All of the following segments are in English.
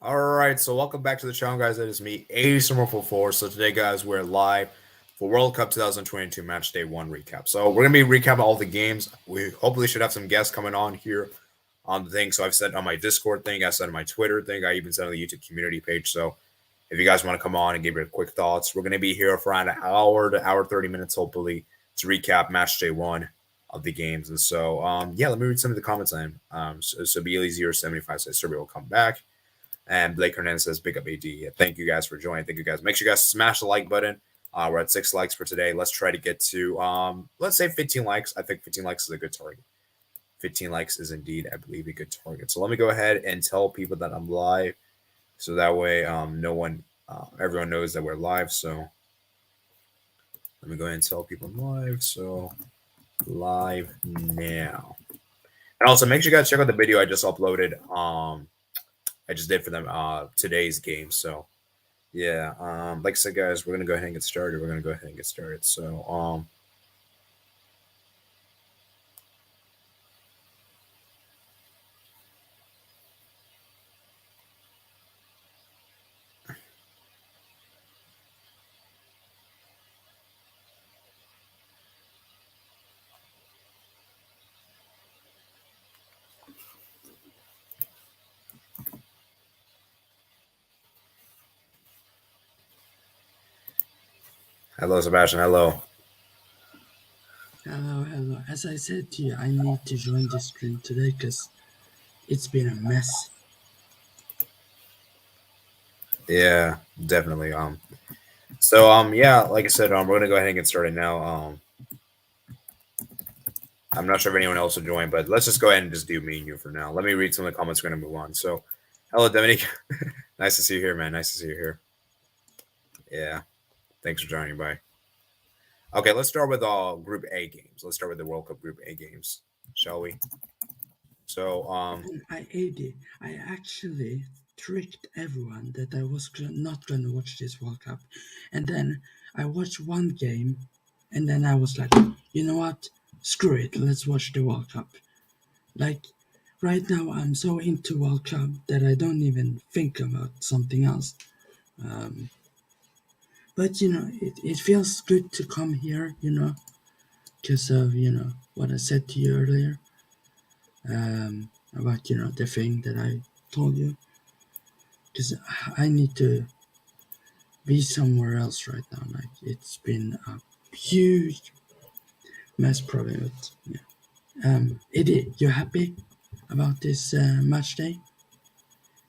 All right, so welcome back to the channel, guys. That is me, Ace444. So today, guys, we're live for World Cup 2022 Match Day 1 recap. So we're going to be recapping all the games. We hopefully should have some guests coming on here on the thing. So I've said on my Discord thing, I said on my Twitter thing, I even said on the YouTube community page. So if you guys want to come on and give your quick thoughts, we're going to be here for around an hour to hour 30 minutes, hopefully, to recap Match Day 1 of the games. And so, yeah, let me read some of the comments. So Bailey075 says Serbia will come back. And Blake Hernandez says, big up AD. Thank you guys for joining. Thank you guys. Make sure you guys smash the like button. We're at 6 likes for today. Let's try to get to, let's say 15 likes. I think 15 likes is a good target. 15 likes is indeed, I believe, a good target. So let me go ahead and tell people that I'm live. So that way, everyone knows that we're live. So let me go ahead and tell people I'm live. So live now. And also make sure you guys check out the video I just uploaded. I just did for them today's game. So yeah, like I said, guys, we're gonna go ahead and get started. So hello, Sebastian. Hello. Hello. As I said to you, I need to join this stream today because it's been a mess. Yeah, definitely. Yeah, like I said, we're gonna go ahead and get started now. I'm not sure if anyone else will join, but let's just go ahead and just do me and you for now. Let me read some of the comments. We're gonna move on. So, hello, Dominique. Nice to see you here, man. Nice to see you here. Yeah, thanks for joining. Bye. Okay, let's start with Group A games. Let's start with the World Cup Group A games, shall we? So, And I actually tricked everyone that I was not going to watch this World Cup. And then I watched one game, and then I was like, you know what? Screw it, let's watch the World Cup. Like, right now I'm so into World Cup that I don't even think about something else. But, it feels good to come here, because of, what I said to you earlier. About the thing that I told you, because I need to be somewhere else right now. Like, it's been a huge mess probably. But yeah. Eddie, you happy about this match day?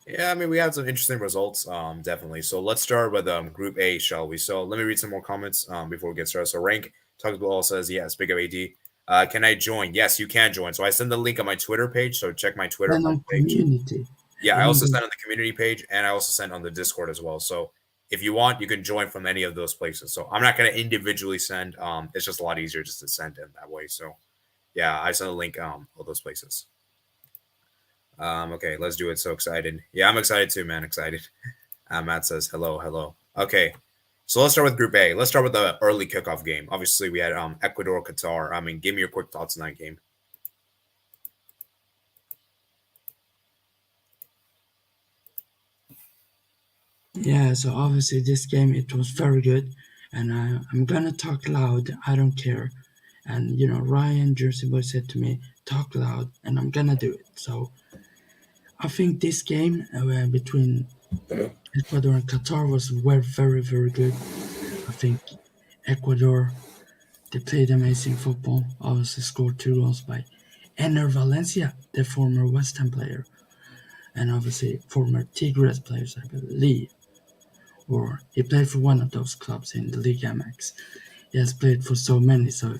yeah, I mean, we had some interesting results, definitely. So let's start with Group A, shall we? So let me read some more comments before we get started. So Rank Tugsball says, yes, big of AD. Can I join? Yes, you can join. So I send the link on my Twitter page. So check my Twitter And on homepage. community. Yeah, I In also the, sent on the community page and I also sent on the Discord as well. So if you want, you can join from any of those places. So I'm not going to individually send. It's just a lot easier just to send in that way. So yeah, I sent a link all those places. Okay, let's do it. So excited. Yeah, I'm excited too, man. Excited. Matt says hello, hello. Okay, so let's start with Group A. Let's start with the early kickoff game. Obviously, we had Ecuador, Qatar. I mean, give me your quick thoughts on that game. yeah, so obviously this game, it was very good. And I'm gonna talk loud, I don't care. And Ryan Jersey Boy said to me, talk loud, and I'm gonna do it. So I think this game between Ecuador and Qatar were very, very good. I think Ecuador, they played amazing football. Obviously scored 2 goals by Ener Valencia, the former West Ham player, and obviously former Tigres players, I believe. Or he played for one of those clubs in the Liga MX. He has played for so many, so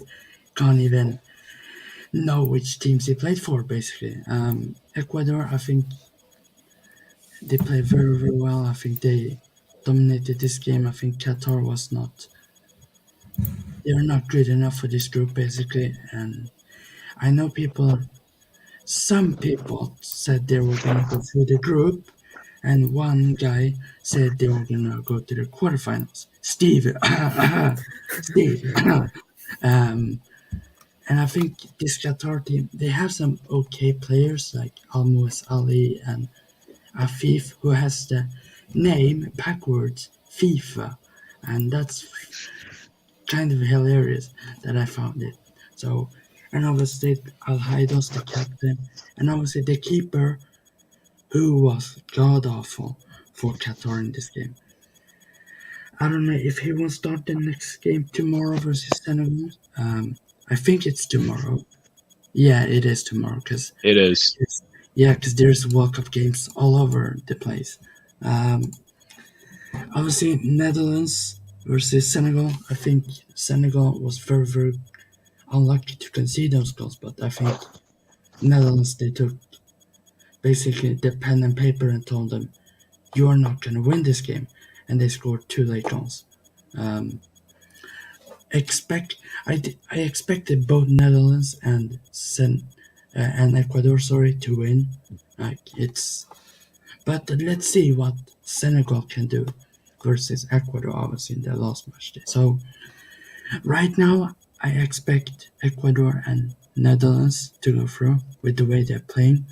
can't even know which teams he played for, basically. Ecuador, I think they played very, very well. I think they dominated this game. I think Qatar was not, they're not good enough for this group, basically. And I know some people said they were going to go through the group, and one guy said they were going to go to the quarterfinals. Steve, Steve. um, and I think this Qatar team, they have some okay players like Almoez Ali and a thief who has the name backwards, FIFA, and that's kind of hilarious that I found it. So, and obviously Al-Haidos, the captain, and obviously the keeper, who was god awful for Qatar in this game. I don't know if he will start the next game tomorrow versus Senegal. I think it's tomorrow. Yeah, it is tomorrow because It is. there's World Cup games all over the place. Um, Obviously, Netherlands versus Senegal. I think Senegal was very, very unlucky to concede those goals, but I think Netherlands, they took basically the pen and paper and told them, "You are not going to win this game," and they scored two late goals. Um, expect I expected both Netherlands and Ecuador, to win. But let's see what Senegal can do versus Ecuador, obviously in their last match day. So right now, I expect Ecuador and Netherlands to go through with the way they're playing,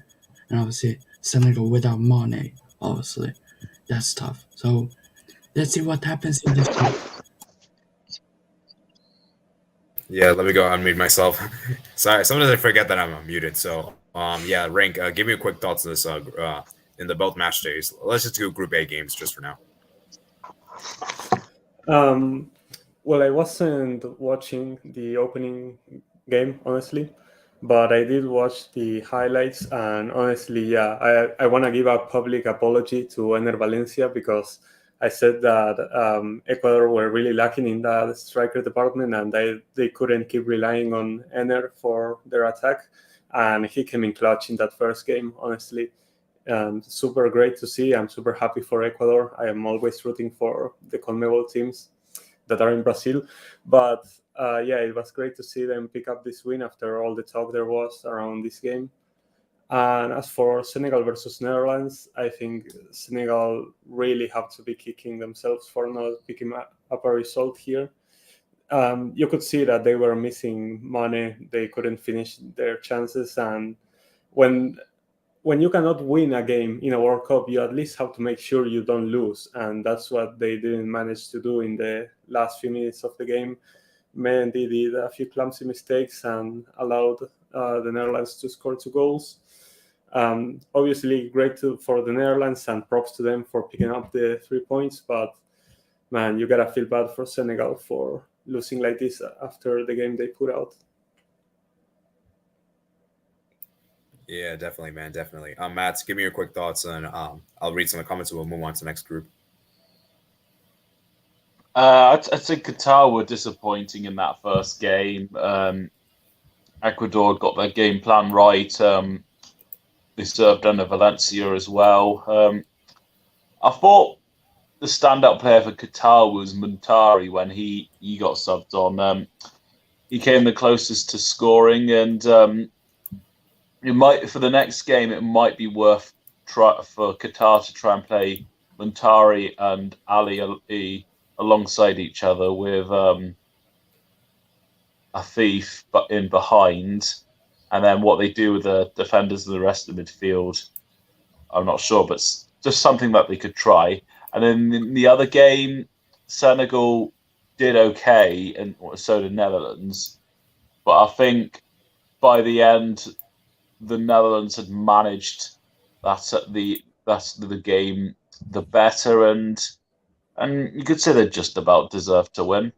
and obviously Senegal without Mane. Obviously, that's tough. So let's see what happens in this group. Yeah, let me go unmute myself. Sorry, sometimes I forget that I'm muted. So, yeah, Rank, give me a quick thoughts on this in the both match days. Let's just do Group A games just for now. Well, I wasn't watching the opening game, honestly, but I did watch the highlights, and honestly, yeah, I want to give a public apology to Ener Valencia because I said that Ecuador were really lacking in that striker department, and they couldn't keep relying on Ener for their attack, and he came in clutch in that first game, honestly. Super great to see. I'm super happy for Ecuador. I am always rooting for the CONMEBOL teams that are in Brazil. But yeah, it was great to see them pick up this win after all the talk there was around this game. And as for Senegal versus Netherlands, I think Senegal really have to be kicking themselves for not picking up a result here. You could see that they were missing Mane. They couldn't finish their chances. And when you cannot win a game in a World Cup, you at least have to make sure you don't lose. And that's what they didn't manage to do in the last few minutes of the game. Mendy did a few clumsy mistakes and allowed the Netherlands to score 2 goals. Obviously, great for the Netherlands and props to them for picking up the 3 points. But, man, you got to feel bad for Senegal for losing like this after the game they put out. Yeah, definitely, man, definitely. Mats, give me your quick thoughts, and I'll read some of the comments, and we'll move on to the next group. I'd say Qatar were disappointing in that first game. Ecuador got their game plan right. They served under Valencia as well. I thought the standout player for Qatar was Muntari when he got subbed on. He came the closest to scoring, and it might, for the next game, it might be worth for Qatar to try and play Muntari and Ali alongside each other with a thief but in behind, and then what they do with the defenders and the rest of the midfield, I'm not sure, but it's just something that they could try. And then in the other game, Senegal did okay, and so did Netherlands, but I think by the end, the Netherlands had managed that's the game the better, and you could say they just about deserved to win.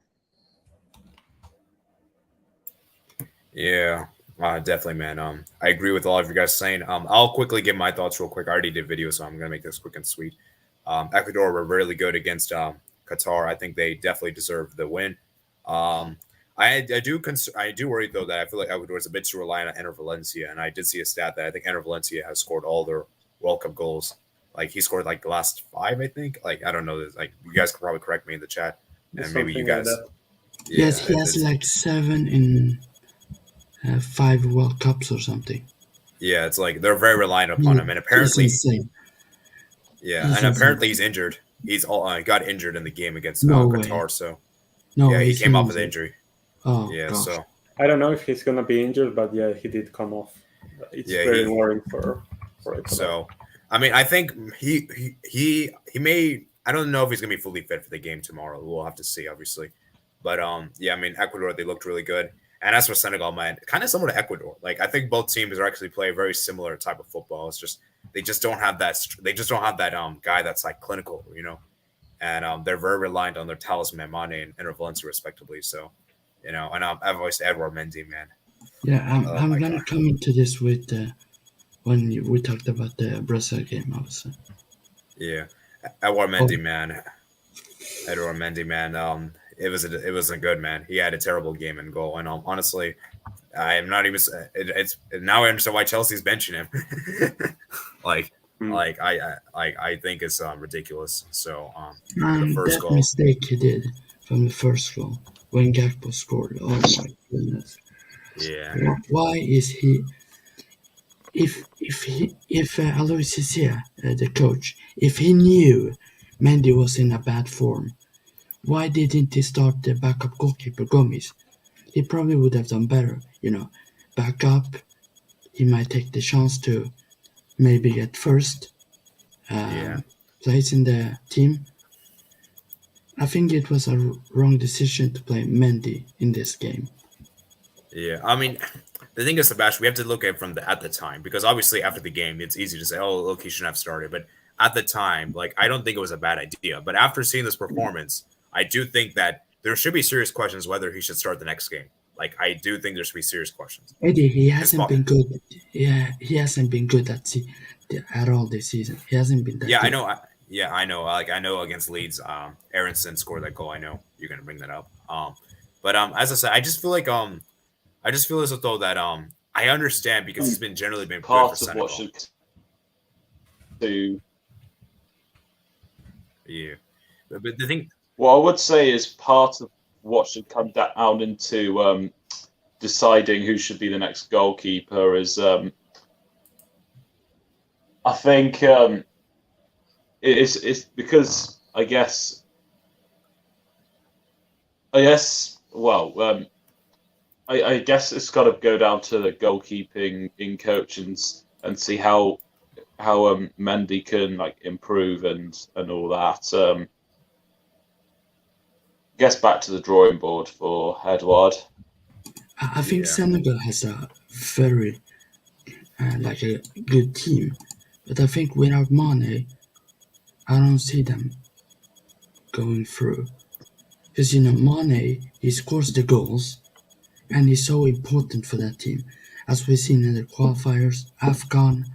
Yeah, definitely, man. I agree with all of you guys saying. I'll quickly give my thoughts real quick. I already did video, so I'm gonna make this quick and sweet. Ecuador were really good against Qatar. I think they definitely deserve the win. I do worry though that I feel like Ecuador is a bit too reliant on Ener Valencia, and I did see a stat that I think Ener Valencia has scored all their World Cup goals. Like he scored like the last 5, I think. Like I don't know. Like you guys could probably correct me in the chat, and maybe you guys. Yeah, yes, he has like 7 in 5 World Cups or something. Yeah, it's like they're very reliant upon him, and apparently, apparently he's injured. He's got injured in the game against Qatar. So he came off with injury. Oh, yeah. gosh. So I don't know if he's gonna be injured, but yeah, he did come off. It's very worrying for Ecuador. So I mean, I think he may. I don't know if he's gonna be fully fit for the game tomorrow. We'll have to see, obviously. But yeah, I mean, Ecuador, they looked really good. And as for Senegal, man, kind of similar to Ecuador. Like, I think both teams are actually play a very similar type of football. It's just they just don't have that. They just don't have that guy that's like clinical, you know. And they're very reliant on their talisman Mane and Valencia, respectively. So, you know, and I've always said Edouard Mendy, man. Yeah, Oh I'm my gonna God. come into this with when we talked about the Brazil game, also. Yeah, Edouard Mendy, man. Edouard Mendy, man. It wasn't good, man. He had a terrible game in goal, and honestly, I am not even. It's now I understand why Chelsea's benching him. like, I think it's ridiculous. So, the first That goal, mistake he did from the first goal when Gakpo scored. Oh my goodness! yeah, Why is he? If Alois Cisse, the coach, if he knew Mendy was in a bad form, why didn't he start the backup goalkeeper Gomes? He probably would have done better. You know, back up. He might take the chance to maybe get first yeah. place in the team. I think it was a wrong decision to play Mendy in this game. Yeah, I mean, the thing is, Sebastian, we have to look at it from at the time because obviously after the game, it's easy to say, "Oh, look, he shouldn't have started." But at the time, like, I don't think it was a bad idea. But after seeing this performance, I do think that there should be serious questions whether he should start the next game. Like, I do think there should be serious questions. Eddie, he His hasn't been good. Yeah, he hasn't been good at all this season. He hasn't been that Yeah, good. I know. Yeah, I know. Like, I know against Leeds, Aronson scored that goal. I know you're gonna bring that up. But as I said, I just feel as though that I understand because he's been generally been good for Part of Senegal. what should do. Yeah, but the thing, What I would say is part of what should come down into deciding who should be the next goalkeeper is I think it's because well I guess it's got to go down to the goalkeeping in coach and see how Mendy can like improve and all that. Guess back to the drawing board for Edouard. I think Yeah. Senegal has a very like a good team, but I think without Mane, I don't see them going through. Because you know, Mane, he scores the goals, and he's so important for that team, as we've seen in the qualifiers. AFCON,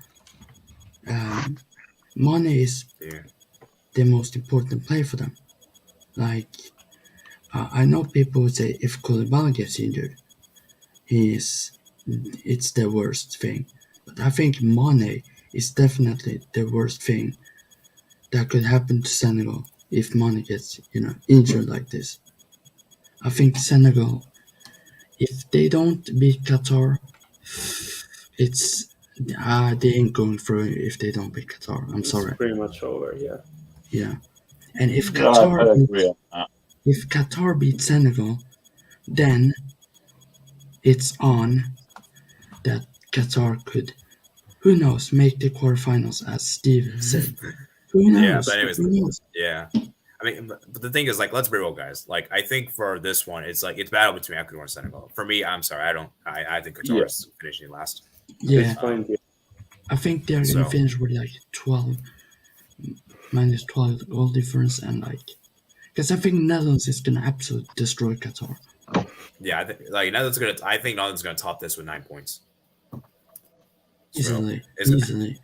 Mane is yeah, the most important player for them. Like, I know people would say if Koulibaly gets injured, it's the worst thing. But I think Mane is definitely the worst thing that could happen to Senegal if Mane gets, injured like this. I think Senegal, if they don't beat Qatar, it's they ain't going through if they don't beat Qatar. I'm It's sorry. pretty much over. Yeah. Yeah. And if Yeah, I agree on that. if Qatar beats Senegal, then it's on that Qatar could, who knows, make the quarterfinals, as Steve said. Who knows? yeah. But anyways, Who knows? yeah. I mean, but the thing is, like, let's be real, guys. Like, I think for this one, it's like it's battle between Ecuador and Senegal. For me, I'm sorry, I think Qatar is finishing last. Yeah, It's fine. Yeah. I think they're gonna finish with like 12 minus 12 goal difference, and like, because I think Netherlands is gonna absolutely destroy Qatar. Yeah, I think I think Netherlands gonna top this with 9 points. Easily, it's easily.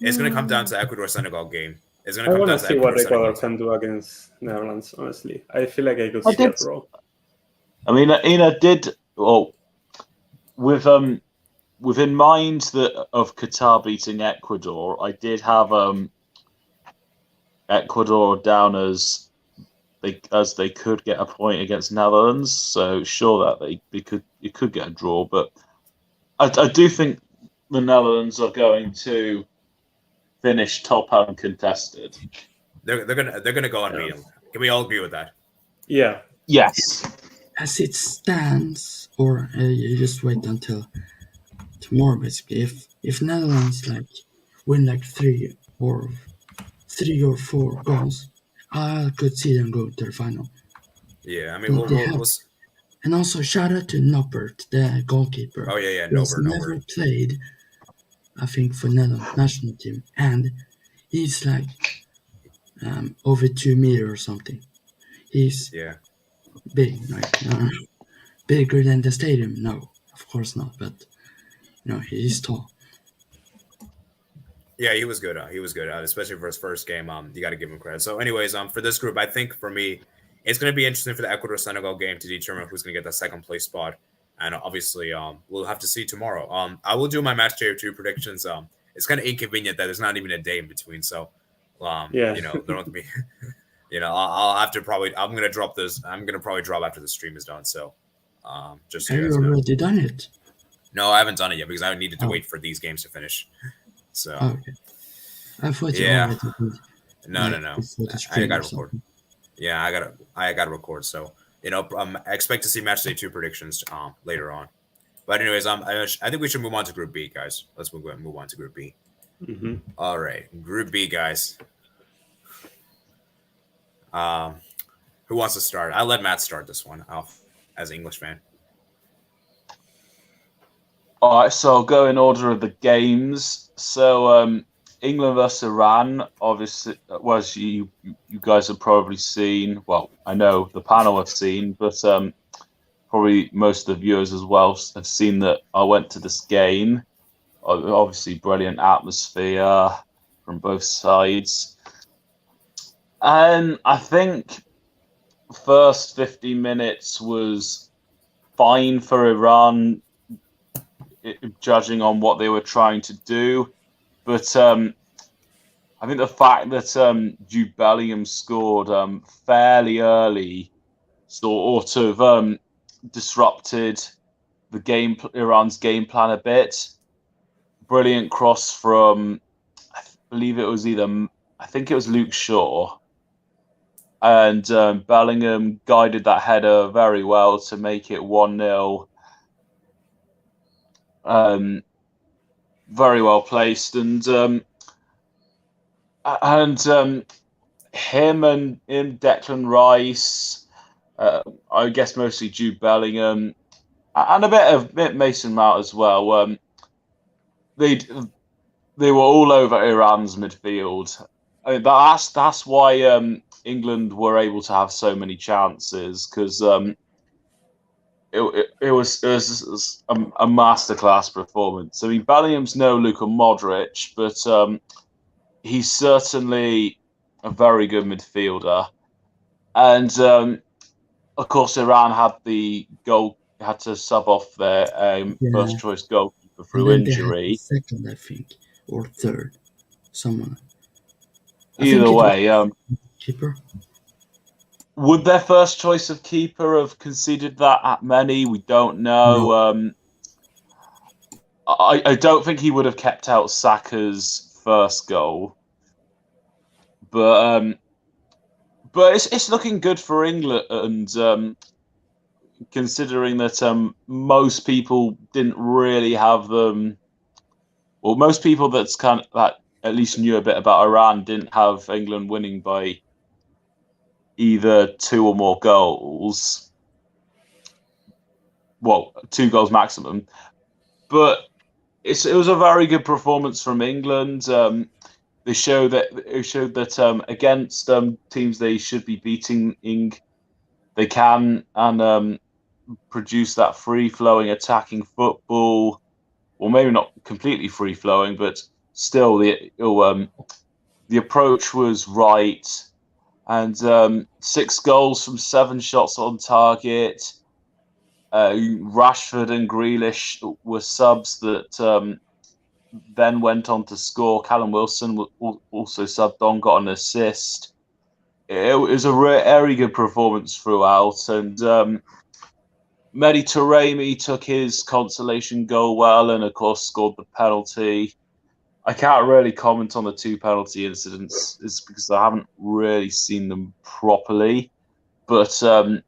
It's gonna come down to Ecuador Senegal game. It's gonna I come want down to to see what Ecuador Ecuador can do against Netherlands. Honestly, I feel like I could I see did- a draw. I mean, Ina did with in mind that of Qatar beating Ecuador. I did have Ecuador down as they could get a point against Netherlands. So sure that you could get a draw, but I do think the Netherlands are going to finish top uncontested. They're gonna go unbeaten. Can we all agree with that? Yeah. Yes. As it stands, or you just wait until tomorrow, basically. If Netherlands like win like 3 or 3 or 4 goals, I could see them go to the final. Yeah, I mean, we'll And also shout out to Noppert, the goalkeeper. oh yeah, He has Norbert. never played, I think, for Netherlands national team, and he's like over 2 meters or something. He's Yeah. big, like bigger than the stadium. No, of course not, but he's tall. Yeah, he was good. He was good, especially for his first game. You got to give him credit. So, anyways, for this group, I think for me, it's going to be interesting for the Ecuador Senegal game to determine who's going to get that second place spot. And obviously, we'll have to see tomorrow. I will do my match day 2 predictions. It's kind of inconvenient that there's not even a day in between. So, Yeah. there don't have to be. I'll have to probably. I'm going to drop this. I'm going to probably drop after the stream is done. So, just so Have you you guys know. already done it? No, I haven't done it yet because I needed to Oh. wait for these games to finish. So. Okay. I thought you Yeah. already did. No. Before the I stream gotta or record. something. Yeah, I gotta record. So I expect to see match day 2 predictions later on. But anyways, I think we should move on to Group B, guys. Let's move on to Group B. Mm-hmm. All right, Group B, guys. Who wants to start? I'll let Matt start this one. As an English fan. All right, so I'll go in order of the games. So England versus Iran, obviously, as you guys have probably seen. Well, I know the panel have seen, but probably most of the viewers as well have seen that I went to this game. Obviously, brilliant atmosphere from both sides. And I think first 15 minutes was fine for Iran, judging on what they were trying to do. But I think the fact that Jude Bellingham scored fairly early sort of disrupted the Iran's game plan a bit. Brilliant cross from, I believe it was Luke Shaw. And Bellingham guided that header very well to make it 1-0. Very well placed, and him and Declan Rice, I guess mostly Jude Bellingham, and a bit Mason Mount as well. They were all over Iran's midfield. I mean, that's why England were able to have so many chances, because it was a masterclass performance. I mean, Bellingham's no Luka Modric, but he's certainly a very good midfielder. And of course, Iran had to sub off their first choice goalkeeper through injury. Second, I think, or third, someone. Either way, keeper. Would their first choice of keeper have conceded that at many? We don't know. No. I don't think he would have kept out Saka's first goal, but it's looking good for England, and considering that most people didn't really have them. Well, most people that at least knew a bit about Iran didn't have England winning by either 2 or more goals. Well, 2 goals maximum. But it was a very good performance from England. They showed that against teams they should be beating, they can and produce that free-flowing attacking football. Well, maybe not completely free-flowing, but still the approach was right. And 6 goals from 7 shots on target. Rashford and Grealish were subs that then went on to score. Callum Wilson also subbed on, got an assist. It was a very good performance throughout. And Mehdi Taremi took his consolation goal well, and of course scored the penalty. I can't really comment on the 2 penalty incidents, it's because I haven't really seen them properly. But I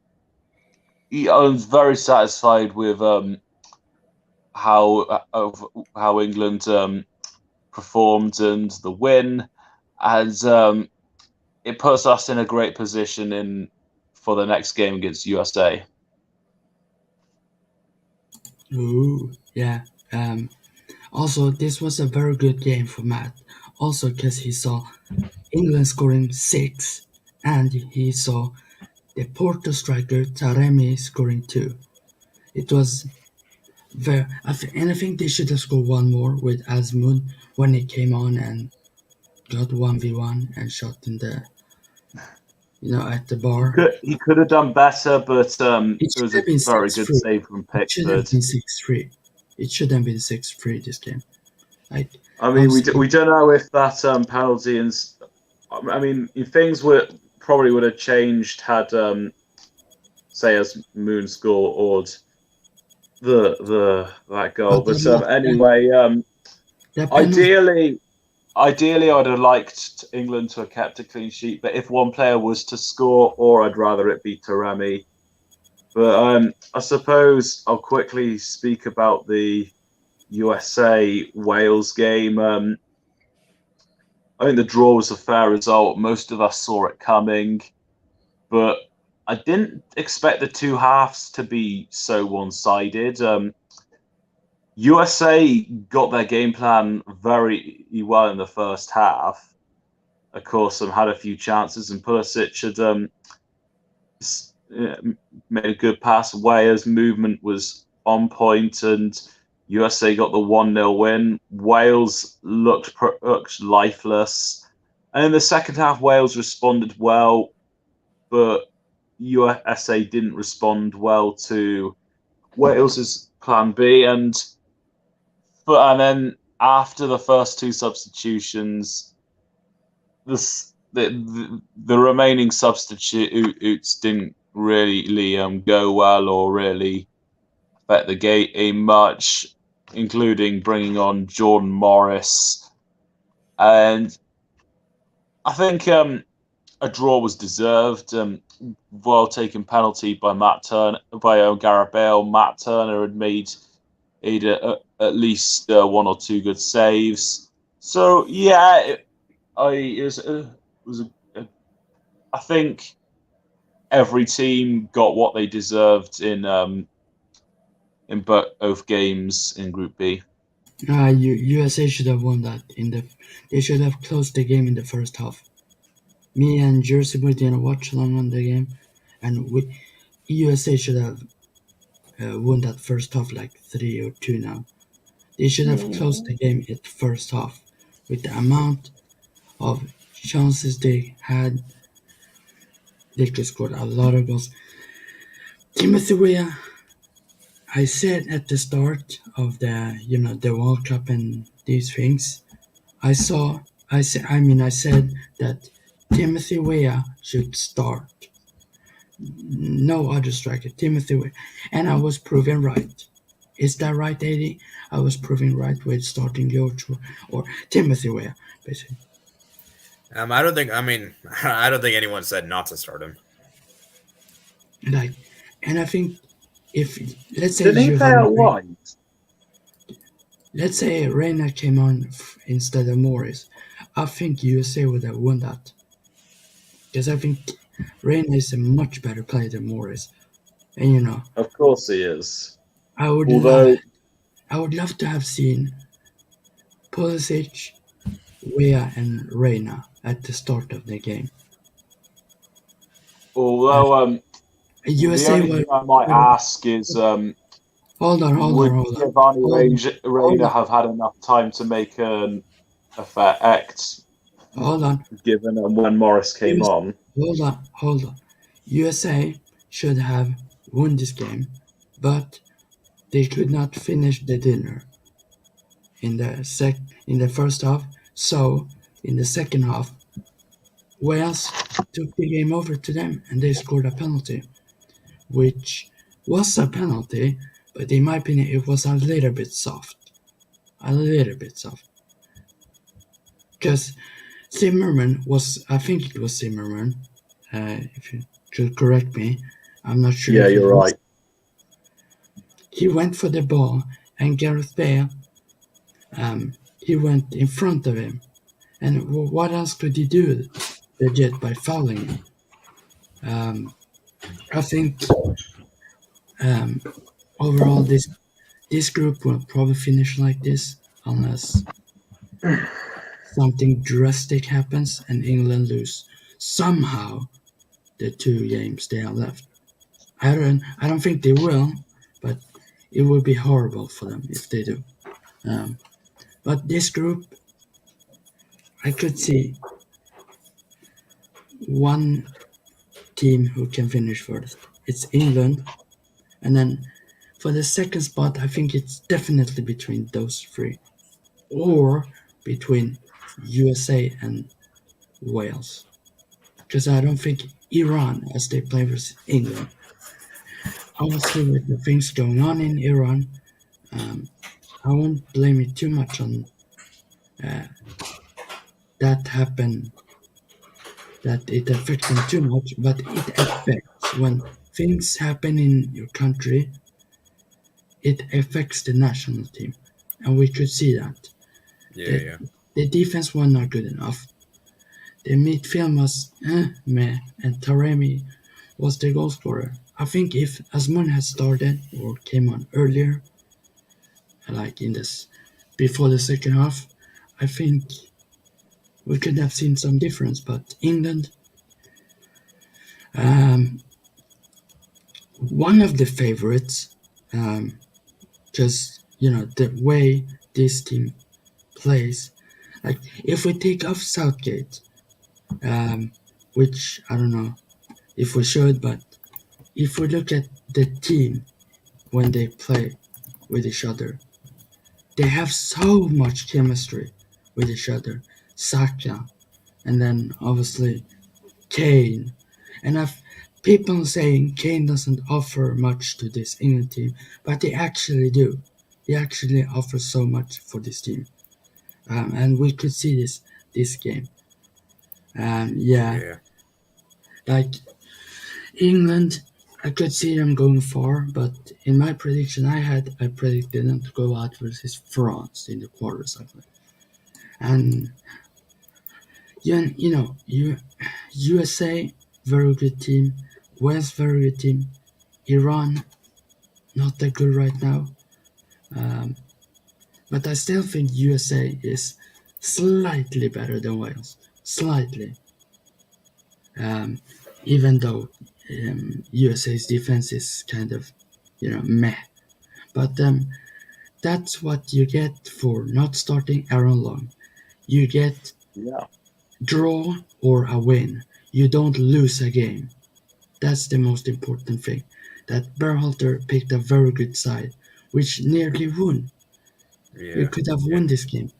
was very satisfied with how England performed and the win. as it puts us in a great position for the next game against USA. Ooh, yeah. Also, this was a very good game for Matt. Also, because he saw England scoring 6, and he saw the Porto striker Taremi scoring 2. It was very, and I think they should have scored one more with Asmund when he came on and got 1v1 and shot in the, at the bar. He could have done better, but It it was should a have been very good 6-3. save from It should have Pickford. been 6-3. It should have been 6-3 this game. I mean, we don't know if that penalty and things probably would have changed had say as Moon scored that goal. But anyway, ideally, I'd have liked England to have kept a clean sheet. But if one player was to score, or I'd rather it be Taremi. But I suppose I'll quickly speak about the USA-Wales game. I think the draw was a fair result. Most of us saw it coming, but I didn't expect the two halves to be so one-sided. USA got their game plan very well in the first half. Of course, had a few chances, and Pulisic had made a good pass. Wales' movement was on point, and USA got the 1-0 win. Wales looked lifeless. And in the second half, Wales responded well, but USA didn't respond well to Wales's plan B. And then after the first two substitutions, the remaining substitutes didn't really go well or really affect the game much, including bringing on Jordan Morris. And I think a draw was deserved. Well taken penalty by Gareth Bale. Matt Turner had made at least one or two good saves. So yeah, I think every team got what they deserved in both games in Group B. USA should have won that. They should have closed the game in the first half. Me and Jersey Boy didn't watch long on the game, and USA should have won that first half like 3-2 now. They should have closed the game at first half. With the amount of chances they had, they could score a lot of goals. Timothy Weah, I said at the start of the World Cup and these things, I said that Timothy Weah should start. No other striker, Timothy Weah. And I was proven right. Is that right, AD? I was proven right with starting George or Timothy Weah, basically. I don't think anyone said not to start him. And I think if let's say did he play out wide? Let's say Reina came on instead of Morris, I think USA would have won that. Because I think Reina is a much better player than Morris, and Of course he is. I would love to have seen Pulisic, Weah, and Reina at the start of the game. Although USA the only thing I might ask is hold on. Would Giovanni Reina have had enough time to make an effect? Hold on. Given when Morris came on. Hold on. USA should have won this game, but they could not finish the dinner in the first half. So in the second half, Wales took the game over to them and they scored a penalty, which was a penalty, but in my opinion, it was a little bit soft. Because Zimmerman I think it was Zimmerman, if you could correct me, I'm not sure. Yeah, you're right. He went for the ball, and Gareth Bale, he went in front of him, And what else could he do legit by fouling? I think overall this group will probably finish like this unless something drastic happens and England lose somehow the 2 games they have left. I don't think they will, but it would be horrible for them if they do. But this group, I could see one team who can finish first. It's England, and then for the second spot, I think it's definitely between those three, or between USA and Wales. Because I don't think Iran, as they play versus England, obviously with the things going on in Iran, I won't blame it too much on that happened, that it affects them too much, but it affects when things happen in your country, it affects the national team, and we could see that. Yeah. The defense was not good enough. The midfield was meh, and Taremi was the goal scorer. I think if Asmun had started or came on earlier, like in this before the second half, I think we could have seen some difference. But England, one of the favorites, just the way this team plays. Like if we take off Southgate, which I don't know if we should, but if we look at the team when they play with each other, they have so much chemistry with each other. Saka, and then obviously Kane. And I've people saying Kane doesn't offer much to this England team, but they actually do. He actually offers so much for this team, and we could see this game. Yeah. Like England, I could see them going far, but in my prediction, I predicted them to go out versus France in the quarters, I think. And USA, very good team. Wales, very good team. Iran, not that good right now. But I still think USA is slightly better than Wales. Slightly. Even though USA's defense is kind of, meh. But that's what you get for not starting Aaron Long. You get draw or a win. You don't lose a game. That's the most important thing. That Berhalter picked a very good side, which nearly won. Yeah. You could have won this game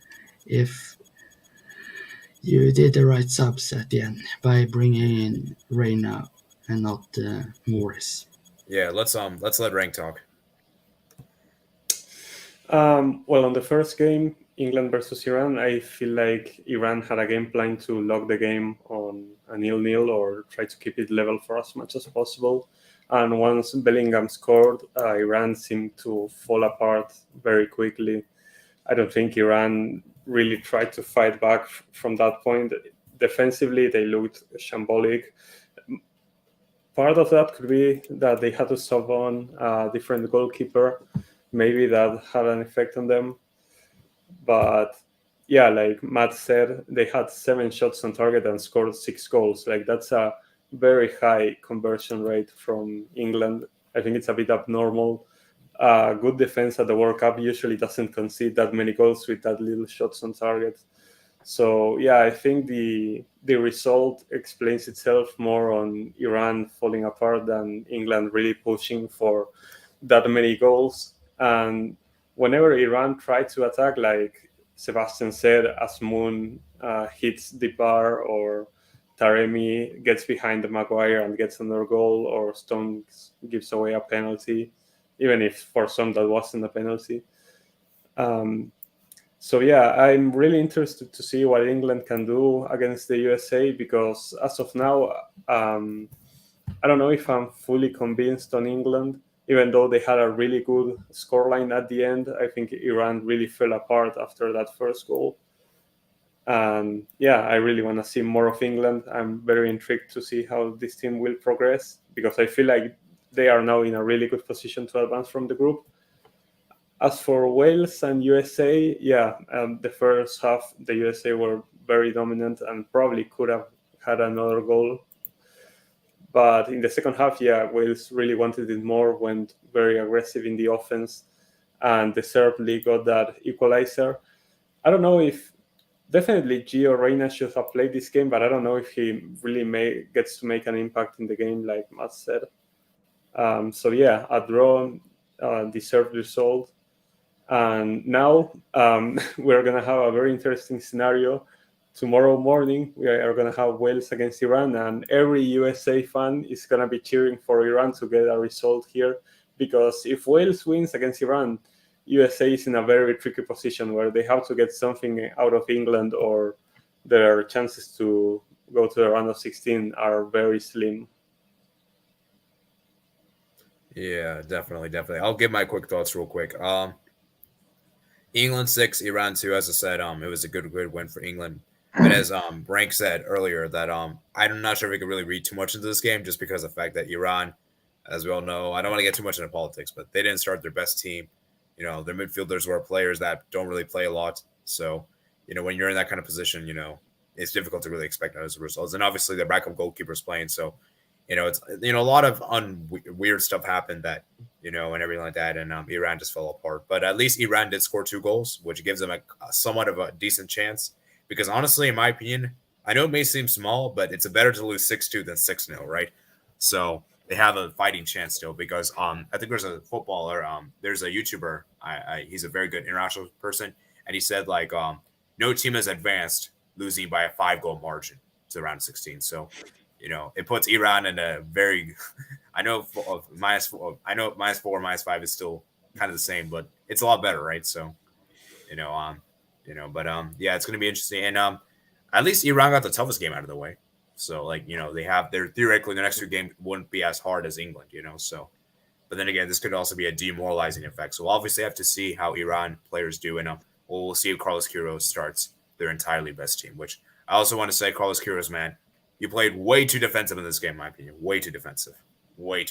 if you did the right subs at the end by bringing in Reyna and not Morris. Yeah, let's let Rank talk. Well, on the first game, England versus Iran, I feel like Iran had a game plan to lock the game on a 0-0 or try to keep it level for as much as possible. And once Bellingham scored, Iran seemed to fall apart very quickly. I don't think Iran really tried to fight back from that point. Defensively, they looked shambolic. Part of that could be that they had to sub on a different goalkeeper. Maybe that had an effect on them. But yeah, like Matt said, they had 7 shots on target and scored 6 goals. Like that's a very high conversion rate from England. I think it's a bit abnormal. Good defense at the World Cup usually doesn't concede that many goals with that little shots on target. So yeah, I think the result explains itself more on Iran falling apart than England really pushing for that many goals. And whenever Iran tried to attack, like Sebastian said, Asmun hits the bar, or Taremi gets behind the Maguire and gets another goal, or Stones gives away a penalty, even if for some that wasn't a penalty. So yeah, I'm really interested to see what England can do against the USA, because as of now, I don't know if I'm fully convinced on England. Even though they had a really good scoreline at the end, I think Iran really fell apart after that first goal. And yeah, I really want to see more of England. I'm very intrigued to see how this team will progress, because I feel like they are now in a really good position to advance from the group. As for Wales and USA, yeah, the first half, the USA were very dominant and probably could have had another goal. But in the second half, yeah, Wales really wanted it more, went very aggressive in the offense, and deservedly got that equalizer. I don't know if definitely Gio Reyna should have played this game, but I don't know if he really gets to make an impact in the game, like Matt said. So yeah, a draw, deserved result. And now we're going to have a very interesting scenario. Tomorrow morning, we are going to have Wales against Iran, and every USA fan is going to be cheering for Iran to get a result here. Because if Wales wins against Iran, USA is in a very tricky position where they have to get something out of England, or their chances to go to the round of 16 are very slim. Yeah, definitely. I'll give my quick thoughts real quick. England 6, Iran 2. As I said, it was a good win for England. But as Rank said earlier, that I'm not sure if we could really read too much into this game, just because of the fact that Iran, as we all know, I don't want to get too much into politics, but they didn't start their best team. Their midfielders were players that don't really play a lot. So, when you're in that kind of position, it's difficult to really expect those results. And obviously, the backup goalkeeper's playing, so it's a lot of weird stuff happened that and everything like that, and Iran just fell apart. But at least Iran did score 2 goals, which gives them a somewhat of a decent chance. Because honestly, in my opinion, I know it may seem small, but it's better to lose 6-2 than 6-0, right? So they have a fighting chance still. Because I think there's a footballer, there's a YouTuber, he's a very good international person, and he said like no team has advanced losing by a 5-goal margin to round 16. So it puts Iran in a very. I know -4, -5 is still kind of the same, but it's a lot better, right? So, yeah, it's going to be interesting, and at least Iran got the toughest game out of the way. So, they're theoretically the next 2 games wouldn't be as hard as England, So, but then again, this could also be a demoralizing effect. So, we'll obviously have to see how Iran players do, and we'll see if Carlos Queiroz starts their entirely best team. Which I also want to say, Carlos Queiroz, man. You played way too defensive in this game, in my opinion. Way too defensive. Like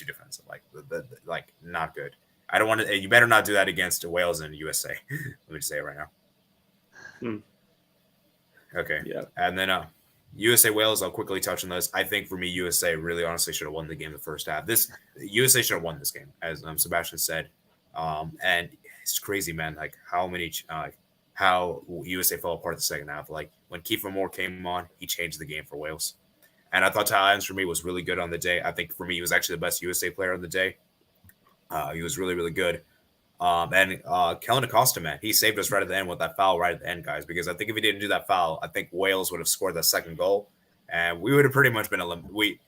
not good. I don't want to. You better not do that against Wales and USA. Let me just say it right now. Okay. Yeah. And then USA Wales. I'll quickly touch on this. I think for me, USA really honestly should have won the game the first half. USA should have won this game, as Sebastian said. And it's crazy, man. Like how USA fell apart the second half. Like when Kiefer Moore came on, he changed the game for Wales. And I thought Ty Adams for me was really good on the day. I think for me, he was actually the best USA player on the day. He was really, really good. And Kellen Acosta, man, he saved us right at the end with that foul right at the end, guys. Because I think if he didn't do that foul, I think Wales would have scored that second goal. And we would have pretty much been eliminated.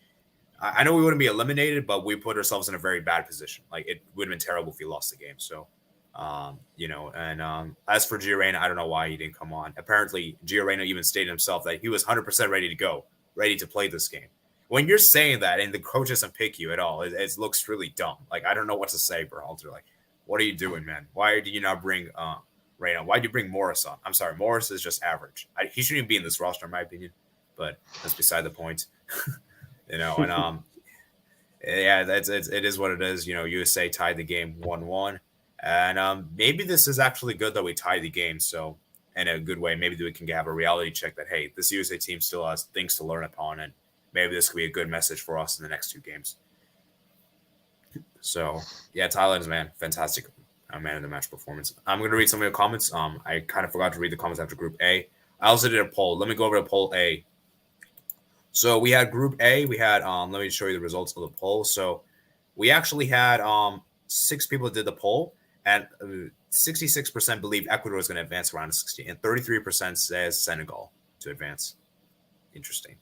I know we wouldn't be eliminated, but we put ourselves in a very bad position. Like, it would have been terrible if we lost the game. So, as for Gio Reyna, I don't know why he didn't come on. Apparently, Gio Reyna even stated himself that he was 100% ready to go. Ready to play this game. When you're saying that and the coach doesn't pick you at all, it looks really dumb. Like, I don't know what to say, Berhalter. Like, what are you doing, man? Why do you not bring Reyna? Why do you bring Morris on? I'm sorry, Morris is just average. He shouldn't even be in this roster, in my opinion. But that's beside the point. And yeah, it is what it is. USA tied the game 1-1, and maybe this is actually good that we tied the game. So, in a good way, maybe we can have a reality check that, hey, this USA team still has things to learn upon, and maybe this could be a good message for us in the next 2 games. So, yeah, Thailand's, man, fantastic man of the match performance. I'm going to read some of your comments. I kind of forgot to read the comments after Group A. I also did a poll. Let me go over to Poll A. So, we had Group A. We had, let me show you the results of the poll. So, we actually had 6 people did the poll, and 66% believe Ecuador is going to advance around 16, and 33% says Senegal to advance. Interesting.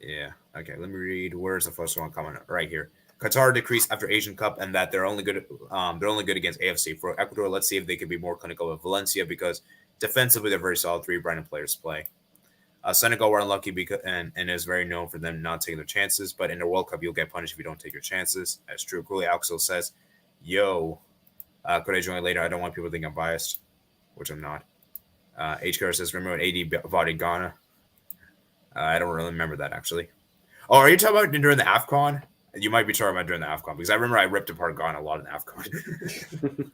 Yeah. Okay. Let me read. Where's the first one coming? Right here. Qatar decreased after Asian Cup, and that they're only good. They're only good against AFC. For Ecuador, let's see if they can be more clinical with Valencia, because defensively they're very solid. 3 Brighton players play. Senegal were unlucky because and is very known for them not taking their chances. But in the World Cup, you'll get punished if you don't take your chances. That's true. Cooley Axel says, "Yo, could I join later? I don't want people to think I'm biased," which I'm not. HKR says, remember when AD bodied Ghana? I don't really remember that, actually. Oh, are you talking about during the AFCON? You might be talking about during the AFCON, because I remember I ripped apart Ghana a lot in the AFCON.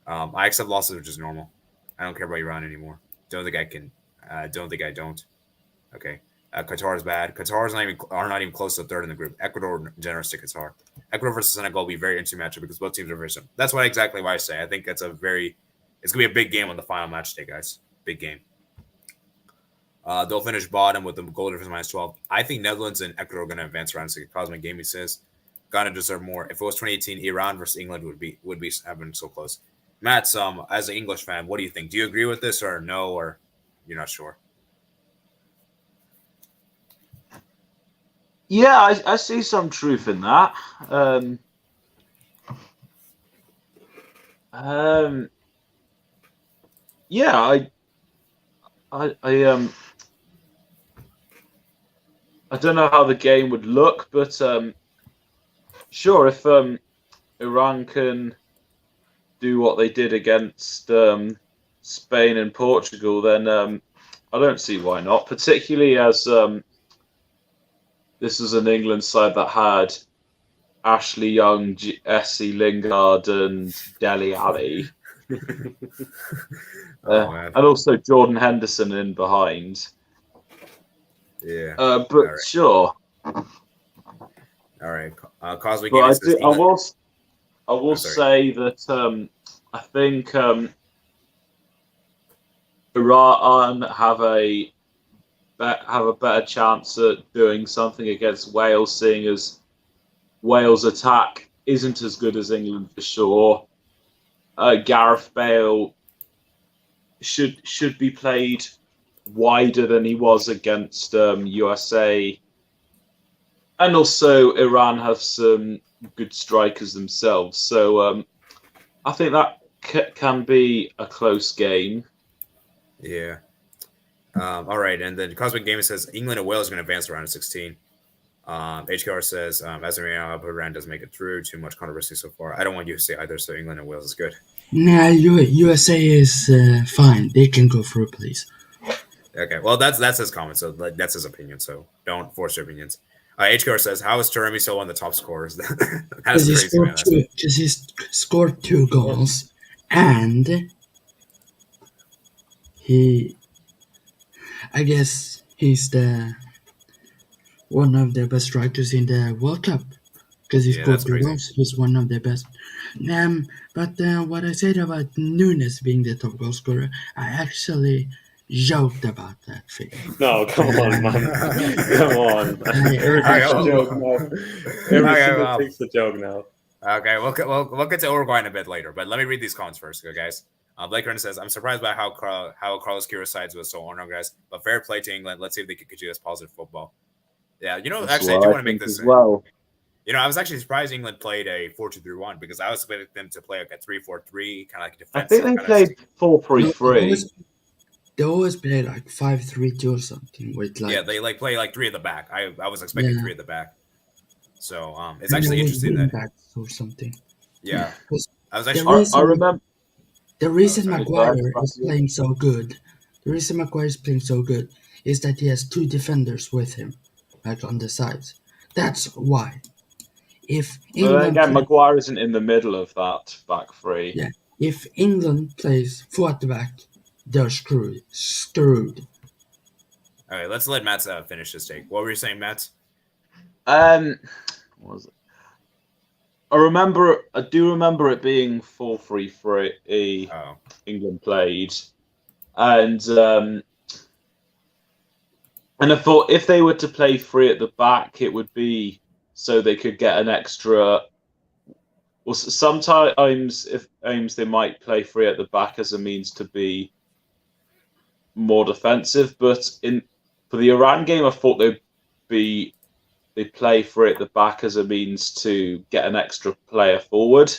I accept losses, which is normal. I don't care about Iran anymore. Don't think I can. Don't think I don't. Okay. Qatar is bad. Qatar is not even close to third in the group. Ecuador generous to Qatar. Ecuador versus Senegal will be very interesting matchup because both teams are very similar. That's exactly why I say I think it's gonna be a big game on the final match day, guys. Big game. They'll finish bottom with the goal difference -12. I think Netherlands and Ecuador are going to advance around. So Cosmic Gaming says Ghana deserve more. If it was 2018, Iran versus England would be having so close. Matt, as an English fan, what do you think? Do you agree with this or no, or you're not sure? Yeah, I see some truth in that. Yeah, I don't know how the game would look, but sure, if Iran can do what they did against Spain and Portugal, then I don't see why not, particularly as this is an England side that had Ashley Young, Essie Lingard, and Dele Alli. And also Jordan Henderson in behind. Yeah. But right. Sure. All right. Cosmic. But I will say that I think Iran have a better chance at doing something against Wales, seeing as Wales' attack isn't as good as England for sure. Gareth Bale should be played wider than he was against USA, and also Iran have some good strikers themselves. So I think that can be a close game. Yeah. All right, and then Cosmic Gamer says England and Wales are going to advance around of 16. HKR says, as a reality, Iran doesn't make it through. Too much controversy so far. I don't want USA either, so England and Wales is good. Nah, USA is fine. They can go through, please. Okay, well, that's his comment, so that's his opinion, so don't force your opinions. HKR says, how is Taremi still one of the top scorers? That's crazy, man. Because he scored 2 goals, and I guess he's one of the best strikers in the World Cup. Because he scored 2 goals, he's one of the best. But what I said about Nunes being the top goal scorer, I actually joked about that thing. No, come on, man. Come on. Everything's a joke now. Everything takes a joke now. Okay, we'll get to Uruguay in a bit later, but let me read these comments first, okay, guys. Blake Kern says, I'm surprised by how Carlos Queiroz sides was so unorganized, but fair play to England. Let's see if they can continue this positive football. Yeah, I do want to make this well. I was actually surprised England played a 4-2-3-1 because I was expecting them to play like a 3-4-3, kind of like a defensive. I think they played 4-3-3. They always play like 5-3-2 or something. Yeah, they play like 3 at the back. I was expecting 3 at the back. So it's actually interesting that backs or something. Yeah, I was actually. I remember the reason Maguire is playing so good. The reason Maguire is playing so good is that he has 2 defenders with him, like on the sides. That's why. If England Maguire isn't in the middle of that back 3. Yeah, if England plays 4 at the back, they're screwed. All right, let's let Matt finish his take. What were you saying, Matt? What was it? I do remember it being 4-3-3. England played, and I thought if they were to play 3 at the back, it would be so they could get an extra. Well, sometimes if they might play 3 at the back as a means to be more defensive, but for the Iran game, I thought they play 3 at the back as a means to get an extra player forward.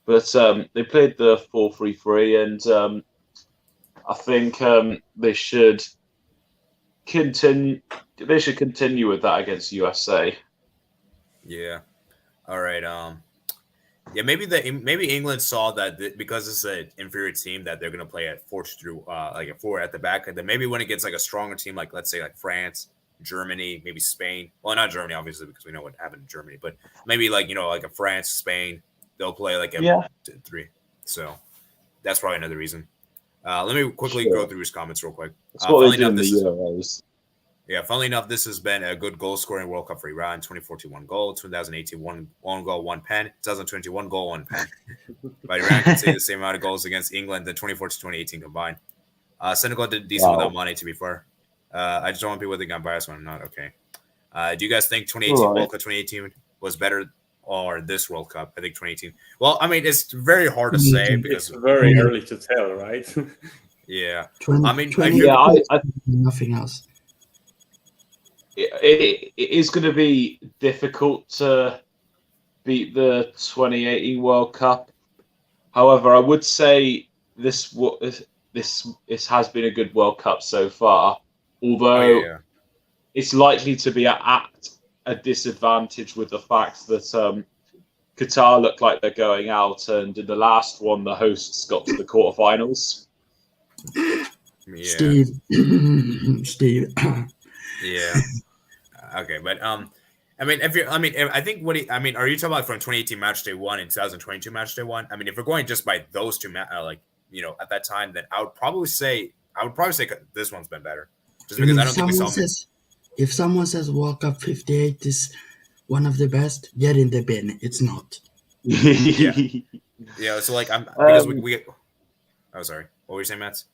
But they played the 4-3-3, and I think they should continue. They should continue with that against USA. Yeah. All right. Yeah, maybe England saw that because it's an inferior team that they're gonna play at force through like a four at the back, and then maybe when it gets like a stronger team, like let's say like France, Germany, maybe Spain. Well, not Germany, obviously, because we know what happened in Germany, but maybe like like a France, Spain, they'll play like a Yeah. 3. So that's probably another reason. Let me quickly Sure. go through his comments real quick. That's what they funnily do in enough, the Euros. funnily enough, this has been a good goal scoring World Cup for Iran. 2014, 1 goal. 2018, one goal, 1 pen. 2021 goal, 1 pen. But Iran can say the same amount of goals against England than 2014 2018 combined. Senegal did decent without money, to be fair. I just don't want people to think I'm biased when I'm not. Okay. Do you guys think 2018 World Cup 2018 was better or this World Cup? I think 2018. Well, I mean, it's very hard to say because it's very early to tell, right? yeah. 20, I mean, 20 Yeah, I nothing else. it is going to be difficult to beat the 2018 World Cup. However, I would say this has been a good World Cup so far. Although it's likely to be at a disadvantage with the fact that Qatar look like they're going out, and in the last one, the hosts got to the quarterfinals. Steve. Steve. Yeah. Okay, but I mean, I think are you talking about from 2018 Matchday 1 and 2022 Matchday 1? I mean, if we're going just by those two, at that time, then I would probably say this one's been better, just because I don't think we saw. If someone says World Cup 58 is one of the best, get in the bin. It's not. Yeah. So like because we. Oh, sorry. What were you saying, Matt?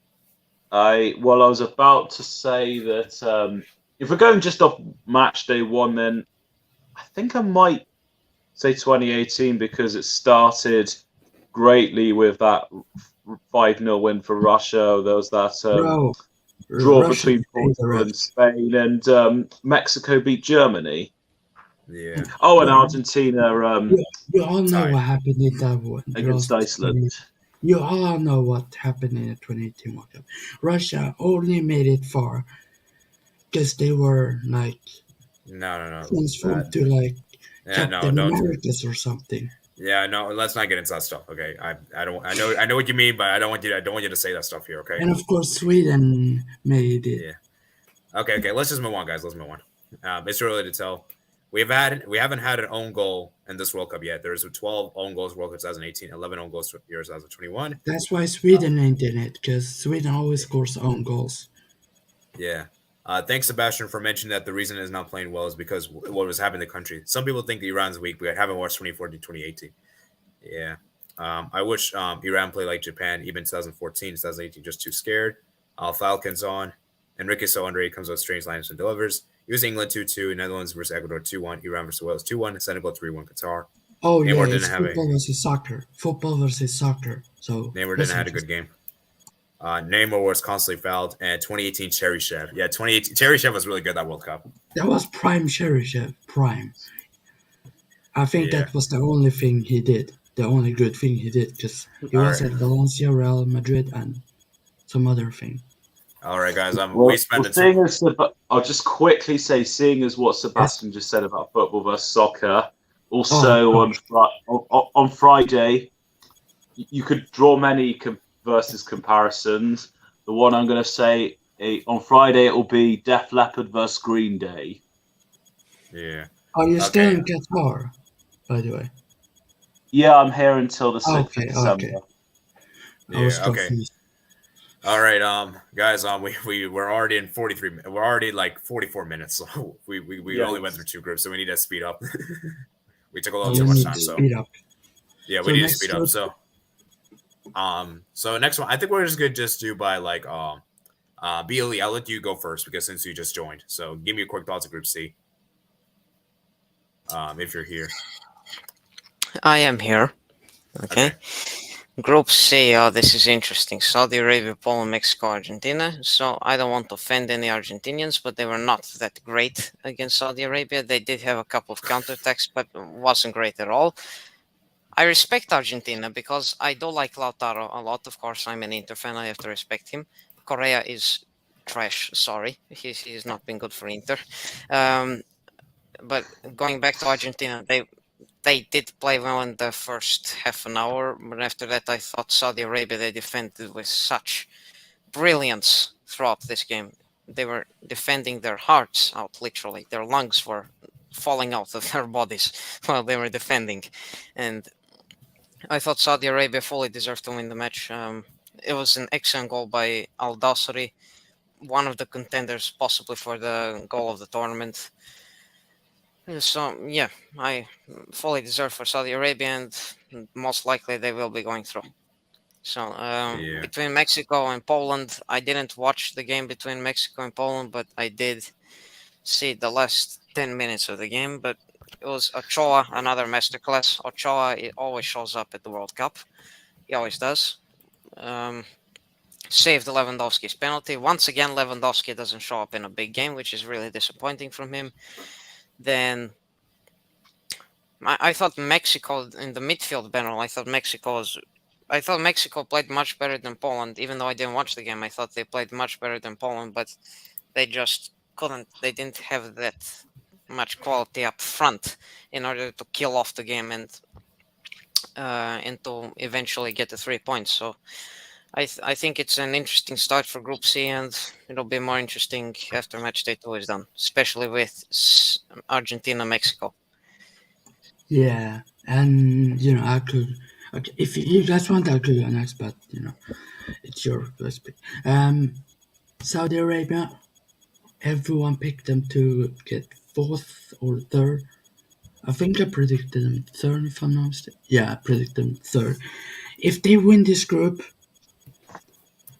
I was about to say that if we're going just off match day 1, then I think I might say 2018 because it started greatly with that 5-0 win for Russia. There was that draw Russia between Portugal and Spain, and Mexico beat Germany. Yeah. Oh, and Argentina. You all know what happened in that one against Iceland. You all know what happened in the 2018 World Cup. Russia only made it far because they were like transformed to like Captain Americas or something. Yeah, no, let's not get into that stuff. Okay, I know what you mean, but I don't want you to say that stuff here. Okay. And of course, Sweden made it. Yeah. Okay. Let's just move on, guys. Let's move on. It's too early to tell. We haven't had an own goal in this World Cup yet. There's 12 own goals World Cup 2018, 11 own goals year 2021. That's why Sweden ain't in it, because Sweden always scores own goals. Yeah. Thanks, Sebastian, for mentioning that the reason it's not playing well is because what was happening in the country. Some people think Iran's weak, but I haven't watched 2014, 2018. Yeah. I wish Iran played like Japan, even 2014, 2018, just too scared. Falcons on. Enrique Andre comes with strange lines and delivers. It was England 2-2, Netherlands versus Ecuador 2-1, Iran versus Wales 2-1, Senegal 3-1 Qatar. Oh, Neymar it's football versus soccer. Football versus soccer. So Neymar didn't have a good game. Neymar was constantly fouled, and 2018 Cheryshev. Yeah, 2018 Cheryshev was really good that World Cup. That was prime Cheryshev, prime. I think that was the only thing he did, the only good thing he did, because he was at Valencia, Real Madrid, and some other thing. All right, guys. We spent I'll just quickly say, seeing as what Sebastian just said about football versus soccer, also on Friday, you could draw many versus comparisons. The one I'm going to say on Friday, it will be Def Leppard versus Green Day. Yeah. Are you still in Qatar, by the way? Yeah, I'm here until the 6th of December. Okay. I was confused. All right, guys, we're already in 43. We're already like 44 minutes. So we only went through 2 groups, so we need to speed up. We took a little too much time. So speed up. Yeah, we need to speed up. So next one, I think we're just gonna do by like BLE. I'll let you go first because since you just joined. So give me a quick thoughts of Group C. If you're here. I am here. Okay. Group C, this is interesting. Saudi Arabia, Poland, Mexico, Argentina. So I don't want to offend any Argentinians, but they were not that great against Saudi Arabia. They did have a couple of counterattacks, but wasn't great at all. I respect Argentina because I do like Lautaro a lot. Of course, I'm an Inter fan. I have to respect him. Correa is trash. Sorry. He's not been good for Inter. But going back to Argentina, they did play well in the first half an hour, but after that, I thought Saudi Arabia, they defended with such brilliance throughout this game. They were defending their hearts out, literally. Their lungs were falling out of their bodies while they were defending. And I thought Saudi Arabia fully deserved to win the match. It was an excellent goal by Al Dawsari, one of the contenders possibly for the goal of the tournament. So yeah, I fully deserve for Saudi Arabia, and most likely they will be going through. So Yeah. between Mexico and Poland, I didn't watch the game between Mexico and Poland, but I did see the last 10 minutes of the game. But it was Ochoa, another masterclass. Ochoa, it always shows up at the World Cup. He always does. Saved Lewandowski's penalty. Once again, Lewandowski doesn't show up in a big game, which is really disappointing from him. Then I thought Mexico in the midfield battle. I thought Mexico played much better than Poland, even though I didn't watch the game. I thought they played much better than Poland, but they just couldn't. They didn't have that much quality up front in order to kill off the game and to eventually get the 3 points. So I think it's an interesting start for Group C, and it'll be more interesting after Matchday 2 is done, especially with Argentina, Mexico. Yeah, and I could. Okay, if you guys want, I could go next, but it's your first pick. Saudi Arabia, everyone picked them to get fourth or third. I think I predicted them third, if I'm not mistaken. Yeah, I predicted them third. If they win this group,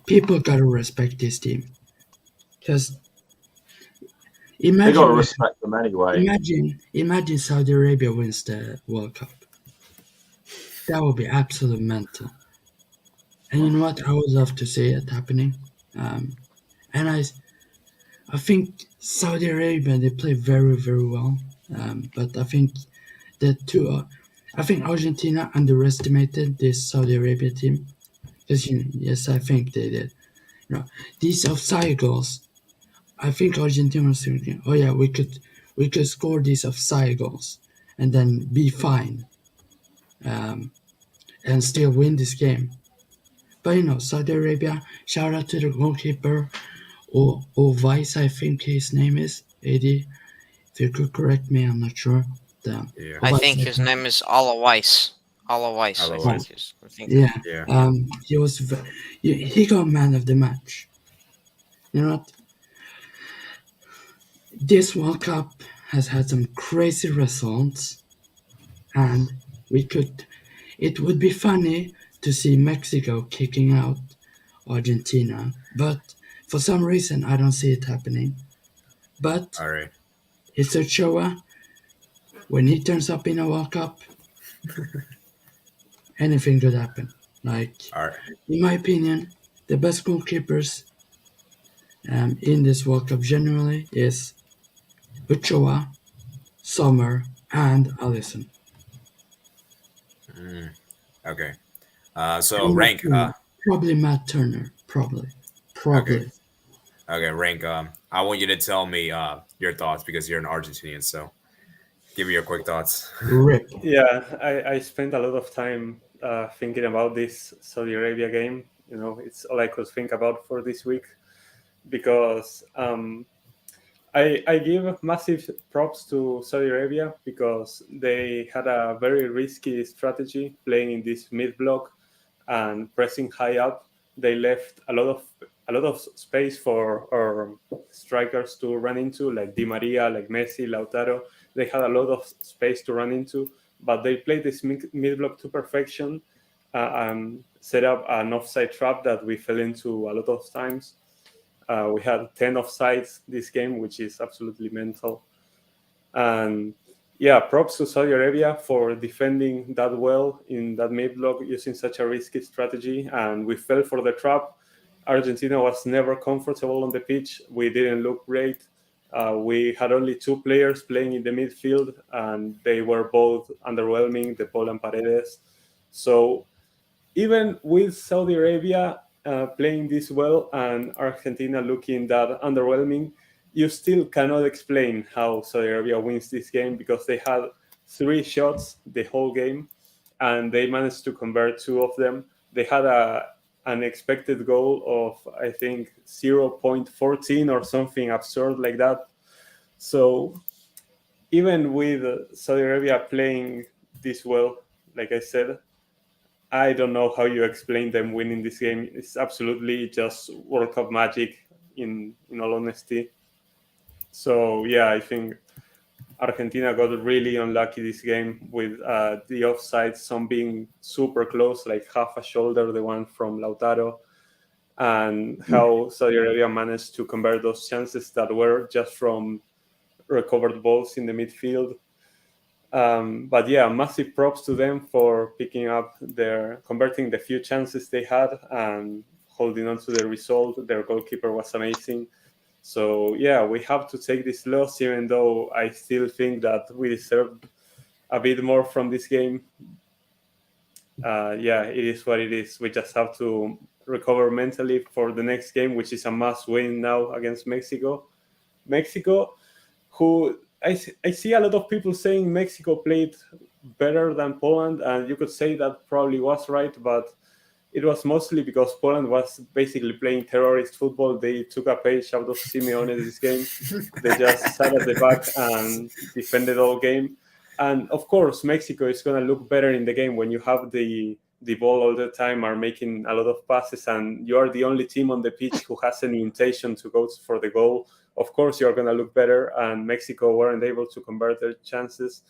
people gotta respect this team. Because They got to imagine, respect them anyway. imagine Saudi Arabia wins the World Cup. That would be absolute mental. And you know what? I would love to see it happening. And I think Saudi Arabia, they play very, very well. But I think I think Argentina underestimated this Saudi Arabia team. Because yes, I think they did. These offside goals. I think Argentina was thinking, oh yeah, we could score these offside goals and then be fine, and still win this game. But Saudi Arabia, shout out to the goalkeeper, or Vice, I think his name is, AD. If you could correct me, I'm not sure. Yeah. I think his name is Alawais. Alawais, I Alawais. think. Yeah. Yeah. He got man of the match. You know what? This World Cup has had some crazy results, and it would be funny to see Mexico kicking out Argentina, but for some reason I don't see it happening. But All right. it's Ochoa. When he turns up in a World Cup, anything could happen. Like, All right. in my opinion, the best goalkeepers in this World Cup generally is Ochoa, Sommer, and Alisson. Okay. So And rank. probably Matt Turner. Probably. Okay, rank. I want you to tell me your thoughts because you're an Argentinian. So give me your quick thoughts. Rip. Yeah, I spent a lot of time thinking about this Saudi Arabia game. It's all I could think about for this week because I give massive props to Saudi Arabia because they had a very risky strategy playing in this mid block and pressing high up. They left a lot of space for our strikers to run into, like Di Maria, like Messi, Lautaro. They had a lot of space to run into, but they played this mid block to perfection and set up an offside trap that we fell into a lot of times. We had 10 offsides this game, which is absolutely mental. And yeah, props to Saudi Arabia for defending that well in that mid block using such a risky strategy. And we fell for the trap. Argentina was never comfortable on the pitch. We didn't look great. We had only two players playing in the midfield, and they were both underwhelming, De Paul and Paredes. So even with Saudi Arabia playing this well and Argentina looking that underwhelming, you still cannot explain how Saudi Arabia wins this game because they had 3 shots the whole game, and they managed to convert 2 of them. They had an expected goal of, I think, 0.14 or something absurd like that. So even with Saudi Arabia playing this well, like I said, I don't know how you explain them winning this game. It's absolutely just World Cup magic, in all honesty. So yeah, I think Argentina got really unlucky this game with the offside, some being super close, like half a shoulder, the one from Lautaro, and how Saudi Arabia managed to convert those chances that were just from recovered balls in the midfield. But yeah, massive props to them for converting the few chances they had and holding on to the result. Their goalkeeper was amazing. So yeah, we have to take this loss, even though I still think that we deserved a bit more from this game. Yeah, it is what it is. We just have to recover mentally for the next game, which is a must win now against Mexico. Mexico, who I see a lot of people saying Mexico played better than Poland, and you could say that probably was right, but it was mostly because Poland was basically playing terrorist football. They took a page out of Simeone this game. They just sat at the back and defended all game. And of course, Mexico is going to look better in the game when you have the ball all the time, are making a lot of passes, and you are the only team on the pitch who has any intention to go for the goal. Of course, you're going to look better, and Mexico weren't able to convert their chances.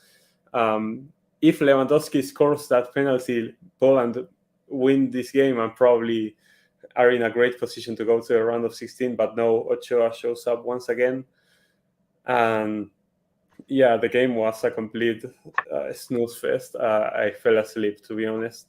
If Lewandowski scores that penalty, Poland win this game and probably are in a great position to go to the round of 16. But no, Ochoa shows up once again. And yeah, the game was a complete snooze fest. I fell asleep, to be honest.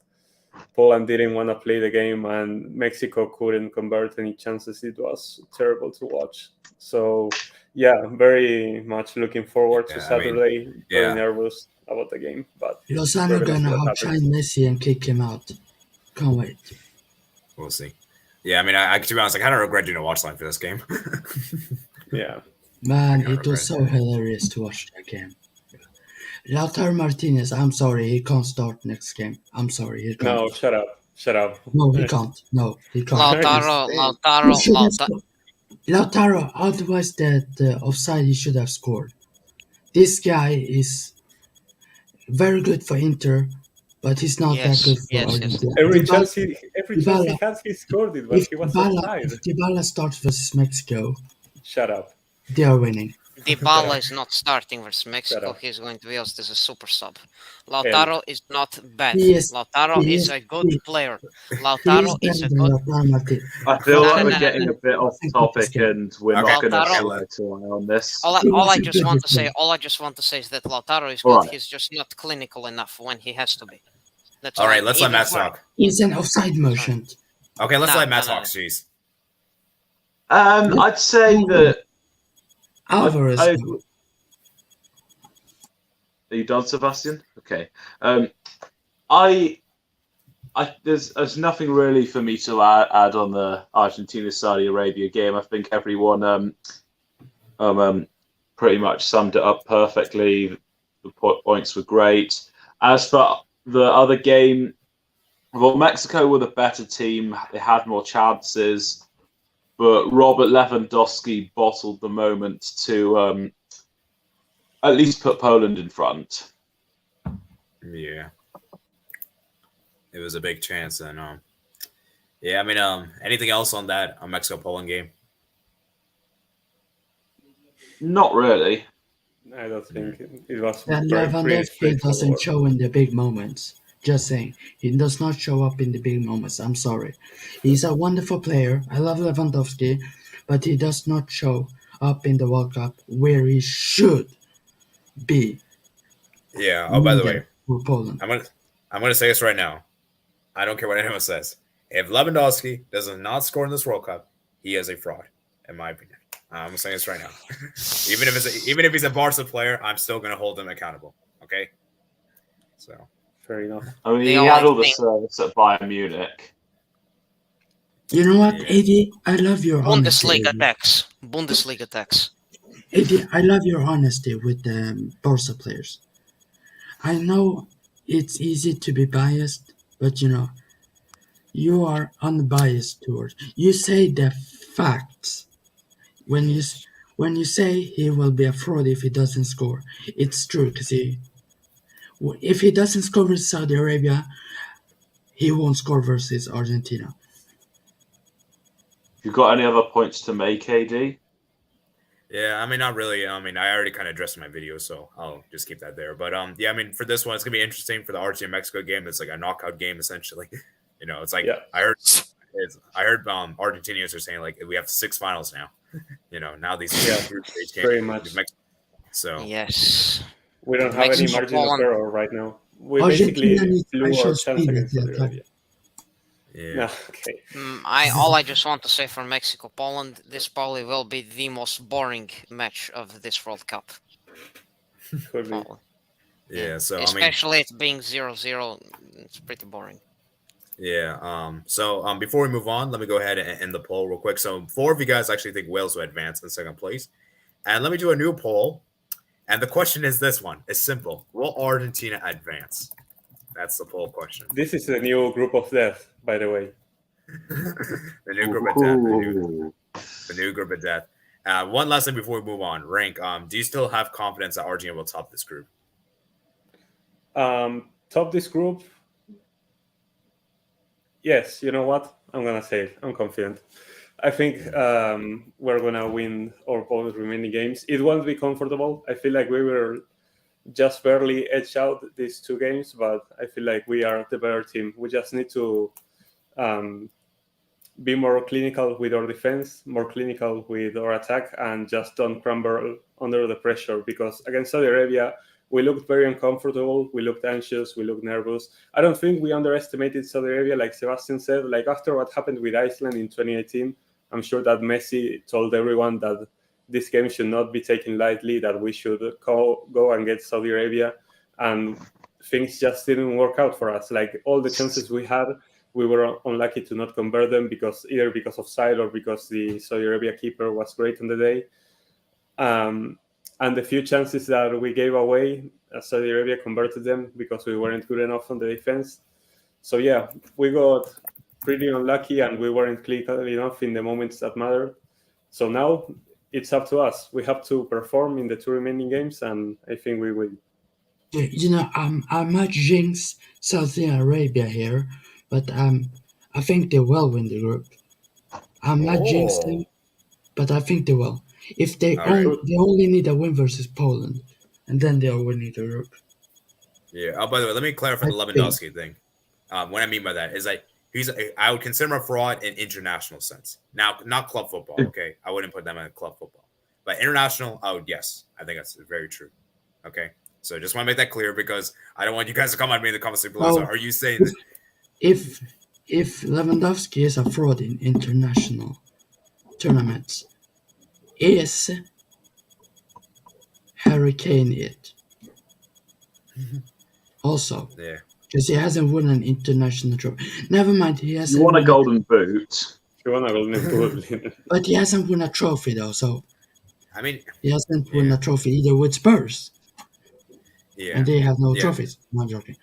Poland didn't want to play the game, and Mexico couldn't convert any chances. It was terrible to watch. So yeah, very much looking forward to Saturday. Very nervous about the game, but Lozano gonna outshine Messi and kick him out. Can't wait. We'll see. Yeah, I mean, I to be honest, I kind of regret doing a watch line for this game. Yeah, man, it was so hilarious to watch that game. Lautaro Martinez, I'm sorry, he can't start next game. I'm sorry, he can't. No, shut up. No, he can't. No, he can't. Lautaro, otherwise the offside, he should have scored. This guy is very good for Inter, but he's not that good for Argentina. Every chance he has, he scored it, but he was offside. If Dybala starts versus Mexico, shut up. They are winning. Dybala is not starting versus Mexico. He's going to be used as a super sub. Lautaro is not bad. Lautaro is a good player. Lautaro is a good. I feel like we're getting a bit off topic, and we're not going to rely on this. All I just want to say is that Lautaro is good. Right. He's just not clinical enough when he has to be. That's all right. Let's let Matt talk. He's an offside motion. Okay, let's let Matt talk. Jeez. I'd say that. Alvarez. Are you done, Sebastian? Okay. There's nothing really for me to add on the Argentina-Saudi Arabia game. I think everyone pretty much summed it up perfectly. The points were great. As for the other game, well, Mexico were the better team. They had more chances. But Robert Lewandowski bottled the moment to at least put Poland in front. Yeah. It was a big chance. And yeah, I mean, anything else on that Mexico-Poland game? Not really. I don't think it was. And Lewandowski doesn't show in the big moments. Just saying, he does not show up in the big moments. I'm sorry. He's a wonderful player. I love Lewandowski, but he does not show up in the World Cup where he should be. Yeah. Oh, by the way, for Poland. I'm gonna say this right now. I don't care what anyone says. If Lewandowski does not score in this World Cup, he is a fraud, in my opinion. I'm saying this right now. even if he's a Barca player, I'm still gonna hold him accountable. Okay. So. Fair enough. I mean, he had all the service at Bayern Munich. You know what, Eddie? I love your honesty. Bundesliga tax. Eddie, I love your honesty with the Barca players. I know it's easy to be biased, but you are unbiased towards. You say the facts. When you when you say he will be a fraud if he doesn't score, it's true because if he doesn't score versus Saudi Arabia, he won't score versus Argentina. You got any other points to make, AD? Yeah, I mean, not really. I mean, I already kind of addressed in my video, so I'll just keep that there. But yeah, I mean, for this one, it's gonna be interesting for the Argentina Mexico game. It's like a knockout game essentially. It's like Yeah. I heard Argentinians are saying like we have 6 finals now. Now these group stage games, Pretty much. So Yes. We don't have any Mexico, margin of Poland. error right now. We Argentina basically needs blew our special chance speed against at the Saudi attack. Arabia. yeah. No, okay. I just want to say for Mexico, Poland, this probably will be the most boring match of this World Cup. Could be. Probably. Yeah, so I mean, Especially it being 0-0, it's pretty boring. yeah. So before we move on, let me go ahead and end the poll real quick. So 4 of you guys actually think Wales will advance in second place, and let me do a new poll. And the question is this one: it's simple. Will Argentina advance? That's the poll question. This is the new group of death, by the way. The new group of death. The new group of death. One last thing before we move on. Rank. Do you still have confidence that Argentina will top this group? Top this group. Yes, you know what? I'm gonna say it. I'm confident. I think we're gonna win our both remaining games. It won't be comfortable. I feel like we were just barely edged out these 2 games, but I feel like we are the better team. We just need to be more clinical with our defense, more clinical with our attack, and just don't crumble under the pressure. Because against Saudi Arabia, we looked very uncomfortable. We looked anxious. We looked nervous. I don't think we underestimated Saudi Arabia, like Sebastian said. Like after what happened with Iceland in 2018, I'm sure that Messi told everyone that this game should not be taken lightly, that we should go and get Saudi Arabia. And things just didn't work out for us. Like all the chances we had, we were unlucky to not convert them either because of side or because the Saudi Arabia keeper was great on the day. And the few chances that we gave away, Saudi Arabia converted them because we weren't good enough on the defense. So yeah, we got pretty unlucky and we weren't clinical enough in the moments that mattered. So now it's up to us. We have to perform in the 2 remaining games, and I think we will. I might jinx Saudi Arabia here, but I think they will win the group. I'm not jinxing, but I think they will. If they only need a win versus Poland, and then they'll win the group. Yeah. Oh, by the way, let me clarify the Lewandowski thing. What I mean by that is like I would consider him a fraud in international sense. Now, not club football. Okay, I wouldn't put them in club football, but international, yes, I think that's very true. Okay, so just want to make that clear because I don't want you guys to come at me in the comments below. So are you saying that if Lewandowski is a fraud in international tournaments, is Harry Kane it? Also, yeah, because he hasn't won an international trophy. Never mind, he hasn't. You won a golden boot. You want a golden boot, but he hasn't won a trophy though. So I mean, he hasn't won a trophy either with Spurs. Yeah, and they have no trophies. No, I'm joking.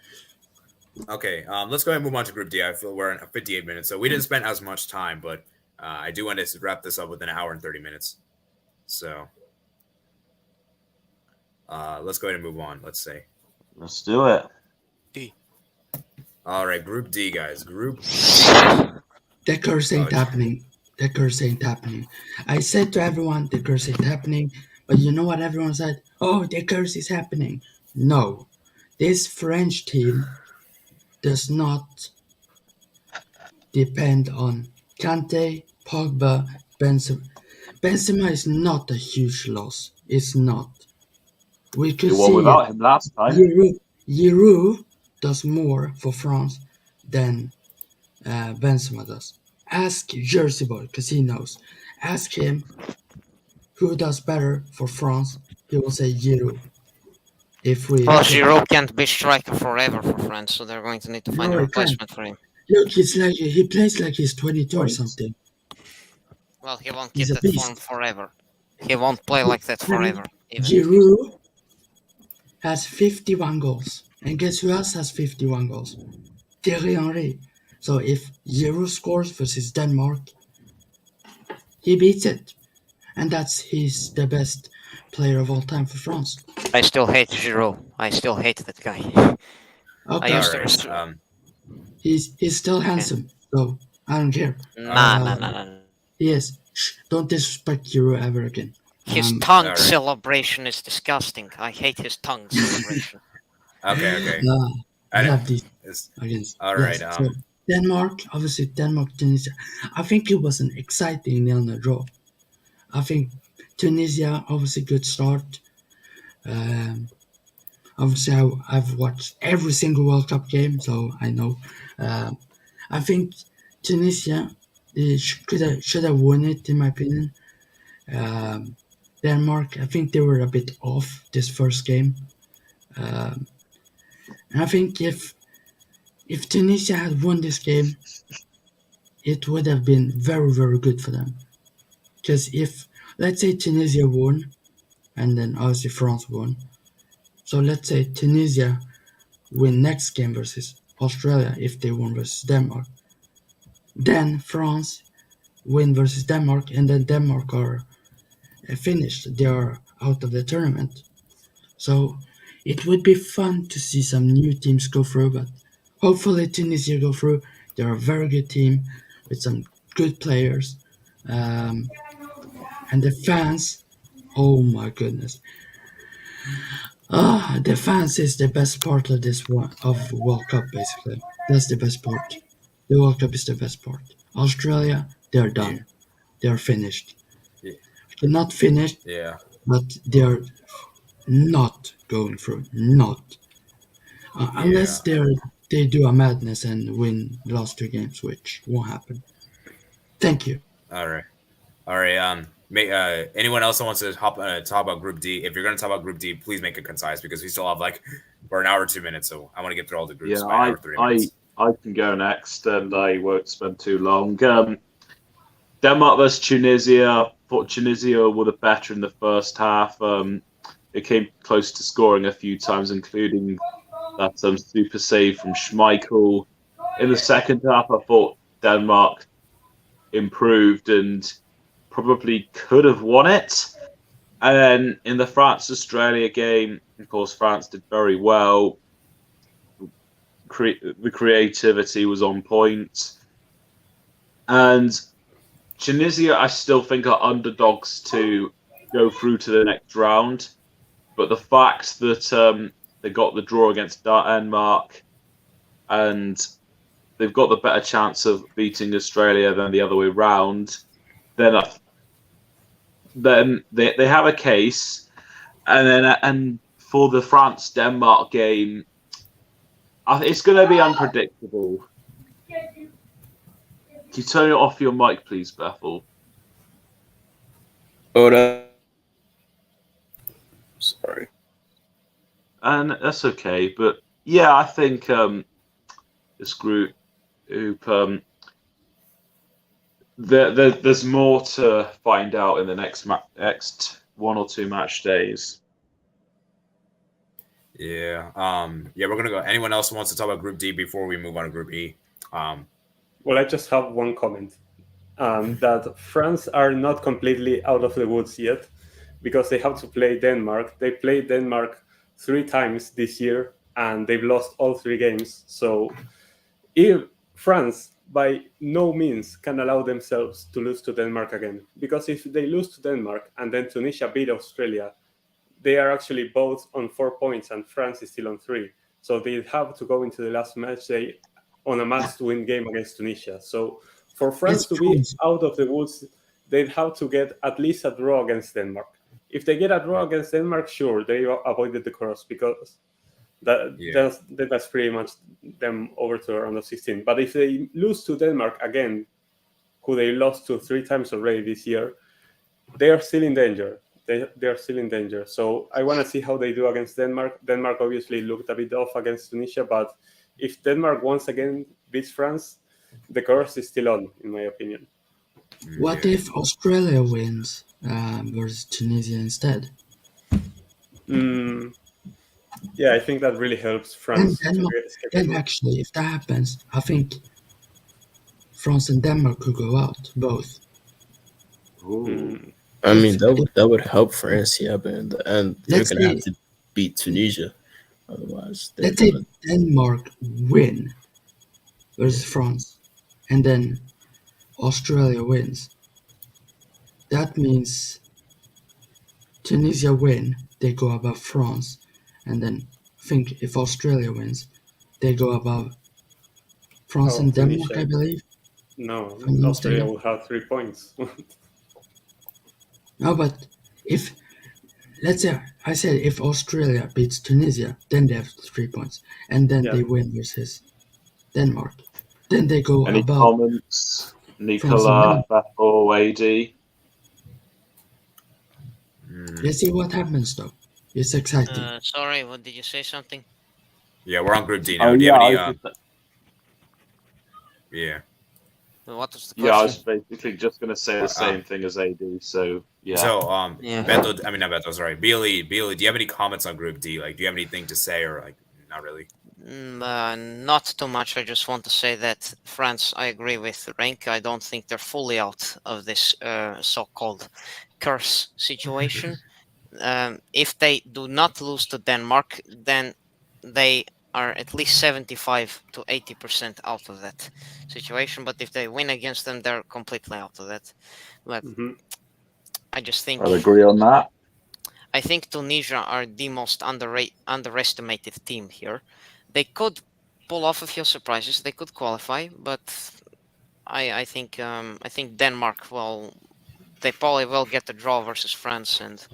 Okay, let's go ahead and move on to Group D. I feel we're in 58 minutes, so we didn't spend as much time, but I do want to wrap this up within an hour and 30 minutes. So let's go ahead and move on. Let's say. Let's do it. D. All right, Group D, guys. Group. The curse ain't happening. The curse ain't happening. I said to everyone, the curse ain't happening. But you know what everyone said? Oh, the curse is happening. No. This French team does not depend on Kante, Pogba, Benzema. Benzema is not a huge loss. It's not. We could You won without him last time. Giroud does more for France than Benzema does. Ask Jersey Boy, because he knows. Ask him who does better for France. He will say Giroud. Giroud can't be striker forever for France, so they're going to need to find a replacement for him. Look, it's like he plays like he's 22 or something. Well, he won't keep that form forever. He won't play like that forever. Giroud has 51 goals. And guess who else has 51 goals? Thierry Henry. So if Giroud scores versus Denmark, he beats it. And he's the best player of all time for France. I still hate Giroud. I still hate that guy. I Okay, used to Alright. res- he's still handsome, so I don't care. Nah. He is. Shh, don't disrespect Giroud ever again. His tongue Alright. celebration is disgusting. I hate his tongue celebration. Okay. I love these It's, against. alright. Yes, so Denmark, obviously Denmark, Tunisia. I think it was an exciting nil-nil draw. I think Tunisia, obviously good start. Obviously, I've watched every single World Cup game, so I know. I think Tunisia should have won it, in my opinion. Denmark, I think they were a bit off this first game. And I think if Tunisia had won this game, it would have been very, very good for them. Because if, let's say Tunisia won, and then obviously France won. So let's say Tunisia win next game versus Australia if they won versus Denmark. Then France win versus Denmark, and then Denmark are finished. They are out of the tournament. So it would be fun to see some new teams go through, but hopefully Tunisia go through. They're a very good team with some good players. And the fans, oh my goodness. The fans is the best part of this one of World Cup basically. That's the best part. The World Cup is the best part. Australia, they're done. They're finished. Yeah. They're not finished, Yeah. but they're not going through. Not. Unless they do a madness and win the last two games, which won't happen. Thank you. Alright. Anyone else that wants to talk about Group D? If you're going to talk about Group D, please make it concise because we still have for an hour 2 minutes, so I want to get through all the groups by an hour 3 minutes. I can go next, and I won't spend too long. Denmark versus Tunisia. Thought Tunisia were the better in the first half. It came close to scoring a few times, including that super save from Schmeichel. In the second half, I thought Denmark improved and probably could have won it. And then in the France-Australia game, of course, France did very well. The creativity was on point. And Tunisia, I still think, are underdogs to go through to the next round. But the fact that they got the draw against Denmark and they've got the better chance of beating Australia than the other way round, then they have a case. And for the France-Denmark game, it's going to be unpredictable. Can you turn it off your mic, please, Bethel? Sorry. And that's okay, but yeah, I think this group, there's more to find out in the next 1 or 2 match days. Yeah. We're gonna go. Anyone else wants to talk about Group D before we move on to Group E? Well, I just have one comment. That France are not completely out of the woods yet because they have to play Denmark. They played Denmark 3 times this year and they've lost all 3 games. So if France by no means can allow themselves to lose to Denmark again, because if they lose to Denmark and then Tunisia beat Australia, they are actually both on 4 points and France is still on 3. So they have to go into the last match day on a must-win game against Tunisia. So for France to be out of the woods, they'd have to get at least a draw against Denmark. If they get a draw against Denmark, sure, they avoided the cross because that's pretty much them over to the round of 16. But if they lose to Denmark again, who they lost to 3 times already this year, they are still in danger. They are still in danger. So I want to see how they do against Denmark. Denmark obviously looked a bit off against Tunisia, but if Denmark once again beats France, the curse is still on, in my opinion. What if Australia wins versus Tunisia instead? Yeah, I think that really helps And France to Denmark, escape the then group. actually, if that happens, I think France and Denmark could go out both. Ooh. Mm. I mean, If, that would help France, yeah, but in the end, they're let's gonna have say to beat Tunisia. Otherwise, they're let's say gonna. Denmark win versus France, and then Australia wins. That means Tunisia win, they go above France, and then think if Australia wins, they go above France Oh, and Denmark, I Tunisia. believe. No, If I'm not Australia mistaken. will have 3 points. No, but if let's say I said if Australia beats Tunisia, then they have 3 points, and then Yeah. they win versus Denmark. Then they go Any above comments, France and Nicola, Denmark. Bethel, AD? Let's see what happens though. It's exciting. Sorry, what did you say? Something? Yeah, we're on Group D Oh now. Do you yeah, have I any? was just, Yeah. What was the yeah, I question? was basically just going to say the same thing as AD. So yeah. So, Yeah. Beto, I mean not Beto, sorry, Beely, do you have any comments on Group D? Like, do you have anything to say, or like, not really? Not too much. I just want to say that France, I agree with Rank. I don't think they're fully out of this so-called curse situation. If they do not lose to Denmark, then they are at least 75 to 80% out of that situation. But if they win against them, they're completely out of that. But Hmm. I just think I'll agree on that. I think Tunisia are the most underestimated team here. They could pull off a few surprises. They could qualify, but I think Denmark will. They probably will get a draw versus France, and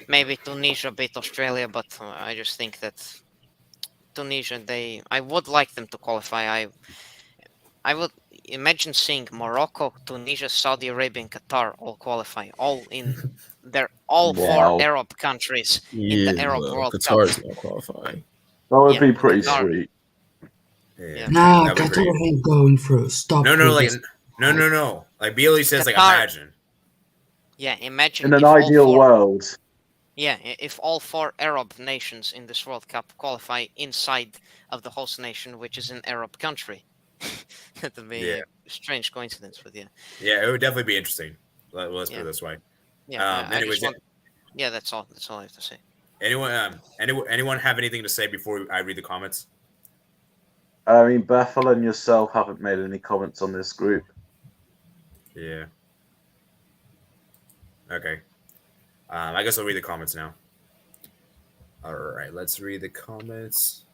maybe Tunisia beat Australia. But I just think that Tunisia, I would like them to qualify. I would imagine seeing Morocco, Tunisia, Saudi Arabia, and Qatar all qualify, all in. They're all four Wow, Arab countries in the Yeah, Arab well, World Cup. Qatar is not qualifying. that would Yeah, be pretty Qatar. sweet. Yeah, Yeah. Nah, that'd be pretty. Qatar ain't going through. Stop No, with like, this. no. Like Beely says, like, Qatar. imagine. Yeah, imagine In an if all ideal four. world, Yeah, if all four Arab nations in this World Cup qualify inside of the host nation, which is an Arab country. That would be Yeah, a strange coincidence, but yeah, yeah, it would definitely be interesting. Let's put yeah, it this way. yeah. I just Anyways, want. Yeah, that's all. That's all I have to say. anyone have anything to say before I read the comments? I mean, Bethel and yourself haven't made any comments on this group. Yeah. Okay. I guess I'll read the comments now. All right, let's read the comments.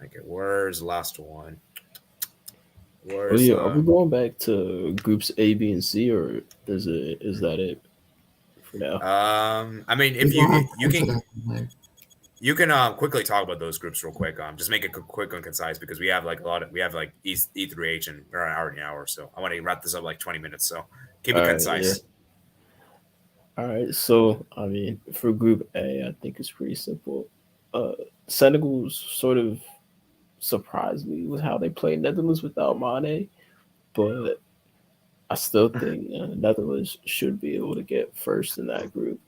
Okay, where's the last one? Oh Where's yeah, are we going back to groups A, B, and C, or is that it for now? I mean, if We don't have you time for can that. you can quickly talk about those groups real quick. Just make it quick and concise because we have like E through H and we're already an hour, so I want to wrap this up like 20 minutes. So keep it All right, concise. All right, so I mean, for Group A, I think it's pretty simple. Senegal sort of surprised me with how they played Netherlands without Mane, but I still think Netherlands should be able to get first in that group.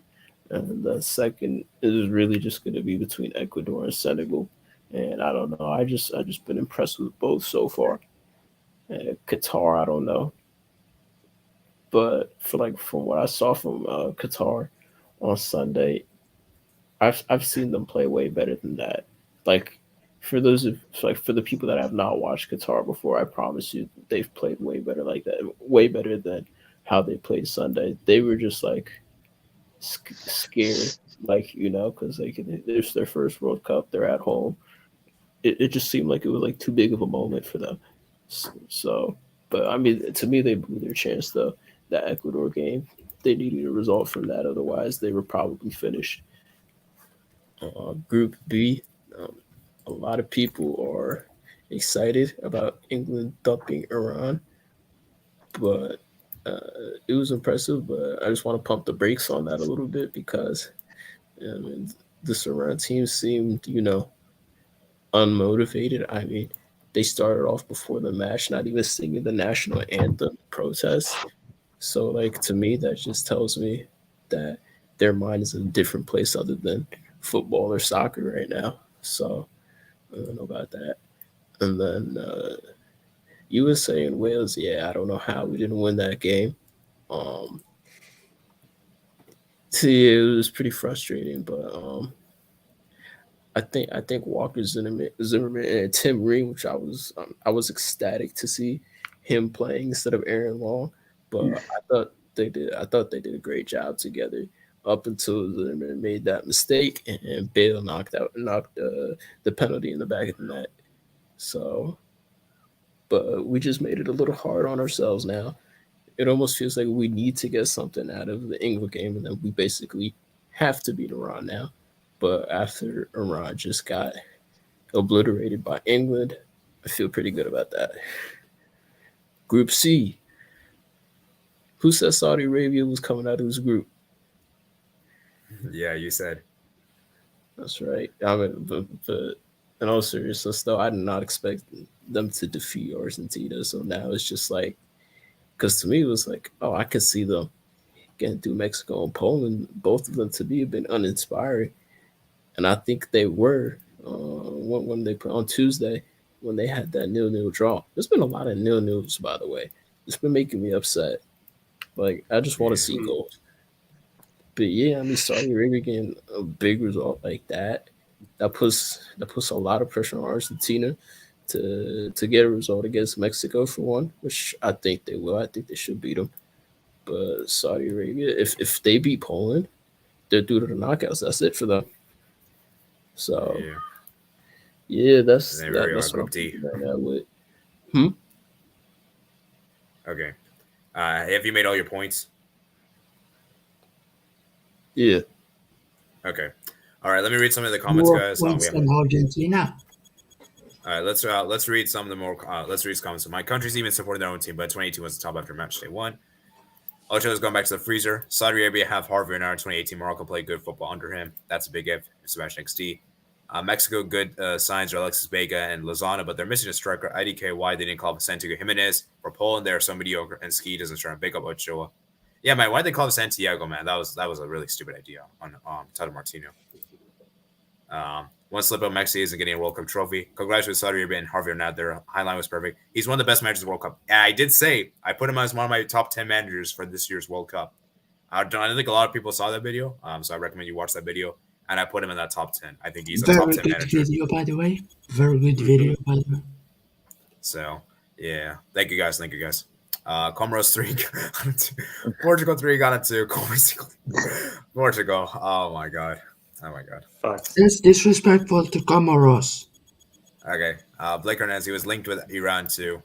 And the second is really just going to be between Ecuador and Senegal. And I don't know. I just been impressed with both so far. Qatar, I don't know, but from what I saw from Qatar on Sunday, I've seen them play way better than that. Like for the people that have not watched Qatar before, I promise you they've played way better like that, way better than how they played Sunday. They were just like scared, like because it's their first World Cup, they're at home. It just seemed like it was like too big of a moment for them. So, but I mean, to me, they blew their chance though. That Ecuador game, they needed a result from that, otherwise they were probably finished. Group B, um, a lot of people are excited about England dumping Iran, but it was impressive. But I just want to pump the brakes on that a little bit because I mean, the Iran team seemed, unmotivated. I mean, they started off before the match not even singing the national anthem protest. So, like, to me, that just tells me that their mind is in a different place other than football or soccer right now. So I don't know about that. And then USA and Wales, yeah, I don't know how we didn't win that game. So yeah, it was pretty frustrating, but I think Walker Zimmerman and Tim Ream, which I was ecstatic to see him playing instead of Aaron Long, but I thought they did a great job together up until Zimmerman made that mistake and Bale knocked the penalty in the back of the net. So, but we just made it a little hard on ourselves now. It almost feels like we need to get something out of the England game, and then we basically have to beat Iran now. But after Iran just got obliterated by England, I feel pretty good about that. Group C. Who said Saudi Arabia was coming out of this group? Yeah, you said. That's right. I mean, but in all seriousness, though, I did not expect them to defeat Argentina. So now it's just like, because to me, it was like, oh, I could see them getting through Mexico and Poland, both of them to me have been uninspiring. And I think they were when they put on Tuesday when they had that 0-0 draw. There's been a lot of 0-0s, by the way. It's been making me upset. Like, I just want to see goals. But yeah, I mean, Saudi Arabia getting a big result like that puts a lot of pressure on Argentina to get a result against Mexico for one, which I think they will. I think they should beat them. But Saudi Arabia, if they beat Poland, they're through to the knockouts. That's it for them. So yeah, that's what I'm thinking right now with. Okay. Have you made all your points? Yeah. Okay. All right. Let me read some of the comments, guys. Points than Argentina. All right. Let's read some of the more. Let's read some comments. My country's even supporting their own team, but 2018 was the top after Matchday 1. Ocho's going back to the freezer. Saudi Arabia have Harvey in our 2018. Morocco played good football under him. That's a big if. Sebastian XD. Mexico, good signs are Alexis Vega and Lozano, but they're missing a striker. IDK, why they didn't call Santiago Jimenez. For Poland, they're so mediocre, and Ski doesn't try to pick up Ochoa. Yeah, man, why'd they call him Santiago, man? That was a really stupid idea on Tata Martino. One slip up, Messi isn't getting a World Cup trophy. Congratulations, Saudi Arabia and Harvey Arnett. Their highline was perfect. He's one of the best managers of the World Cup. And I did say I put him as one of my top 10 managers for this year's World Cup. I don't think a lot of people saw that video, so I recommend you watch that video. And I put him in that top 10. I think he's a top 10 manager. Very good video, by the way. Very good video, by the way. So, yeah. Thank you, guys. Comoros 3 Portugal 3 got it 2. Portugal. Oh, my God. Facts. That's disrespectful to Comoros. Okay. Blake Hernandez, he was linked with Iran, too.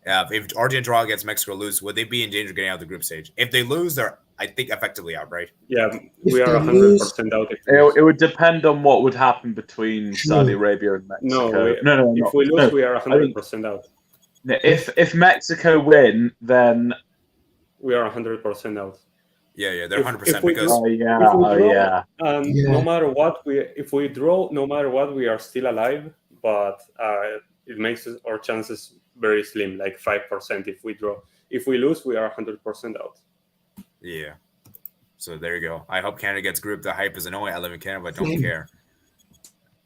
If Argentina draw against Mexico lose, would they be in danger of getting out of the group stage? If they lose, they're, I think, effectively out, right? Yeah, we are 100% out. It would depend on what would happen between Saudi Arabia and Mexico. No. If we lose, we are 100% out. If Mexico win, then we are 100% out. Yeah, they're 100% if we because. No matter what, if we draw, no matter what, we are still alive. But it makes our chances very slim, like 5% if we draw. If we lose, we are 100% out. Yeah. So there you go. I hope Canada gets grouped. The hype is annoying. I live in Canada, but don't care.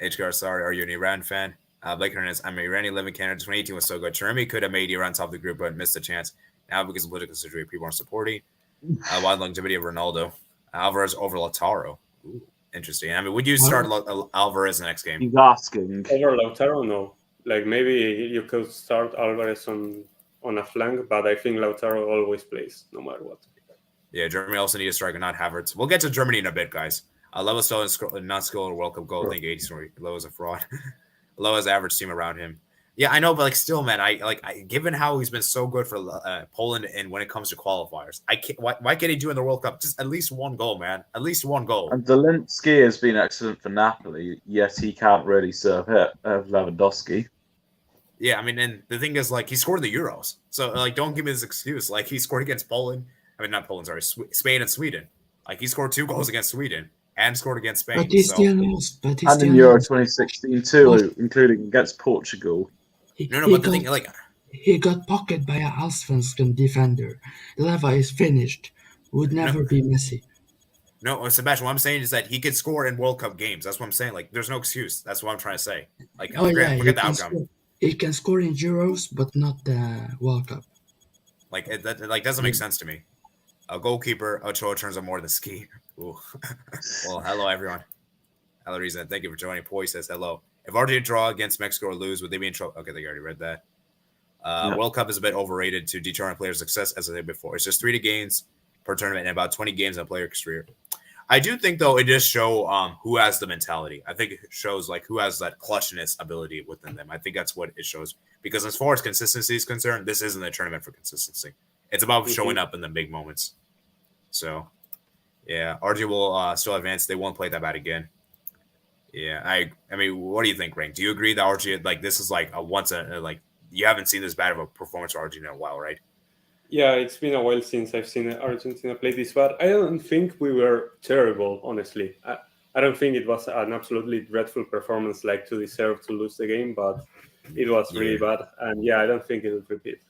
HKR, sorry. Are you an Iran fan? Blake Hernandez, I'm an Iranian, live in Canada. 2018 was so good. Cherami could have made Iran top of the group, but missed the chance. Now, because of political situation, people aren't supporting. Wide longevity of Ronaldo. Alvarez over Lautaro. Ooh, interesting. I mean, would you start Alvarez in the next game? He's asking. Over Lautaro, no. Like, maybe you could start Alvarez on a flank, but I think Lautaro always plays, no matter what. Yeah, Germany also need a striker, not Havertz. We'll get to Germany in a bit, guys. Lowe's still not scored a World Cup goal. I think 80 story. Lowe's a fraud. Lowe's average team around him. Yeah, I know, but like still, man, given how he's been so good for Poland and when it comes to qualifiers, I can't. Why can't he do in the World Cup just at least one goal, man? At least one goal. And Zelensky has been excellent for Napoli. Yes, he can't really serve it. Lewandowski. Yeah, I mean, and the thing is, like, he scored the Euros, so like, don't give me this excuse. Like, he scored against Poland. I mean, not Poland, sorry, Spain and Sweden. Like, he scored 2 goals against Sweden and scored against Spain. But he still lost. And in Euro 2016 too, including against Portugal. But the thing, like, he got pocketed by an Allsvenskan defender. Leva is finished. Would never be Messi. No, Sebastian, what I'm saying is that he could score in World Cup games. That's what I'm saying. Like, there's no excuse. That's what I'm trying to say. Like, Oh yeah, forget the outcome. he can score in Euros, but not the World Cup. Like, that doesn't make sense to me. A goalkeeper, Ochoa turns on more than ski. Ooh. Well, hello, everyone. Hello, Reason. Thank you for joining. Poi says hello. If Argentina draw against Mexico or lose, would they be in trouble? Okay, they already read that. World Cup is a bit overrated to determine players' success, as I said before. It's just 3 games per tournament and about 20 games in a player's career. I do think, though, it does show who has the mentality. I think it shows like who has that clutchness ability within them. I think that's what it shows. Because as far as consistency is concerned, this isn't a tournament for consistency. It's about showing up in the big moments. So, yeah, Argentina will still advance. They won't play that bad again. Yeah, I mean, what do you think, Rank? Do you agree that Argentina, like, this is like a you haven't seen this bad of a performance for Argentina in a while, right? Yeah, it's been a while since I've seen Argentina play this bad. I don't think we were terrible, honestly. I don't think it was an absolutely dreadful performance like to deserve to lose the game, but it was really bad. And yeah, I don't think it will repeat.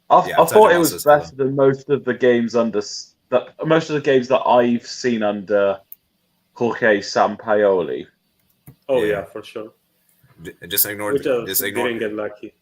I thought it was better than most of the games that I've seen under Jorge Sampaoli. Oh yeah, for sure. Just ignore. Didn't get lucky.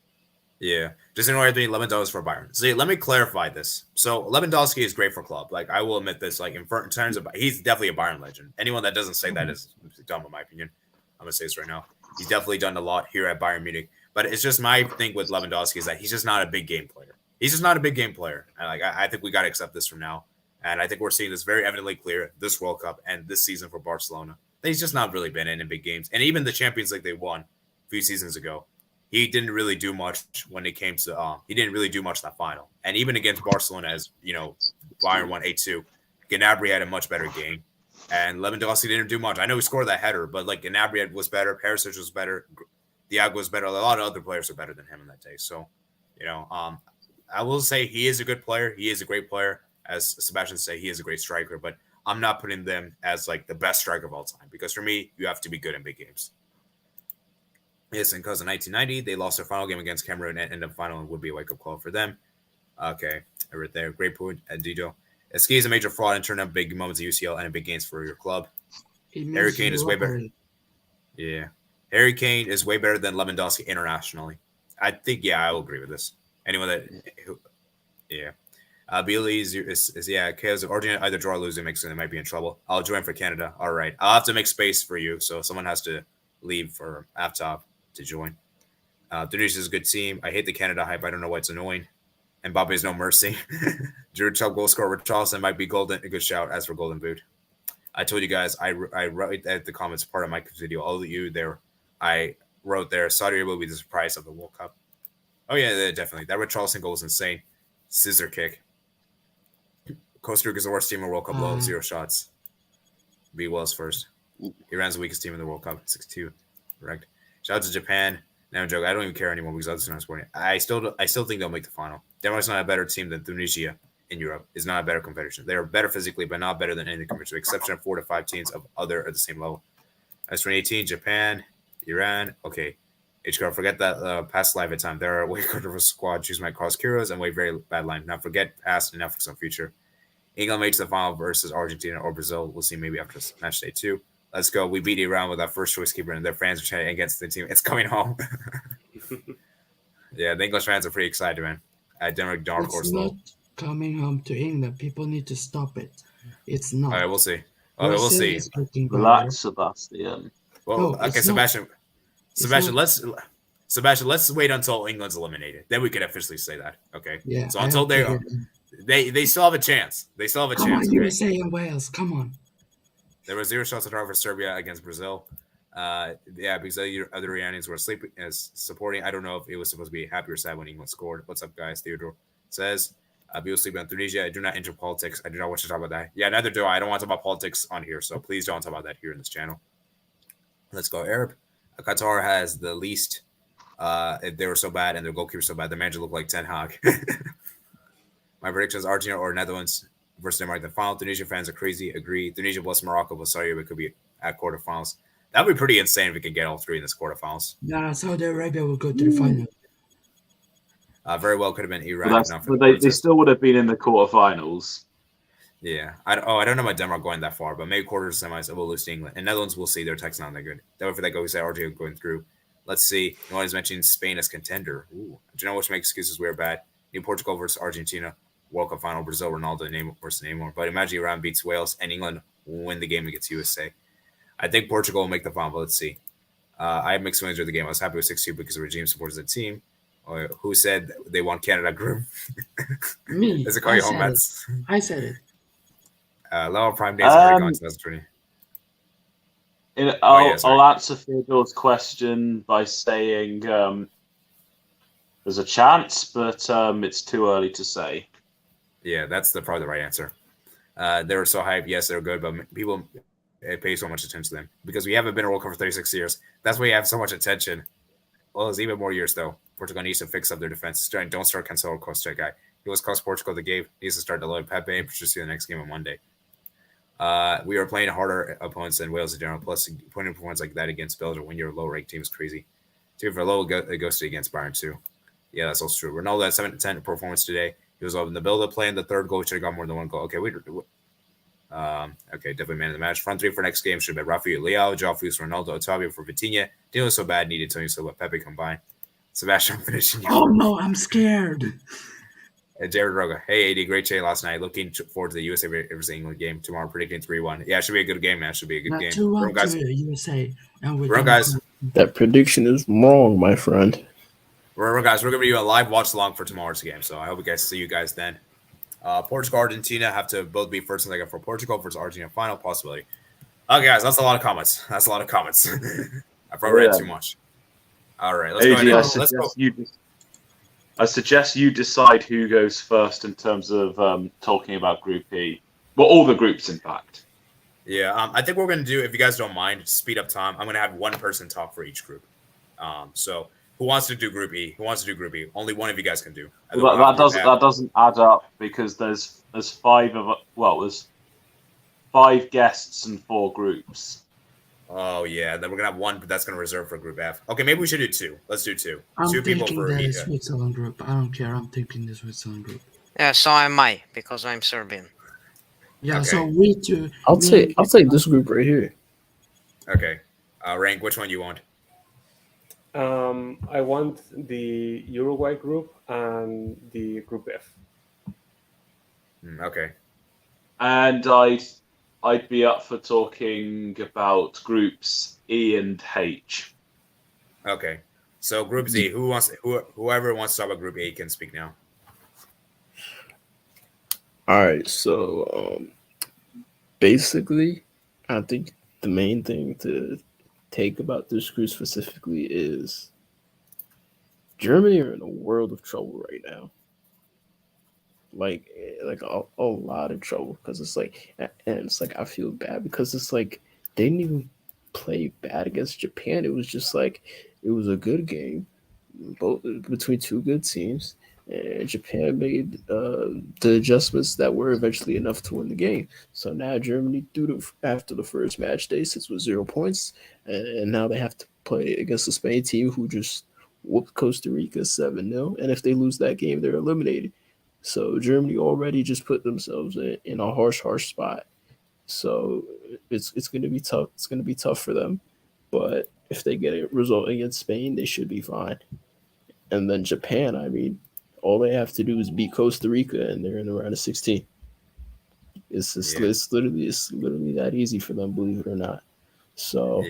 Yeah, just ignore everything. Lewandowski for Bayern. See, let me clarify this. So Lewandowski is great for club. Like, I will admit this. Like, in terms of, he's definitely a Bayern legend. Anyone that doesn't say that is dumb, in my opinion. I'm gonna say this right now. He's definitely done a lot here at Bayern Munich. But it's just my thing with Lewandowski is that he's just not a big game player. He's just not a big game player. And like, I think we got to accept this from now. And I think we're seeing this very evidently clear this World Cup and this season for Barcelona. He's just not really been in big games. And even the Champions League they won a few seasons ago, he didn't really do much when it came to he didn't really do much in that final. And even against Barcelona, as you know, Bayern won 8-2. Gnabry had a much better game, and Lewandowski didn't do much. I know he scored that header, but like Gnabry was better, Perisic was better, Thiago was better. A lot of other players are better than him in that day. So, you know, I will say he is a good player. He is a great player, as Sebastian said. He is a great striker, but I'm not putting them as like the best striker of all time because for me, you have to be good in big games. Yes, and because in 1990, they lost their final game against Cameroon and ended up final would be a wake-up call for them. Okay, right there. Great point, Dijo. Ski is a major fraud and turned up big moments at UCL and big gains for your club. Harry Kane is way better. Yeah. Harry Kane is way better than Lewandowski internationally. I think, yeah, I will agree with this. Anyone that, yeah. Bailey is because if Argentina either draw or lose, they might be in trouble. I'll join for Canada. All right. I'll have to make space for you, so someone has to leave for Aftop to join. Tunisia is a good team. I hate the Canada hype. I don't know why it's annoying. And Mbappe is no mercy. Drew Chubb goal scorer Richarlison might be golden. A good shout as for Golden Boot. I told you guys, I wrote at the comments part of my video, all of you there, I wrote there, Saudi Arabia will be the surprise of the World Cup. Oh, yeah, definitely. That Richarlison goal was insane. Scissor kick. Costa Rica is the worst team in the World Cup, low, 0 shots. B Wells first. Iran's the weakest team in the World Cup, 6-2. Correct. Shout out to Japan. No joke. I don't even care anymore because others are not supporting. I still think they'll make the final. Denmark's not a better team than Tunisia in Europe. Is not a better competition. They are better physically, but not better than any competition, with exception of 4 to 5 teams of other at the same level. As 2018, Japan, Iran. Okay. HCR, forget that past live at time. There are way good of a squad. Choose my cross Kuros and way very bad line. Now forget past and now for some future. England makes the final versus Argentina or Brazil. We'll see maybe after match day 2. Let's go. We beat Iran with our first choice keeper, and their fans are chanting against the team. It's coming home. Yeah, the English fans are pretty excited, man. Denmark, dark horse. It's not coming home to England. People need to stop it. It's not. All right, we'll see. Okay, we'll see. Relax, Sebastian. Well, okay, Sebastian. Sebastian, let's wait until England's eliminated. Then we can officially say that. Okay. Yeah. So until they still have a chance. They still have a chance. Come on, USA and Wales. Come on. There were 0 shots at draw for Serbia against Brazil. Yeah, because other Iranians were sleeping as supporting. I don't know if it was supposed to be happy or sad when England scored. What's up, guys? Theodore says, people sleeping on Tunisia. I do not enter politics. I do not want to talk about that. Yeah, neither do I. I don't want to talk about politics on here, so please don't talk about that here in this channel. Let's go, Arab. Qatar has the least. If they were so bad and their goalkeeper so bad, the manager looked like Ten Hag. My prediction is Argentina or Netherlands versus Denmark. The final. Tunisia fans are crazy. Agree. Tunisia plus Morocco plus Saudi Arabia could be at quarterfinals. That would be pretty insane if we could get all 3 in this quarterfinals. Yeah, Saudi Arabia will go to the final. Very well could have been Iran. But they still would have been in the quarterfinals. Yeah. I don't know about Denmark going that far, but maybe quarters, semis, we'll lose to England. And Netherlands, we'll see. Their tech's not that good. That way for that go, we say Argentina going through. Let's see. No one is mentioning Spain as contender. Ooh. Do you know which makes excuses we're bad? New Portugal versus Argentina. World Cup final, Brazil, Ronaldo, Neymar versus Neymar. But imagine Iran beats Wales and England win the game against USA. I think Portugal will make the final, but let's see. I have mixed feelings with the game. I was happy with 6-2 because the regime supports the team. Who said they want Canada group? Me. Does it call you home, Mets? I said it. Level Prime Days are already gone 2020. I'll answer Theodore's question by saying there's a chance, but it's too early to say. Yeah, that's probably the right answer. They were so hyped. Yes, they're good, but people pay so much attention to them because we haven't been a World Cup for 36 years. That's why you have so much attention. Well, it's even more years, though. Portugal needs to fix up their defense. Don't start Cancelo Costa guy. He was cost Portugal the game. He needs to start Deloitte Pepe and pursue the next game on Monday. We are playing harder opponents than Wales in general. Plus, putting performance like that against Belgium when you're a low-ranked team is crazy. Too, for a low ghosted against Bayern, too. Yeah, that's also true. Ronaldo had 7-10 performance today. He was in the build-up play, and the third goal should have got more than one goal. Okay, definitely man of the match. Front three for next game should be Rafael Leao, Joao Felix, Ronaldo, Otavio for Vitinha. Didn't look so bad. Needed Tony Silva, Pepe combined. Sebastian finishing. Oh no, I'm scared. And Jared Roga. Hey, AD, great trade last night. Looking forward to the USA versus England game tomorrow. Predicting 3-1. Yeah, it should be a good game, man. It should be a good game. 2-1 to the USA. Remember, guys. That prediction is wrong, my friend. Remember, guys, we're going to be doing a live watch along for tomorrow's game. So I hope you guys see you guys then. Portugal, Argentina have to both be first and second for Portugal versus Argentina final possibility. Okay, guys, that's a lot of comments. I probably read too much. All right, let's AG, go ahead. Let's go. I suggest you decide who goes first in terms of talking about Group E. Well, all the groups, in fact. Yeah, I think what we're going to do, if you guys don't mind, speed up time. I'm going to have one person talk for each group. So who wants to do Group E? Only one of you guys can do. That doesn't add up because there's 5 guests and 4 groups. Oh yeah, then we're gonna have one, but that's gonna reserve for Group F. Okay, maybe we should do 2. Let's do 2. I'm 2 people thinking for the each. Switzerland group. I don't care. I'm thinking the Switzerland group. Yeah, so am I because I'm Serbian. Yeah, Okay. so we two. I'll take this group right here. Okay, rank. Which one you want? I want the Uruguay group and the Group F. Okay. And I'd be up for talking about groups E and H. Okay. So Group Z. Whoever wants to talk about Group A can speak now. All right, so basically, I think the main thing to take about this group specifically is Germany are in a world of trouble right now. Like a lot of trouble because it's like, and it's like I feel bad because it's like they didn't even play bad against Japan. It was just like it was a good game, both between 2 good teams, and Japan made the adjustments that were eventually enough to win the game. So now Germany, after the first match day, sits with 0 points, and now they have to play against the Spain team who just whooped Costa Rica 7-0, and if they lose that game, they're eliminated. So Germany already just put themselves in a harsh spot. So it's going to be tough. It's going to be tough for them. But if they get a result against Spain, they should be fine. And then Japan, I mean, all they have to do is beat Costa Rica, and they're in the round of 16. It's literally that easy for them, believe it or not. So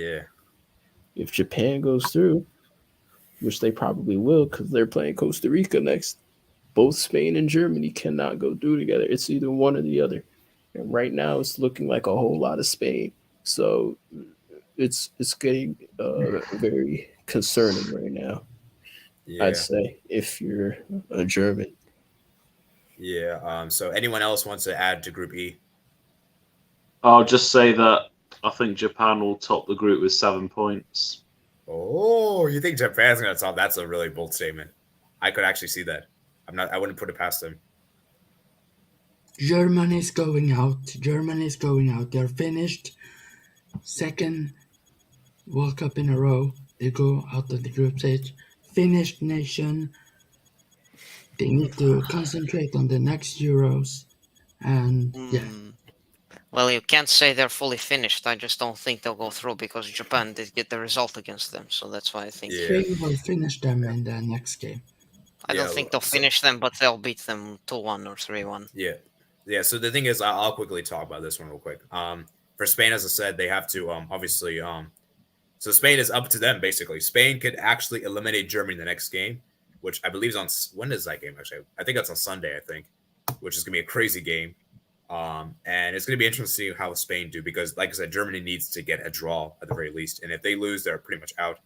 if Japan goes through, which they probably will because they're playing Costa Rica next, both Spain and Germany cannot go through together. It's either one or the other. And right now it's looking like a whole lot of Spain. So it's getting very concerning right now. Yeah. I'd say if you're a German. Yeah. So anyone else wants to add to Group E? I'll just say that I think Japan will top the group with 7 points. Oh, you think Japan's going to top? That's a really bold statement. I could actually see that. I wouldn't put it past them. Germany's going out. They're finished. 2nd World Cup in a row. They go out of the group stage. Finished nation. They need to concentrate on the next Euros. And yeah, Well, you can't say they're fully finished. I just don't think they'll go through because Japan did get the result against them. So that's why I think. Yeah. Spain will finish them in the next game. I don't Yeah, think they'll so- finish them, but they'll beat them 2-1 or 3-1. Yeah. So the thing is, I'll quickly talk about this one real quick. For Spain, as I said, they have to obviously so Spain is up to them basically. Spain could actually eliminate Germany in the next game, which I believe is on when is that game actually? I think that's on Sunday. I think, which is gonna be a crazy game. And it's gonna be interesting to see how Spain do because, like I said, Germany needs to get a draw at the very least, and if they lose, they're pretty much out.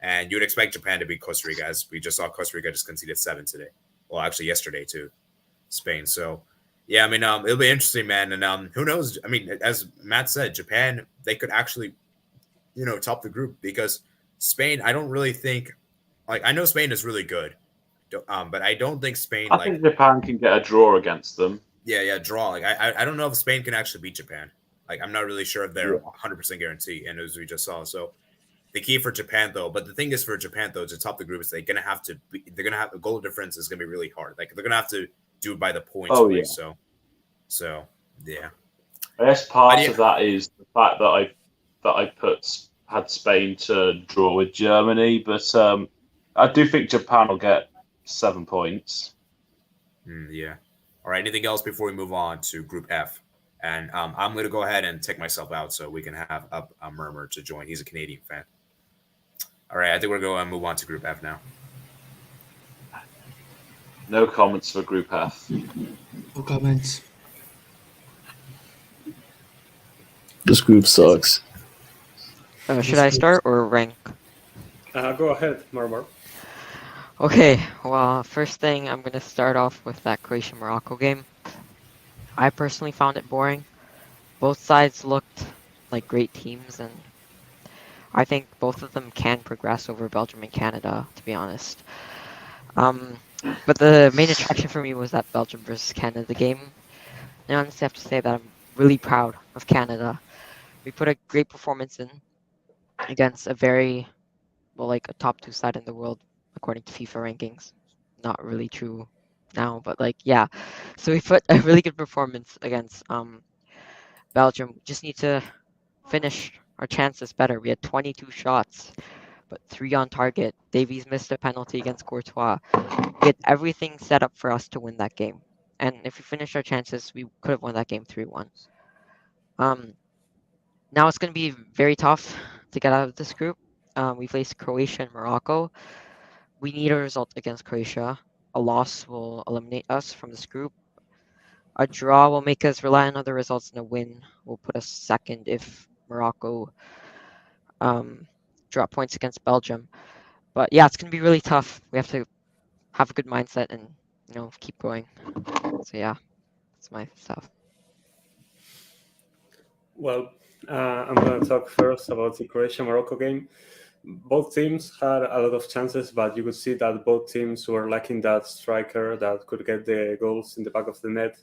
And you would expect Japan to beat Costa Rica, as we just saw Costa Rica just conceded 7 today. Well, actually yesterday to Spain. So yeah, I mean, it'll be interesting, man. And who knows? I mean, as Matt said, Japan, they could actually, top the group because Spain, I don't really think, I know Spain is really good, but I don't think Spain, I think Japan can get a draw against them. Yeah, draw. I don't know if Spain can actually beat Japan. I'm not really sure if they're 100% guarantee, and as we just saw. So the key for Japan, though, but the thing is for Japan, though, to top the group is they're gonna have a goal difference is gonna be really hard. They're gonna have to do it by the points. Oh, yeah. So yeah. I guess part of that is the fact that I had Spain to draw with Germany, but I do think Japan will get 7 points. Yeah. All right. Anything else before we move on to Group F? And I'm going to go ahead and take myself out so we can have a Murmur to join. He's a Canadian fan. All right. I think we're going to move on to Group F now. No comments for Group F. No comments. This group sucks. Should I start or rank? Go ahead, Marmar. Okay, well, first thing, I'm going to start off with that Croatia-Morocco game. I personally found it boring. Both sides looked like great teams, and I think both of them can progress over Belgium and Canada, to be honest. But the main attraction for me was that Belgium versus Canada game. And I honestly have to say that I'm really proud of Canada. We put a great performance in against a very, a top 2 side in the world, according to FIFA rankings. Not really true now, but yeah. So we put a really good performance against Belgium. Just need to finish our chances better. We had 22 shots, but 3 on target. Davies missed a penalty against Courtois. We had everything set up for us to win that game. And if we finished our chances, we could have won that game 3-1. Now it's going to be very tough to get out of this group. We faced Croatia and Morocco. We need a result against Croatia. A loss will eliminate us from this group. A draw will make us rely on other results, and a win will put us second if Morocco drop points against Belgium. But yeah, it's going to be really tough. We have to have a good mindset and keep going. So yeah, that's my stuff. Well, I'm going to talk first about the Croatia-Morocco game. Both teams had a lot of chances, but you could see that both teams were lacking that striker that could get the goals in the back of the net.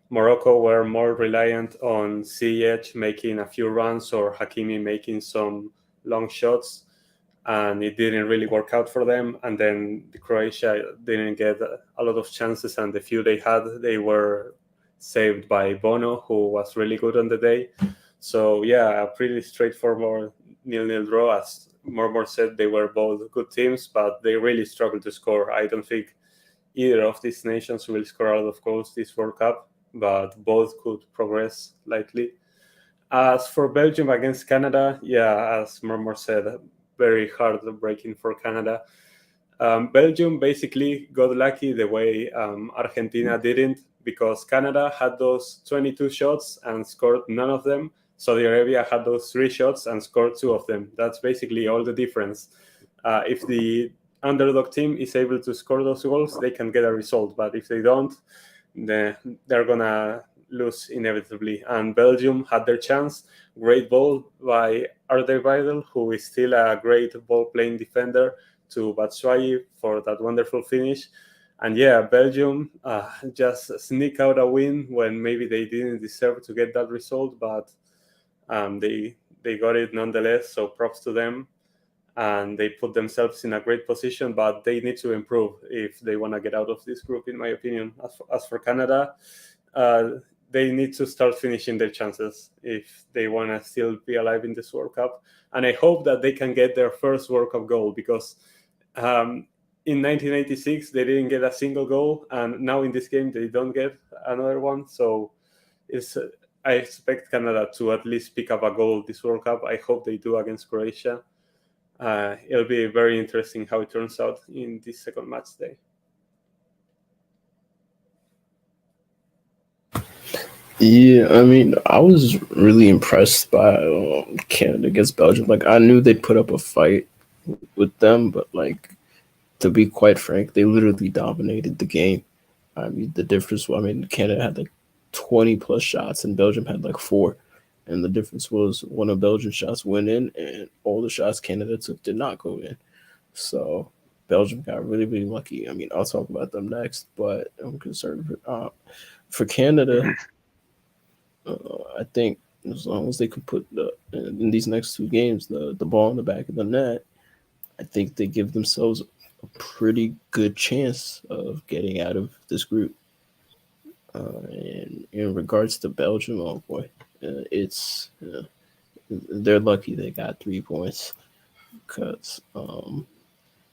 Morocco were more reliant on Ziyech making a few runs or Hakimi making some long shots, and it didn't really work out for them. And then the Croatia didn't get a lot of chances, and the few they had, they were saved by Bono, who was really good on the day. So yeah, a pretty straightforward 0-0 draw. As Mormor said, they were both good teams, but they really struggled to score. I don't think either of these nations will score a lot of goals this World Cup, but both could progress lightly. As for Belgium against Canada, yeah, as Mormor said, very heartbreaking for Canada. Belgium basically got lucky the way Argentina didn't, because Canada had those 22 shots and scored none of them. Saudi Arabia had those 3 shots and scored 2 of them. That's basically all the difference. If the underdog team is able to score those goals, they can get a result. But if they don't, they're going to lose inevitably. And Belgium had their chance. Great ball by Alderweireld, who is still a great ball-playing defender, to Batshuayi for that wonderful finish. And yeah, Belgium just sneak out a win when maybe they didn't deserve to get that result, but they got it nonetheless, so props to them. and they put themselves in a great position, but they need to improve if they want to get out of this group, in my opinion. As for Canada, they need to start finishing their chances if they want to still be alive in this World Cup. And I hope that they can get their first World Cup goal, because in 1986 they didn't get a single goal, and now in this game they don't get another one. So I expect Canada to at least pick up a goal this World Cup. I hope they do against Croatia. It'll be very interesting how it turns out in this second match day. Yeah, I mean, I was really impressed by Canada against Belgium. Like, I knew they'd put up a fight with them, but like, to be quite frank, they literally dominated the game. I mean, the difference. I mean, Canada had like 20 plus shots, and Belgium had like 4, and the difference was one of Belgium's shots went in, and all the shots Canada took did not go in. So Belgium got really, really lucky. I mean, I'll talk about them next, but I'm concerned for Canada. I think as long as they can put in these next 2 games the ball in the back of the net, I think they give themselves a pretty good chance of getting out of this group. And in regards to Belgium, oh boy, they're lucky they got 3 points, because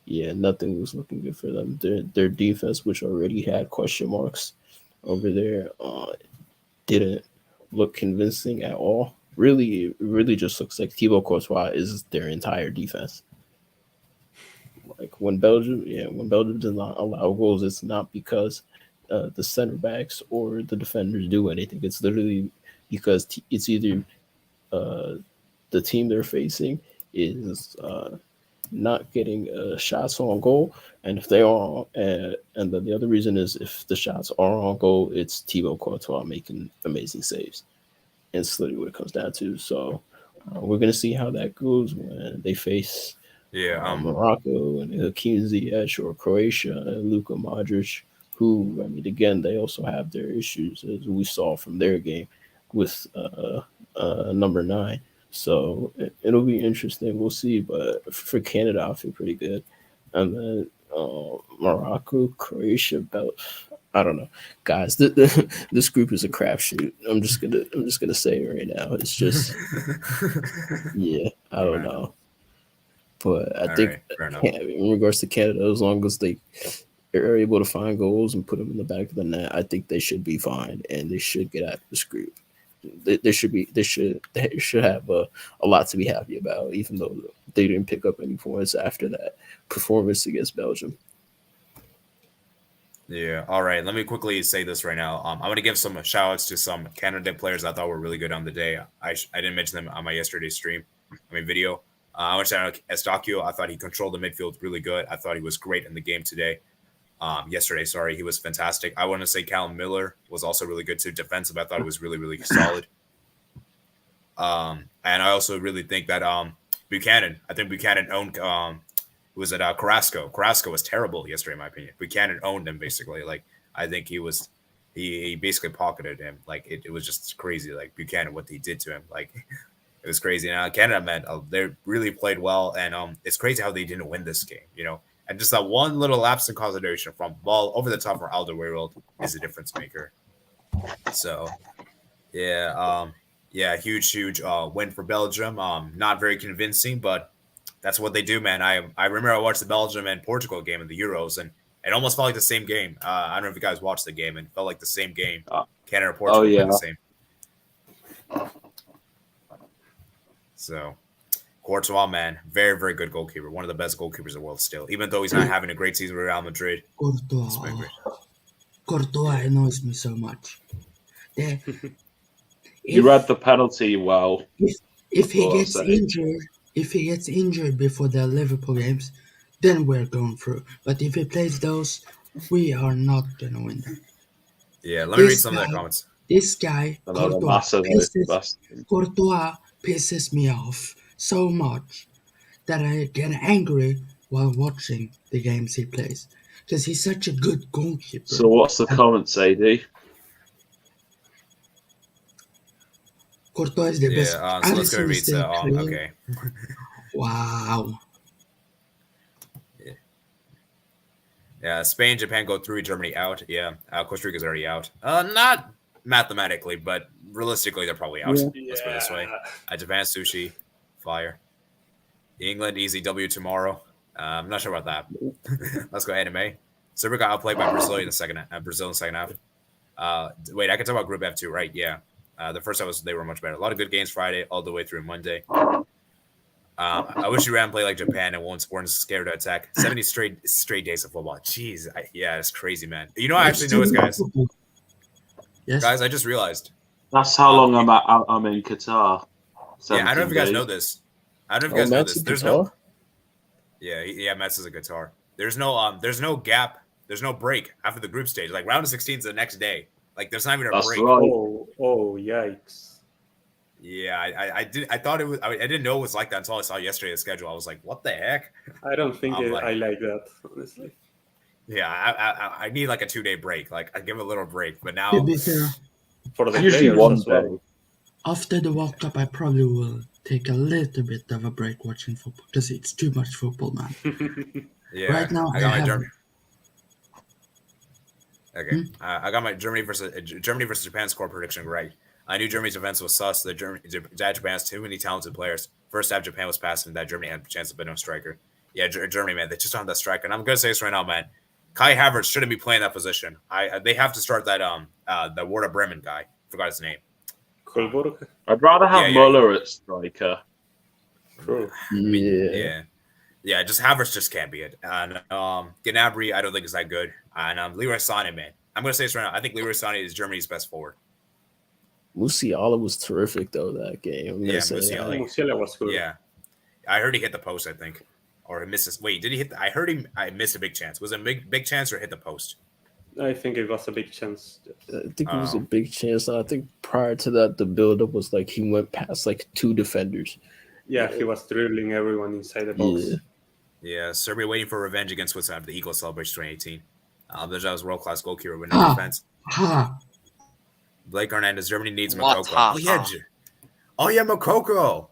nothing was looking good for them. Their defense, which already had question marks over there, didn't look convincing at all. Really, it really just looks like Thibaut Courtois is their entire defense. Like when Belgium does not allow goals, it's not because the center backs or the defenders do anything. It's literally because it's either the team they're facing is not getting shots on goal, and if they are, and then the other reason is if the shots are on goal, it's Thibaut Courtois making amazing saves. And it's literally what it comes down to. So we're gonna see how that goes when they face Morocco and Hakim Ziyech, or Croatia and Luka Modric, who, I mean, again, they also have their issues, as we saw from their game with number 9. So it'll be interesting. We'll see. But for Canada, I feel pretty good. And then Morocco, Croatia, I don't know, guys. This group is a crapshoot. I'm just gonna say it right now. It's just, I don't know. But I think in regards to Canada, as long as they are able to find goals and put them in the back of the net, I think they should be fine, and they should get out of this group. They should have a lot to be happy about, even though they didn't pick up any points after that performance against Belgium. Yeah. All right. Let me quickly say this right now. I'm going to give some shout outs to some Canada players I thought were really good on the day. I didn't mention them on my yesterday's video. I want to shout out Estacio. I thought he controlled the midfield really good. I thought he was great in the game today. Yesterday, sorry, he was fantastic. I want to say Callum Miller was also really good too. Defensive, I thought it was really, really solid. And I also really think that Buchanan owned was it Carrasco. Carrasco was terrible yesterday, in my opinion. Buchanan owned him basically. Like, I think he basically pocketed him. Like, it was just crazy. Like, Buchanan, what he did to him, like, it was crazy. And Canada, man, they really played well, and it's crazy how they didn't win this game, you know. And just that one little lapse in concentration from ball over the top for Alderweireld is a difference maker. So, huge win for Belgium. Not very convincing, but that's what they do, man. I remember I watched the Belgium and Portugal game in the Euros, and it almost felt like the same game. I don't know if you guys watched the game, and it felt like the same game. Canada and Portugal were the same. So, Courtois, man, very, very good goalkeeper. One of the best goalkeepers in the world still. Even though he's not having a great season with Real Madrid. Courtois annoys me so much. You read the penalty well. If he gets injured before the Liverpool games, then we're going through. But if he plays those, we are not going to win them. Yeah, let me read some of their comments. This guy, Courtois pisses me off so much that I get angry while watching the games he plays, because he's such a good goalkeeper. So what's the comment say, D? Courtois is the best. So let's go read. Okay. Wow. Yeah, Spain, Japan go through, Germany out. Yeah, Costa Rica's already out. Not mathematically, but realistically, they're probably out. Yeah. Let's put it this way. Yeah. Japan, sushi, fire. England, easy W tomorrow. I'm not sure about that. Let's go anime. Serbia got outplayed by Brazil in the second half. Wait, I can talk about Group F2, right? Yeah. The first half they were much better. A lot of good games Friday all the way through Monday. I wish Iran played like Japan and weren't scared to attack. 70 straight days of football. Jeez, it's crazy, man. You know, I actually noticed, guys. Yes. Guys, I just realized. That's how long I'm in Qatar. Yeah, I don't know if you guys 17 know days. this. I don't know if you guys know Matt's this. a There's guitar? no. Yeah, Mets is a guitar. There's no gap. There's no break after the group stage. Like round of 16 is the next day. Like there's not even a That's break. right. Oh, yikes. Yeah, I thought it was. I didn't know it was like that until I saw yesterday the schedule. I was like, what the heck? I don't think I'm I like that, honestly. Yeah, I need like a 2-day break. Like I give it a little break, but now To be fair, For the Usually players one as well. day. after the World Cup, I probably will take a little bit of a break watching football because it's too much football, man. yeah, Right now, I got I my have- Germany. Okay, I got my Germany versus Japan score prediction right. I knew Germany's defense was sus. That Japan has too many talented players. First half, Japan was passing. That Germany had a chance to be no striker. Yeah, Germany, man, they just don't have that striker. And I'm gonna say this right now, man. Kai Havertz shouldn't be playing that position. They have to start that the Werder Bremen guy. Forgot his name. Kolburg? I'd rather have Yeah. Muller at striker. True. Yeah. Just Havertz just can't be it. And Gnabry, I don't think is that good. And Leroy Sané, man, I'm gonna say this right now. I think Leroy Sané is Germany's best forward. Musiala was terrific though that game. I'm gonna Yeah, say Musiala. that. Musiala was good. Yeah, I heard he hit the post. I think, or he missed this. Wait, did he hit? I heard him. I missed a big chance. Was it a big chance or hit the post? I think it was a big chance. I think it was a big chance. I think prior to that, the build-up was like he went past like 2 defenders. Yeah, he was dribbling everyone inside the box. Yeah. Yeah, Serbia waiting for revenge against Switzerland after the Eagles celebration 2018. That was world-class goalkeeper with no defense. Ha! Blake Hernandez, Germany needs What? Mokoko. Oh yeah, Mokoko.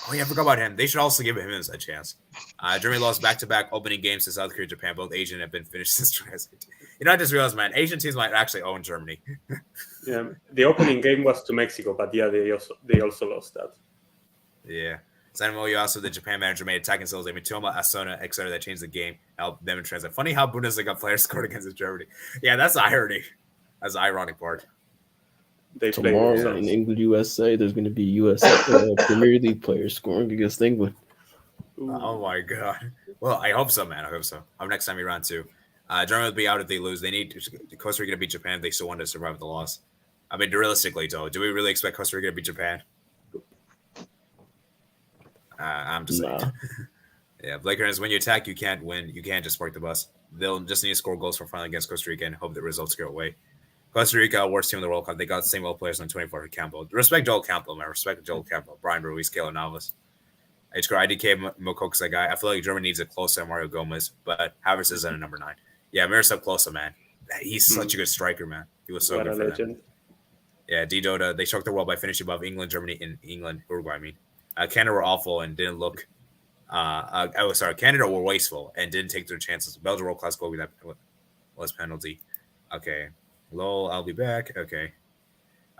Oh yeah, I forgot about him. They should also give him a chance. Germany lost back-to-back opening games to South Korea, Japan. Both Asian have been finished since 2018. You know, I just realized, man, Asian teams might actually own Germany. Yeah, the opening game was to Mexico, but yeah, they also lost that. Yeah. Samuel also the Japan manager made attacking skills. I mean, Mitoma, Asuna, etc. that changed the game. Helped them in translate. Funny how Bundesliga players scored against Germany. Yeah, that's the irony. That's the ironic part. They played Tomorrow themselves. in England, USA, there's going to be US Premier League players scoring against England. Oh my god. Well, I hope so, man. I hope so. Next time Iran too. Germany will be out if they lose. They need Costa Rica to beat Japan if they still want to survive the loss. I mean, realistically, though, do we really expect Costa Rica to beat Japan? I'm just saying. Yeah, Blake Hernandez, when you attack, you can't win. You can't just park the bus. They'll just need to score goals for fun against Costa Rica and hope the results go away. Costa Rica, worst team in the World Cup. They got the same old players on 24 for Campbell. Respect Joel Campbell, man. Respect Joel Campbell. Brian Ruiz, Keylor Navas. IDK Mokoka's that guy. I feel like Germany needs a closer Mario Gomez, but Havertz isn't a number 9. Yeah, Miroslav Klose, man. He's such a good striker, man. He was so What good a for them. legend. Yeah, D-Dota, they shocked the world by finishing above England, Germany, and Uruguay, I mean. Canada were awful and didn't look Canada were wasteful and didn't take their chances. Belgium world-class goal with that was penalty. Okay. Lol, I'll be back. Okay.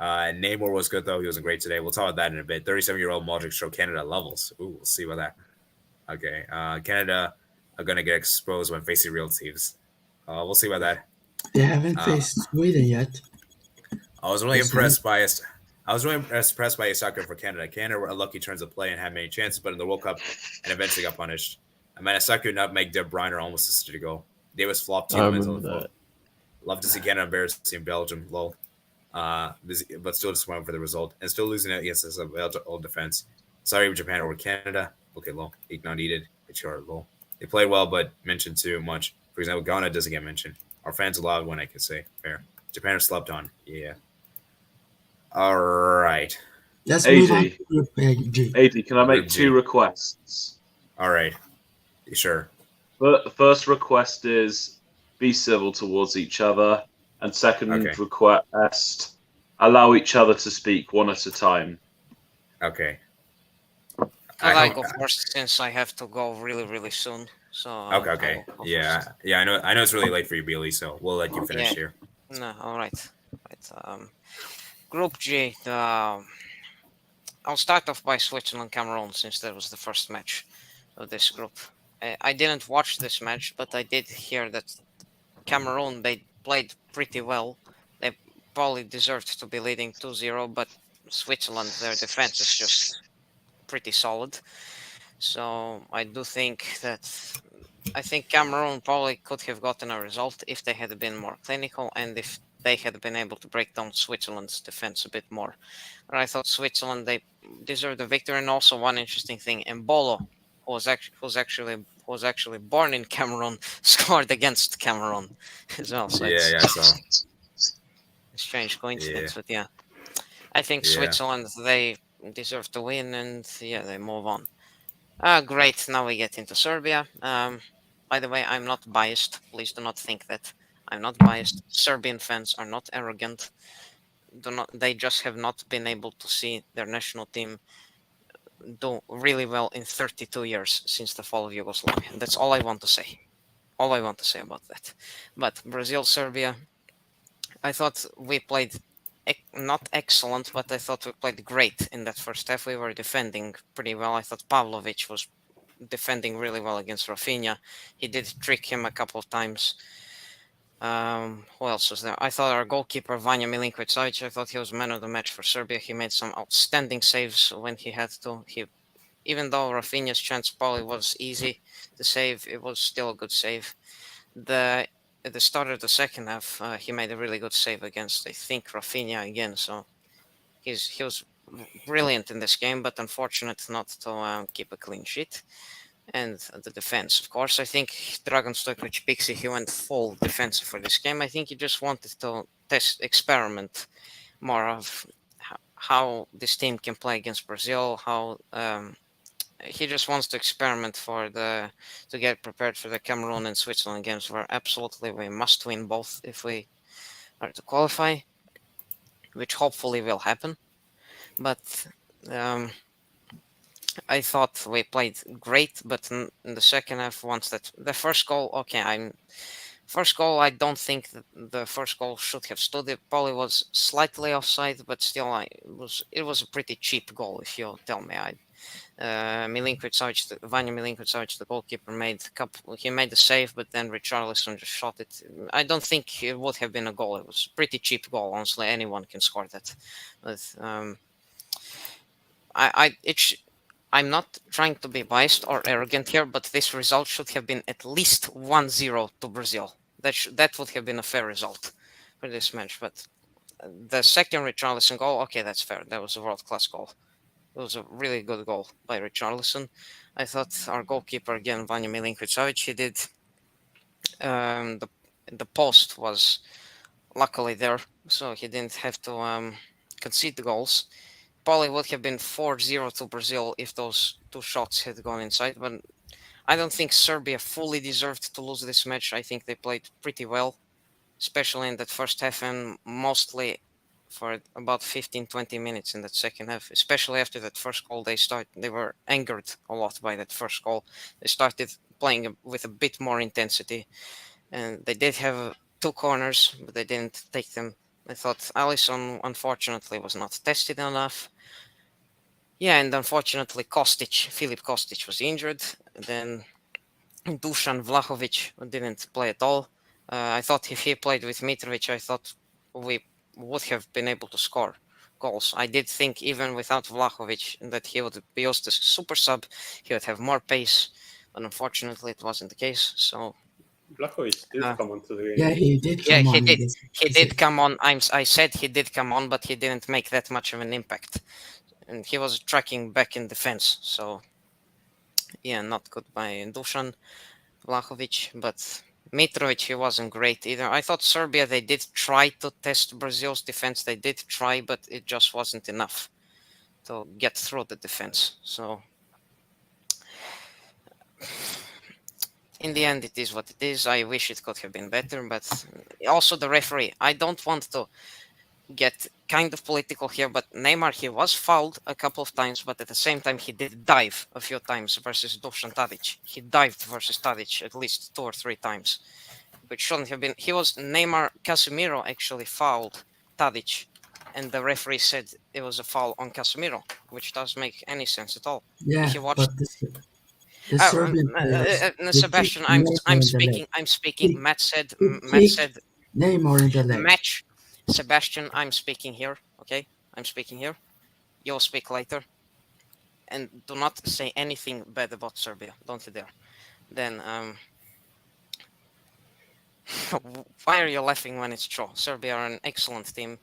Namor was good, though. He wasn't great today. We'll talk about that in a bit. 37-year-old Modric showed Canada levels. Ooh, we'll see about that. Okay. Canada are going to get exposed when facing real teams. We'll see about that. They haven't faced Sweden yet. I was really impressed by a soccer for Canada. Canada were unlucky turns of play and had many chances, but in the World Cup and eventually got punished. I mean, a soccer nutmeg De Bruyne almost assisted a goal. Davis flopped 2 minutes on the floor. Love to see Canada embarrassing Belgium, lol. But still disappointed for the result and still losing it against this old defense. Sorry, Japan over Canada. Okay, lol. 8 not needed. HR, lol. They played well, but mentioned too much. For example, Ghana doesn't get mentioned. Our fans allowed one, I can say. Fair. Japan are slept on. Yeah. All right. Let's AD. move on to Group G. AD, can I make Group G. 2 requests? All right. Sure. The first request is be civil towards each other. And second Okay. request, allow each other to speak one at a time. Okay. Can I go first since I have to go really, really soon? So Okay. I'll go Yeah. first. Yeah. I know it's really late for you, Billy. So we'll let you finish Yeah. here. No. All right. Right. Group G. I'll start off by Switzerland Cameroon since that was the first match of this group. I didn't watch this match, but I did hear that Cameroon, they played pretty well. They probably deserved to be leading 2-0, but Switzerland, their defense is just pretty solid. So I think Cameroon probably could have gotten a result if they had been more clinical and if they had been able to break down Switzerland's defense a bit more. But I thought Switzerland, they deserved a victory. And also one interesting thing, Mbolo, who was actually born in Cameroon, scored against Cameroon as well. So Yeah. it's Yeah. So a strange yeah. coincidence, but yeah, I think Yeah. Switzerland, they deserve to win, and yeah, they move on. Great. Now we get into Serbia. By the way, I'm not biased. Please do not think that I'm not biased. Serbian fans are not arrogant. They just have not been able to see their national team do really well in 32 years since the fall of Yugoslavia. That's all I want to say. All I want to say about that. But Brazil, Serbia, I thought we played not excellent, but I thought we played great in that first half. We were defending pretty well. I thought Pavlovic was defending really well against Rafinha. He did trick him a couple of times. Who else was there? I thought our goalkeeper Vanja Milinkovic-Savic, I thought he was man of the match for Serbia. He made some outstanding saves when he had to. Even though Rafinha's chance probably was easy to save, it was still a good save. At the start of the second half, he made a really good save against, I think, Rafinha again. So he was brilliant in this game, but unfortunate not to keep a clean sheet. And the defense, of course, I think Dragan Stojkovic Pixie, he went full defensive for this game. I think he just wanted to experiment more of how this team can play against Brazil, how he just wants to experiment to get prepared for the Cameroon and Switzerland games where absolutely we must win both if we are to qualify, which hopefully will happen. But I thought we played great, but in the second half, once that the first goal, okay, first goal, I don't think that the first goal should have stood. It probably was slightly offside, but still, it was a pretty cheap goal if you tell me. Milinkovic-Savic, Vanja Milinkovic-Savic, the goalkeeper, he made the save, but then Richarlison just shot it. I don't think it would have been a goal. It was a pretty cheap goal. Honestly, anyone can score that. But I'm not trying to be biased or arrogant here, but this result should have been at least 1-0 to Brazil. That would have been a fair result for this match. But the second Richarlison goal, okay, that's fair. That was a world-class goal. It was a really good goal by Richarlison. I thought our goalkeeper again, Vanja Milinkovic-Savic, he did the post was luckily there, so he didn't have to concede the goals. Probably would have been 4-0 to Brazil if those two shots had gone inside, but I don't think Serbia fully deserved to lose this match. I think they played pretty well, especially in that first half and mostly for about 15-20 minutes in that second half, especially after that first goal. They were angered a lot by that first goal. They started playing with a bit more intensity, and they did have two corners, but they didn't take them. I thought Alisson unfortunately was not tested enough. Yeah, and unfortunately Filip Kostic was injured. Then Dusan Vlahovic didn't play at all. I thought if he played with Mitrovic, I thought we would have been able to score goals. I did think even without Vlahovic that he would be used as a super sub, he would have more pace, but unfortunately it wasn't the case. So Blakovic did come onto the game. Yeah, he did yeah, come he on. did. He did come on. I said he did come on, but he didn't make that much of an impact, and he was tracking back in defense. So yeah, not good by Dusan Vlahovic, but Mitrovic, he wasn't great either. I thought Serbia, they did try to test Brazil's defense. They did try, but it just wasn't enough to get through the defense. So in the end, it is what it is. I wish it could have been better, but also the referee. I don't want to get kind of political here, but Neymar, he was fouled a couple of times, but at the same time, he did dive a few times versus Dusan Tadic. He dived versus Tadic at least 2 or 3 times, which shouldn't have been. He was Neymar. Casemiro actually fouled Tadic, and the referee said it was a foul on Casemiro, which doesn't make any sense at all. Yeah, He watched. but the Serbian players, they Sebastian, kicked I'm Neymar in the leg. speaking. I'm speaking. Kick- Matt said. He Matt kicked said. Neymar in the leg. Match. Sebastian, I'm speaking here. Okay, I'm speaking here. You'll speak later. And do not say anything bad about Serbia. Don't you dare. Then, why are you laughing when it's true? Serbia are an excellent team.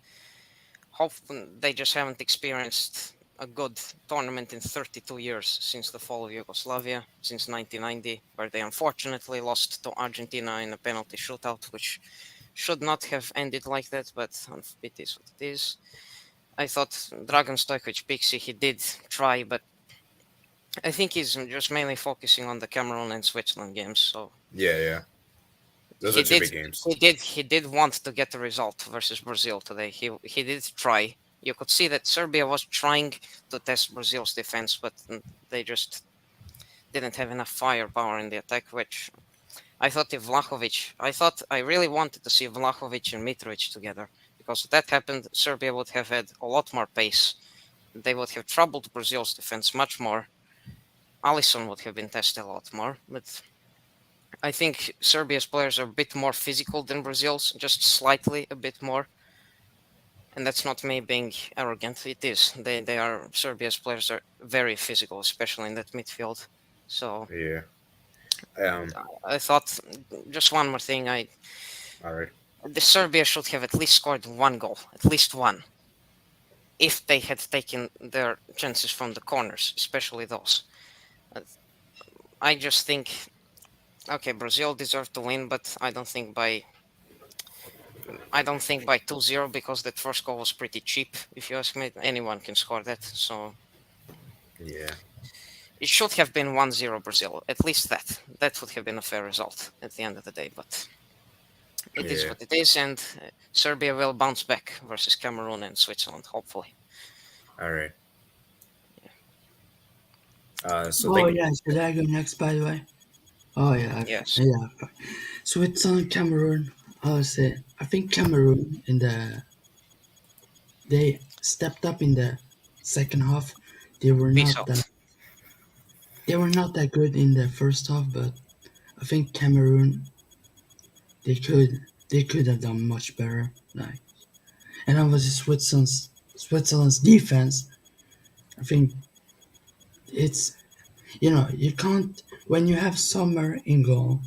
Hopefully, they just haven't experienced a good tournament in 32 years since the fall of Yugoslavia, since 1990, where they unfortunately lost to Argentina in a penalty shootout, which should not have ended like that, but it is what it is. I thought Dragan Stojkovic Pixie, he did try, but I think he's just mainly focusing on the Cameroon and Switzerland games. So Yeah. Those he are two did, big games. he did want to get the result versus Brazil today. He did try. You could see that Serbia was trying to test Brazil's defense, but they just didn't have enough firepower in the attack, which I thought I really wanted to see Vlahovic and Mitrovic together, because if that happened, Serbia would have had a lot more pace. They would have troubled Brazil's defense much more. Alisson would have been tested a lot more, but I think Serbia's players are a bit more physical than Brazil's, just slightly a bit more. And that's not me being arrogant. It is. Serbia's players are very physical, especially in that midfield. So Yeah. I thought just one more thing. All right. The Serbia should have at least scored one goal, at least one, if they had taken their chances from the corners, especially those. I just think, okay, Brazil deserved to win, but I don't think by 2-0, because that first goal was pretty cheap. If you ask me, anyone can score that. So Yeah. it should have been 1-0 Brazil. At least that would have been a fair result at the end of the day. But it is what it is, and Serbia will bounce back versus Cameroon and Switzerland, hopefully. All right. Should I go next, by the way? Oh, yeah. Yes. Yeah. Switzerland, Cameroon. I think Cameroon they stepped up in the second half. They were not that good in the first half, but I think Cameroon, they could have done much better. And obviously Switzerland's defense, I think it's, you can't, when you have Sommer in goal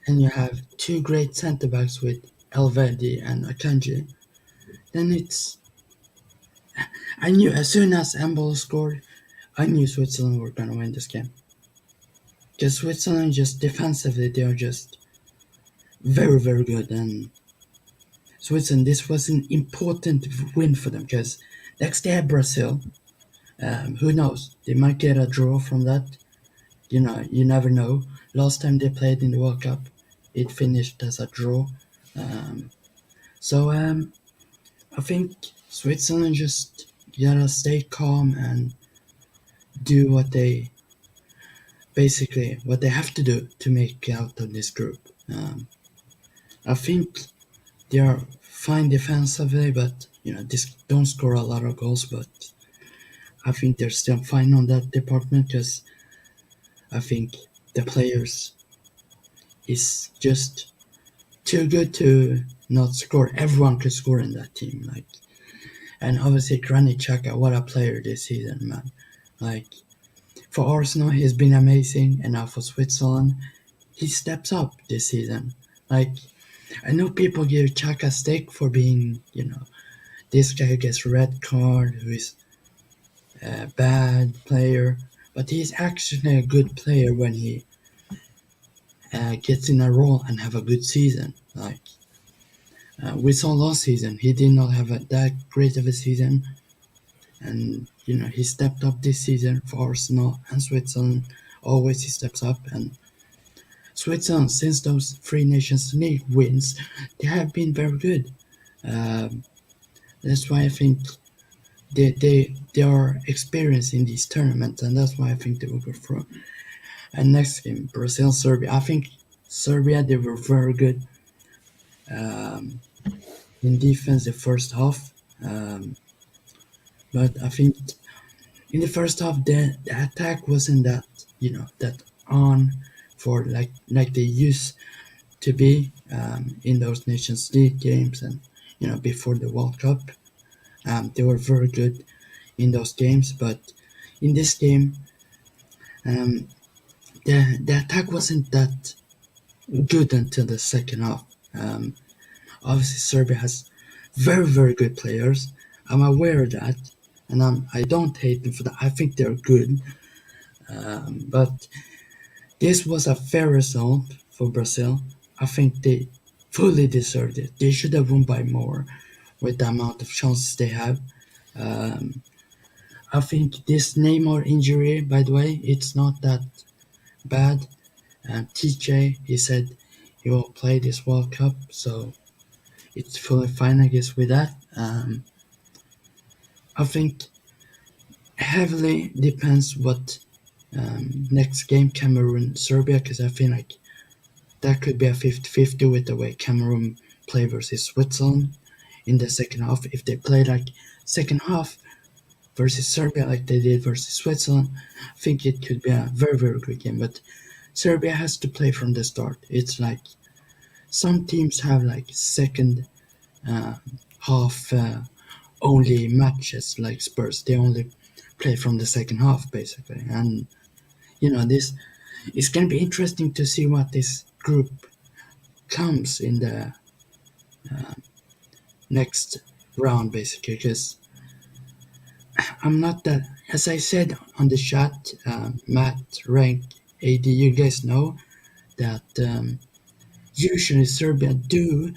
and you have two great center backs with Elvedi and Akanji, then I knew as soon as Embolo scored, I knew Switzerland were going to win this game. Because Switzerland, just defensively, they are just very, very good. And Switzerland, this was an important win for them, because next they have Brazil. Who knows? They might get a draw from that. You never know. Last time they played in the World Cup, it finished as a draw. I think Switzerland just gotta stay calm and do what they have to do to make out of this group. I think they are fine defensively, but don't score a lot of goals. But I think they're still fine on that department, because I think the players is just too good to not score. Everyone could score in that team, and obviously Granit Xhaka, what a player this season, man. For Arsenal, he's been amazing, and now for Switzerland, he steps up this season. I know people give Xhaka stick for being, this guy who gets red card, who is a bad player, but he's actually a good player when he gets in a role and have a good season. We saw last season, he did not have that great of a season, and he stepped up this season for Arsenal and Switzerland. Always he steps up, and Switzerland, since those 3 Nations League wins, they have been very good. That's why I think they are experienced in these tournaments, and that's why I think they will go through. And next game, Brazil Serbia. I think Serbia they were very good in defense the first half, but I think in the first half the attack wasn't that that on for like they used to be in those Nations League games and before the World Cup. They were very good in those games, but in this game, um, the attack wasn't that good until the second half. Obviously, Serbia has very good players. I'm aware of that, and I don't hate them for that. I think they're good, but this was a fair result for Brazil. I think they fully deserved it. They should have won by more with the amount of chances they have. Um, I think this Neymar injury, by the way, it's not that bad. TJ, he said he will play this World Cup, so it's fully fine, I guess, with that. I think heavily depends what next game Cameroon Serbia, because I feel like that could be a 50-50 with the way Cameroon play versus Switzerland in the second half. If they play like second half versus Serbia like they did versus Switzerland, I think it could be a very good game. But Serbia has to play from the start. It's like some teams have like second half only matches, like Spurs. They only play from the second half basically, and this it's gonna be interesting to see what this group comes in the next round basically, because I'm not that, as I said on the chat, Matt, Rank, AD, you guys know that usually Serbia do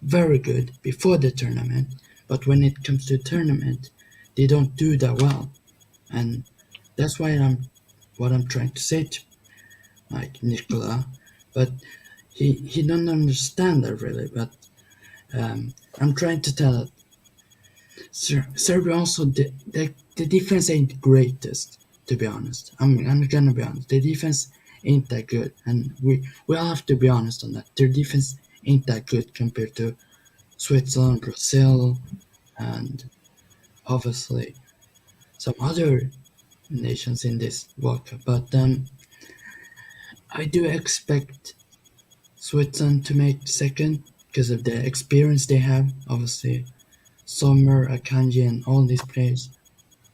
very good before the tournament, but when it comes to tournament, they don't do that well, and that's why what I'm trying to say to like Nicola, but he don't understand that really. But I'm trying to tell that Serbia also the defense ain't greatest, to be honest. I'm gonna be honest. The defense ain't that good, and we all have to be honest on that. Their defense ain't that good compared to Switzerland, Brazil, and obviously some other nations in this World Cup. But I do expect Switzerland to make second because of the experience they have. Obviously, Sommer, Akanji, and all these players,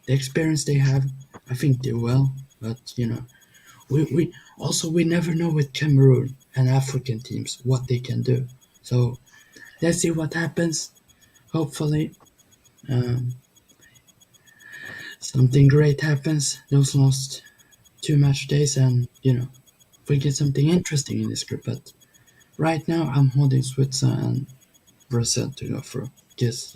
the experience they have, I think they will. But we never know with Cameroon and African teams what they can do. So let's see what happens. Hopefully, um, something great happens. Those last two match days, and we get something interesting in this group. But right now, I'm holding Switzerland and Brazil to go through because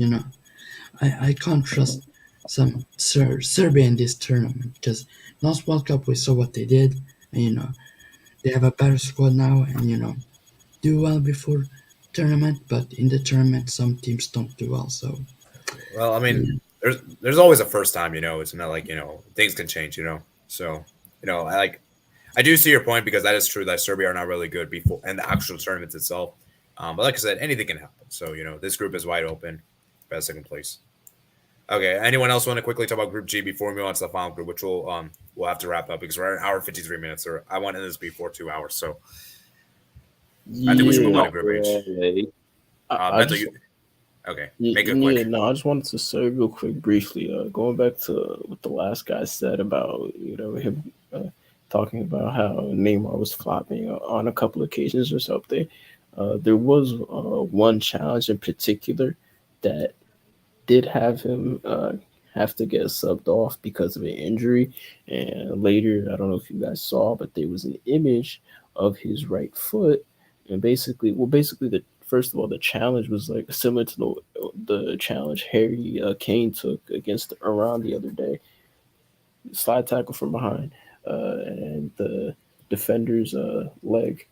I can't trust some Serbia in this tournament because last World Cup we saw what they did, and they have a better squad now, and do well before tournament, but in the tournament some teams don't do well. So Well, I mean, there's always a first time, it's not like, things can change, So, I do see your point because that is true that Serbia are not really good before and the actual tournament itself. But like I said, anything can happen. So, this group is wide open. Best second place. Okay. Anyone else want to quickly talk about Group G before we move on to the final group, which we'll have to wrap up because we're at an hour 53 minutes, or I want to end this before 2 hours. So I think we should move on to Group H. Really. Okay, make it quick. No, I just wanted to say real quick, briefly, going back to what the last guy said about him talking about how Neymar was flopping on a couple occasions or something. There was one challenge in particular that did have him have to get subbed off because of an injury, and later, I don't know if you guys saw, but there was an image of his right foot, and basically, the first of all, the challenge was like similar to the challenge Harry Kane took against Iran the other day. Slide tackle from behind, and the defender's leg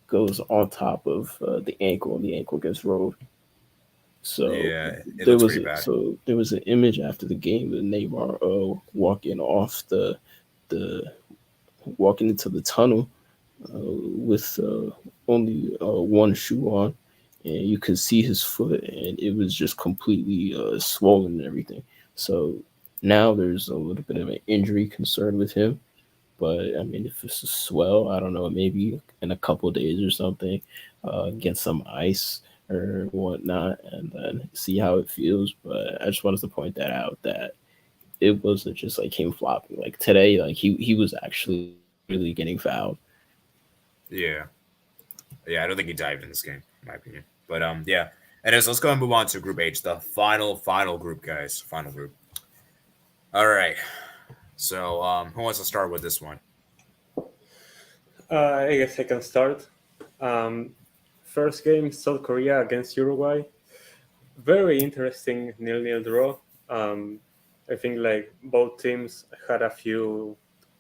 goes on top of the ankle, and the ankle gets rolled. So Yeah, it there looks was pretty bad. there was an image after the game of Neymar walking off the walking into the tunnel with only one shoe on, and you could see his foot, and it was just completely swollen and everything. So now there's a little bit of an injury concern with him. But I mean, if it's a swell, I don't know, maybe in a couple days or something, get some ice or whatnot, and then see how it feels. But I just wanted to point that out that it wasn't just like him flopping. Like today, like he was actually really getting fouled. Yeah. Yeah, I don't think he dived in this game, in my opinion. But yeah. Anyways, let's go and move on to Group H, the final group, guys. Final group. All right. So who wants to start with this one? I guess I can start. First game, South Korea against Uruguay. Very interesting 0-0 draw. I think like both teams had a few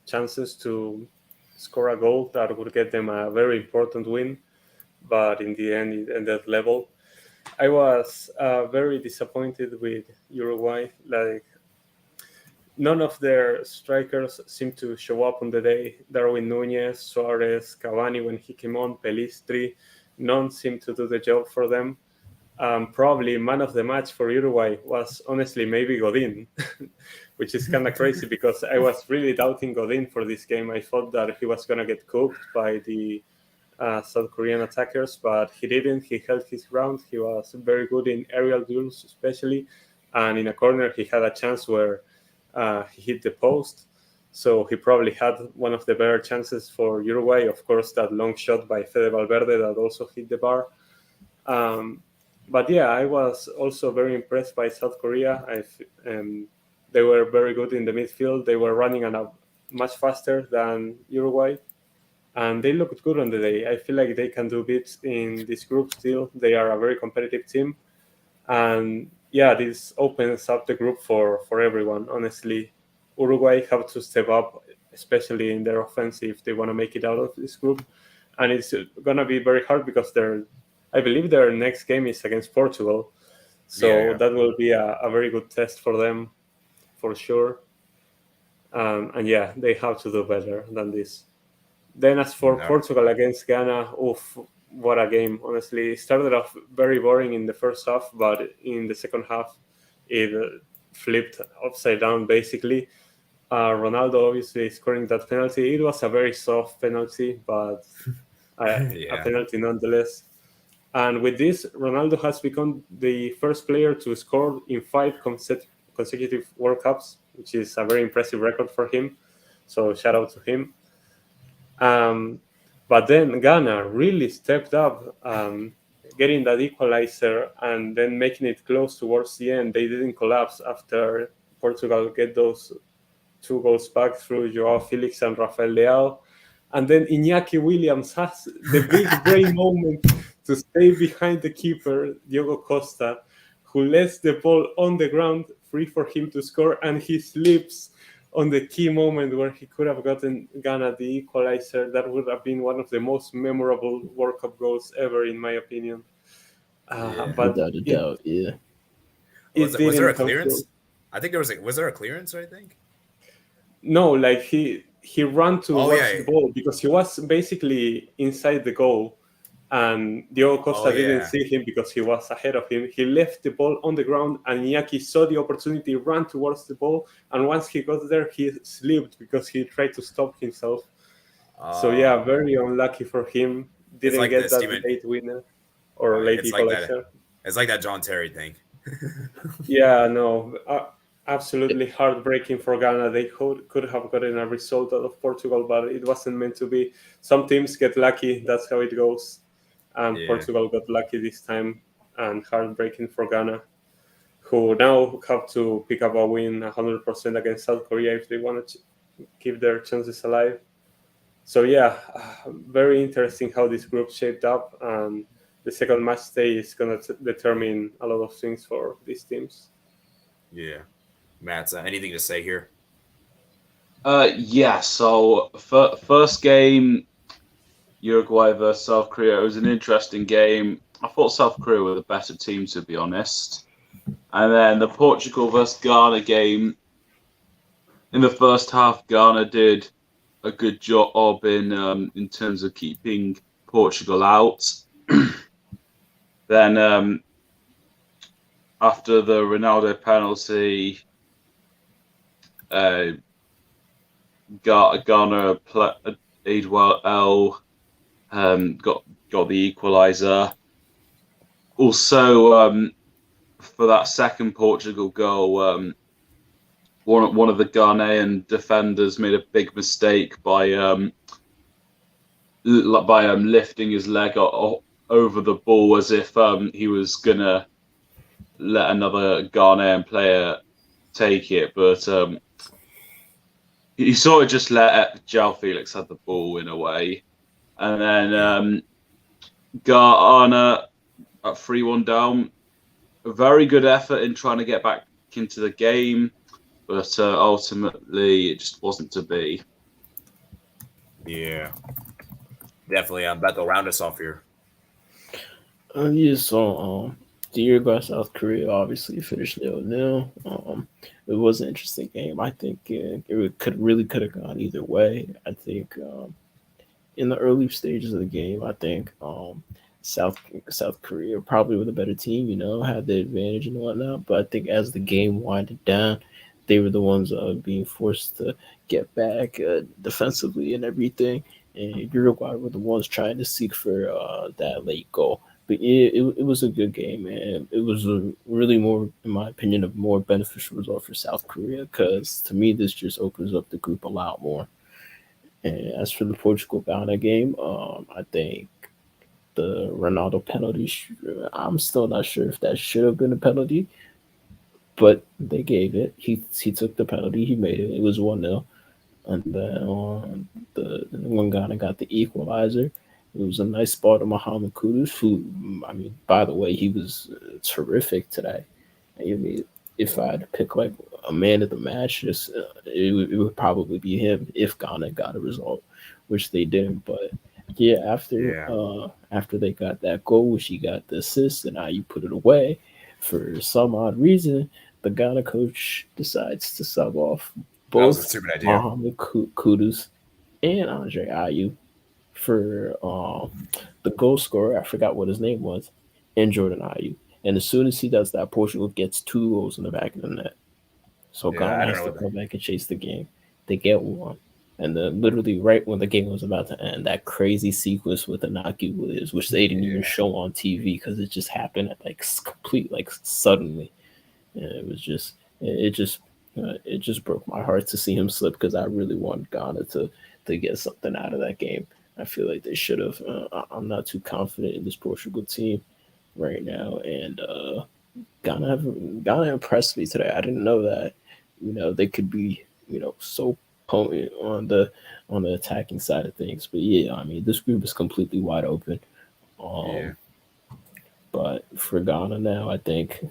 chances to score a goal that would get them a very important win, but in the end it ended level. I was very disappointed with Uruguay. Like none of their strikers seemed to show up on the day. Darwin Nunez, Suarez, Cavani when he came on, Pelistri, none seemed to do the job for them. Probably man of the match for Uruguay was honestly maybe Godin, which is kind of crazy because I was really doubting Godin for this game. I thought that he was going to get cooked by the South Korean attackers, but he didn't. He held his ground. He was very good in aerial duels, especially, and in a corner he had a chance where he hit the post. So he probably had one of the better chances for Uruguay. Of course, that long shot by Fede Valverde that also hit the bar. But yeah, I was also very impressed by South Korea. They were very good in the midfield. They were running much faster than Uruguay, and they looked good on the day. I feel like they can do bits in this group still. They are a very competitive team, and yeah, this opens up the group for everyone. Honestly, Uruguay have to step up, especially in their offense, if they want to make it out of this group, and it's gonna be very hard because I believe their next game is against Portugal. So that will be a very good test for them, for sure. And yeah, they have to do better than this. Then as for Portugal against Ghana, oof, what a game. Honestly, it started off very boring in the first half, but in the second half, it flipped upside down, basically. Ronaldo obviously scoring that penalty. It was a very soft penalty, but a penalty nonetheless. And with this, Ronaldo has become the first player to score in 5 consecutive World Cups, which is a very impressive record for him. So shout out to him. But then Ghana really stepped up, getting that equalizer and then making it close towards the end. They didn't collapse after Portugal get those 2 goals back through Joao Felix and Rafael Leao. And then Iñaki Williams has the big brain moment to stay behind the keeper, Diogo Costa, who lets the ball on the ground, free for him to score, and he slips on the key moment where he could have gotten Ghana the equalizer. That would have been one of the most memorable World Cup goals ever, in my opinion. But without a doubt, yeah. Was there a clearance? I think was there a clearance, I think? No, like he ran towards the ball because he was basically inside the goal, and Diogo Costa didn't see him because he was ahead of him. He left the ball on the ground, and Iñaki saw the opportunity, ran towards the ball, and once he got there, he slipped because he tried to stop himself. So yeah, very unlucky for him. Didn't get that late winner or late equalizer. It's like that John Terry thing. Yeah, no. Absolutely heartbreaking for Ghana. They could have gotten a result out of Portugal, but it wasn't meant to be. Some teams get lucky. That's how it goes. And Portugal got lucky this time, and heartbreaking for Ghana, who now have to pick up a win 100% against South Korea if they want to keep their chances alive. So yeah, very interesting how this group shaped up. And the second match day is going to determine a lot of things for these teams. Yeah. Matt, anything to say here? Yeah, so first game, Uruguay versus South Korea. It was an interesting game. I thought South Korea were the better team, to be honest. And then the Portugal versus Ghana game. In the first half, Ghana did a good job in terms of keeping Portugal out. Then after the Ronaldo penalty, Ghana played well. Got the equaliser. Also, for that second Portugal goal, one of the Ghanaian defenders made a big mistake by lifting his leg over the ball as if he was gonna let another Ghanaian player take it, but he sort of just let João Felix have the ball in a way, and then Ghana at 3-1 down. A very good effort in trying to get back into the game, but ultimately it just wasn't to be. Yeah, definitely. Beto, round us off here. So the Uruguay South Korea obviously finished 0-0. It was an interesting game. I think it could have gone either way. I think in the early stages of the game, I think South Korea probably were the better team, had the advantage and whatnot. But I think as the game winded down, they were the ones being forced to get back defensively and everything. And Uruguay were the ones trying to seek for that late goal. But it was a good game, and it was a really more, in my opinion, a more beneficial result for South Korea, because to me, this just opens up the group a lot more. And as for the Portugal-Ghana game, I think the Ronaldo penalty, I'm still not sure if that should have been a penalty, but they gave it. He took the penalty. He made it. It was 1-0. And then when Ghana got the equalizer, it was a nice ball to Mohamed Kudus, who, I mean, by the way, he was terrific today. I mean, if I had to pick like a man of the match, it would probably be him if Ghana got a result, which they didn't. But yeah, after they got that goal, which he got the assist, and now you put it away, for some odd reason, the Ghana coach decides to sub off both Mohamed Kudus and Andre Ayew for the goal scorer. I forgot what his name was, and Jordan Ayew. And as soon as he does that, Portugal gets 2 goals in the back of the net. So Ghana has to come back and chase the game. They get one. And then literally right when the game was about to end, that crazy sequence with Inaki Williams, which they didn't even show on TV because it just happened at suddenly. And it just broke my heart to see him slip, because I really wanted Ghana to get something out of that game. I feel like they should have. I'm not too confident in this Portugal team right now, and Ghana impressed me today. I didn't know that they could be so potent on the attacking side of things. But yeah, I mean, this group is completely wide open. But for Ghana now, I think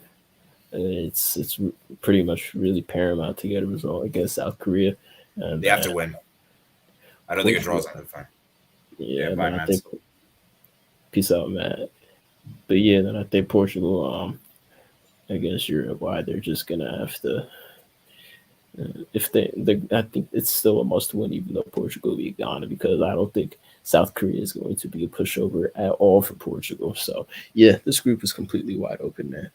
it's pretty much really paramount to get a result against South Korea. And they have to win. I don't think a draw's on the fine. Yeah, man, I think peace out, man. But yeah, then I think Portugal against Uruguay, they're just gonna have to. I think it's still a must win, even though Portugal beat Ghana, because I don't think South Korea is going to be a pushover at all for Portugal. So yeah, this group is completely wide open, man.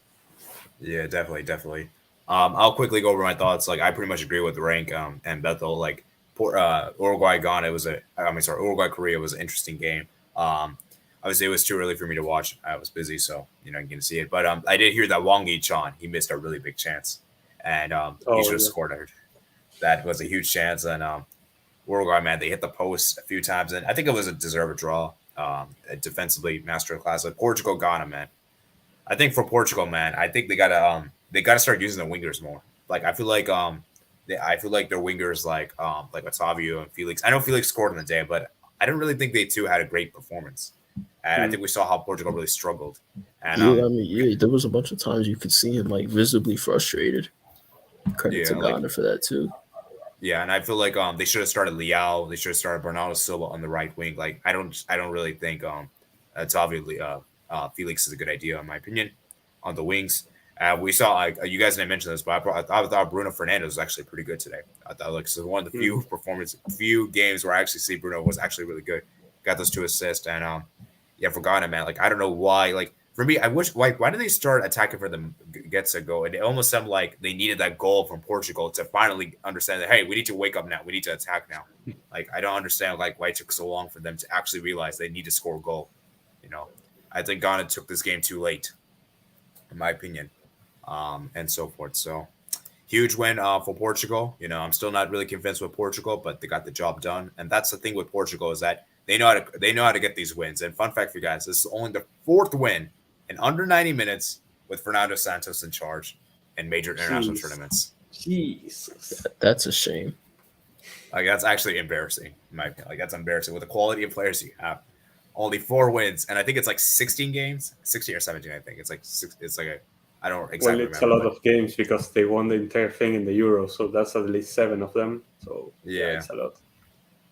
Yeah, definitely. I'll quickly go over my thoughts. Like, I pretty much agree with Rank and Bethel. Like, Uruguay Ghana Uruguay Korea was an interesting game. Obviously it was too early for me to watch. I was busy, so I didn't see it. But I did hear that Wang Yi-chan, he missed a really big chance, and he should have scored. That was a huge chance. And Uruguay, man, they hit the post a few times, and I think it was a deserved draw. Defensively, master class. Like Portugal Ghana, man. I think for Portugal, man, I think they gotta start using the wingers more. Like, I feel like their wingers, like Otavio and Felix. I know Felix scored in the day, but I don't really think they two had a great performance. And I think we saw how Portugal really struggled. And there was a bunch of times you could see him like visibly frustrated. Credit to Ghana for that too. Yeah, and I feel like they should have started Leao. They should have started Bernardo Silva on the right wing. Like, I don't really think Otavio Felix is a good idea, in my opinion, on the wings. We saw, you guys didn't mention this, but I thought Bruno Fernandes was actually pretty good today. I thought like so one of the few games where I actually see Bruno was actually really good. Got those 2 assists, and yeah, forgot him, man. Like I don't know why. Like for me, I wish why did they start attacking for them gets a goal? And it almost seemed like they needed that goal from Portugal to finally understand that hey, we need to wake up now. We need to attack now. Like I don't understand like why it took so long for them to actually realize they need to score a goal. You know, I think Ghana took this game too late, in my opinion. And so forth. So huge win for Portugal. You know, I'm still not really convinced with Portugal, but they got the job done. And that's the thing with Portugal is that they know how to get these wins. And fun fact for you guys, this is only the 4th win in under 90 minutes with Fernando Santos in charge in major international tournaments. Jesus, that's a shame. Like that's actually embarrassing, in my opinion. Like that's embarrassing with the quality of players you have. Only 4 wins, and I think it's like 16 games, 16 or 17. I think it's like I don't exactly it's remember. a lot of games because they won the entire thing in the Euro, so that's at least 7 of them. So yeah, it's a lot.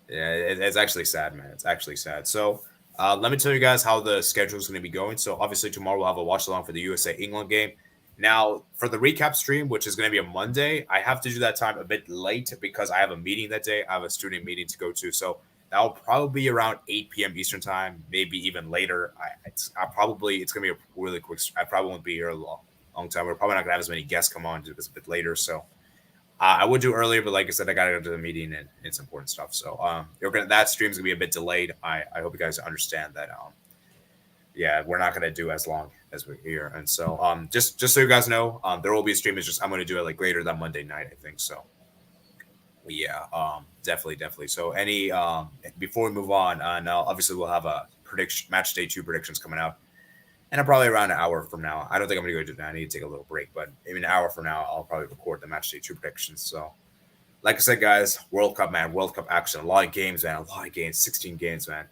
Yeah, it's actually sad, man. It's actually sad. So let me tell you guys how the schedule is going to be going. So obviously tomorrow we'll have a watch along for the USA England game. Now for the recap stream, which is going to be a Monday, I have to do that time a bit late because I have a meeting that day. I have a student meeting to go to. So that will probably be around 8 p.m. Eastern time, maybe even later. It's going to be a really quick. I probably won't be here a long time. We're probably not going to have as many guests come on. It's a bit later. So I would do earlier, but like I said, I got to go to the meeting and it's important stuff. So that stream's going to be a bit delayed. I hope you guys understand that. Yeah, we're not going to do as long as we're here. And so just so you guys know, there will be a stream. It's just I'm going to do it like later that Monday night, I think. So yeah, definitely. So any before we move on, now obviously we'll have a match day 2 predictions coming out. And I'm probably around an hour from now. I don't think I'm going to go do that. I need to take a little break. But maybe an hour from now, I'll probably record the match day 2 predictions. So, like I said, guys, World Cup, man. World Cup action. A lot of games, man. 16 games, man.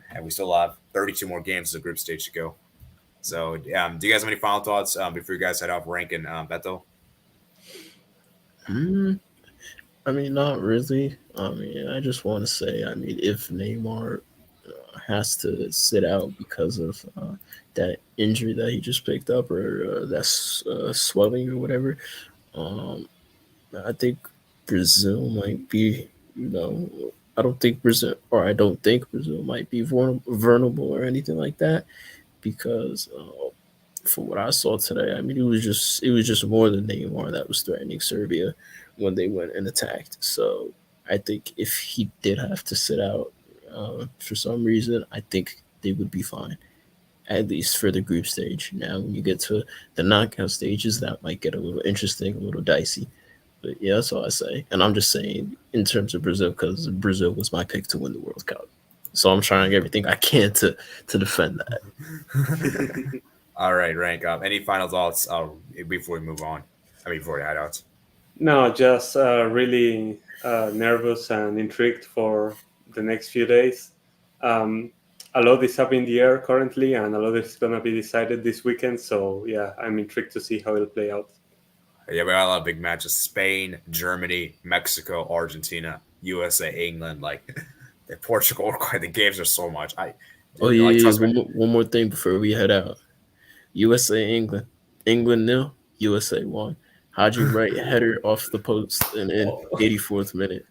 And we still have 32 more games as a group stage to go. So, do you guys have any final thoughts before you guys head off Rank and Beto? I mean, not really. I mean, I just want to say, I mean, if Neymar has to sit out because of that injury that he just picked up or that's swelling or whatever, I think Brazil might be, I don't think Brazil might be vulnerable or anything like that because from what I saw today, I mean, it was just more than Neymar that was threatening Serbia when they went and attacked. So I think if he did have to sit out for some reason, I think they would be fine, at least for the group stage. Now, when you get to the knockout stages, that might get a little interesting, a little dicey. But yeah, that's all I say. And I'm just saying in terms of Brazil, because Brazil was my pick to win the World Cup. So I'm trying everything I can to defend that. All right, Rank. Any final thoughts before we move on? Before we head out. No, just really nervous and intrigued for the next few days. A lot is up in the air currently, and a lot is going to be decided this weekend. So, yeah, I'm intrigued to see how it'll play out. Yeah, we got a lot of big matches. Spain, Germany, Mexico, Argentina, USA, England. Like, Portugal, the games are so much. One more thing before we head out. USA, England. England 0, USA 1. Haji Wright header off the post in 84th minute.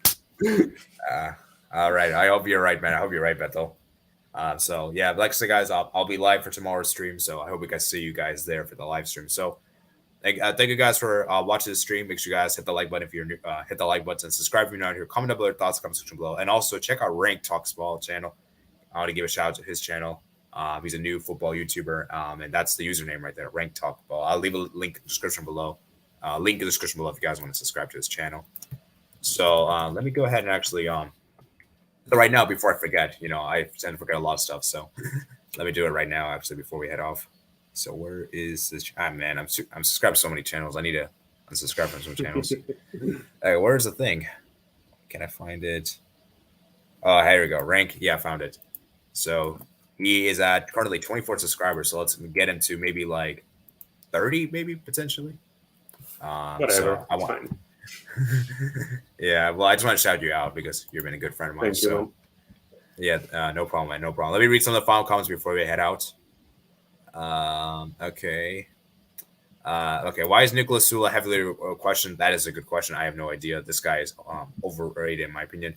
All right. I hope you're right, man. I hope you're right, Beto. So, yeah, like I said, guys, I'll be live for tomorrow's stream. So I hope we guys see you guys there for the live stream. So thank you guys for watching the stream. Make sure you guys hit the like button if you're new. Hit the like button. Subscribe if you're not here. Comment down below your thoughts in the comment section below. And also check out Rank Talks Ball channel. I want to give a shout out to his channel. He's a new football YouTuber. And that's the username right there, Rank Talk Ball. I'll leave a link in the description below. Link in the description below if you guys want to subscribe to his channel. So let me go ahead and actually right now before I forget, I tend to forget a lot of stuff. So let me do it right now actually before we head off. So where is this? Man, I'm subscribed to so many channels. I need to unsubscribe from some channels. Hey, where's the thing? Can I find it? Oh, here we go. Rank. Yeah, I found it. So he is at currently 24 subscribers. So let's get him to maybe like 30, maybe potentially. Whatever. So fine. Yeah, well, I just want to shout you out because you've been a good friend of mine. Thank you, man. Yeah, no problem, man. No problem. Let me read some of the final comments before we head out. Okay. Okay. Why is Nicolas Sula heavily questioned? That is a good question. I have no idea. This guy is overrated in my opinion.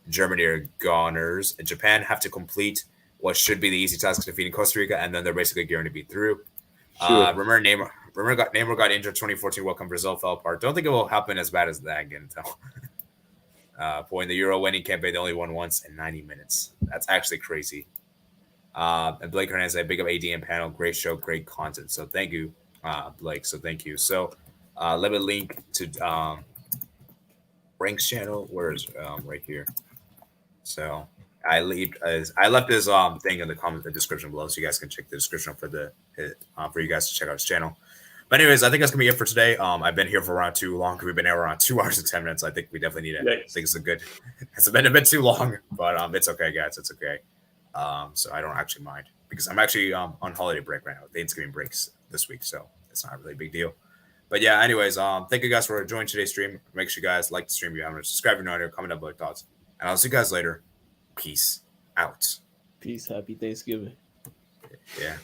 Germany are goners. Japan have to complete what should be the easy task of defeating Costa Rica, and then they're basically guaranteed to be through. Sure. Remember Neymar got injured 2014 World Cup. Brazil fell apart. Don't think it will happen as bad as that again, though. For in the Euro winning campaign, they only won once in 90 minutes. That's actually crazy. And Blake Hernandez, big up AD and panel. Great show, great content. So thank you, Blake. So thank you. So let me link to Rank's channel. Where is right here? So I left his thing in the comment, the description below, so you guys can check the description for for you guys to check out his channel. But anyways, I think that's gonna be it for today. I've been here for around too long. We've been here around 2 hours and 10 minutes. I think we definitely need it. I think it's a good. It's been a bit too long, but it's okay, guys. It's okay. So I don't actually mind because I'm actually on holiday break right now. Thanksgiving breaks this week, so it's not really a big deal. But yeah, anyways, thank you guys for joining today's stream. Make sure you guys like the stream if you haven't, subscribe if you're not here, comment down below your thoughts, and I'll see you guys later. Peace out. Peace. Happy Thanksgiving. Yeah.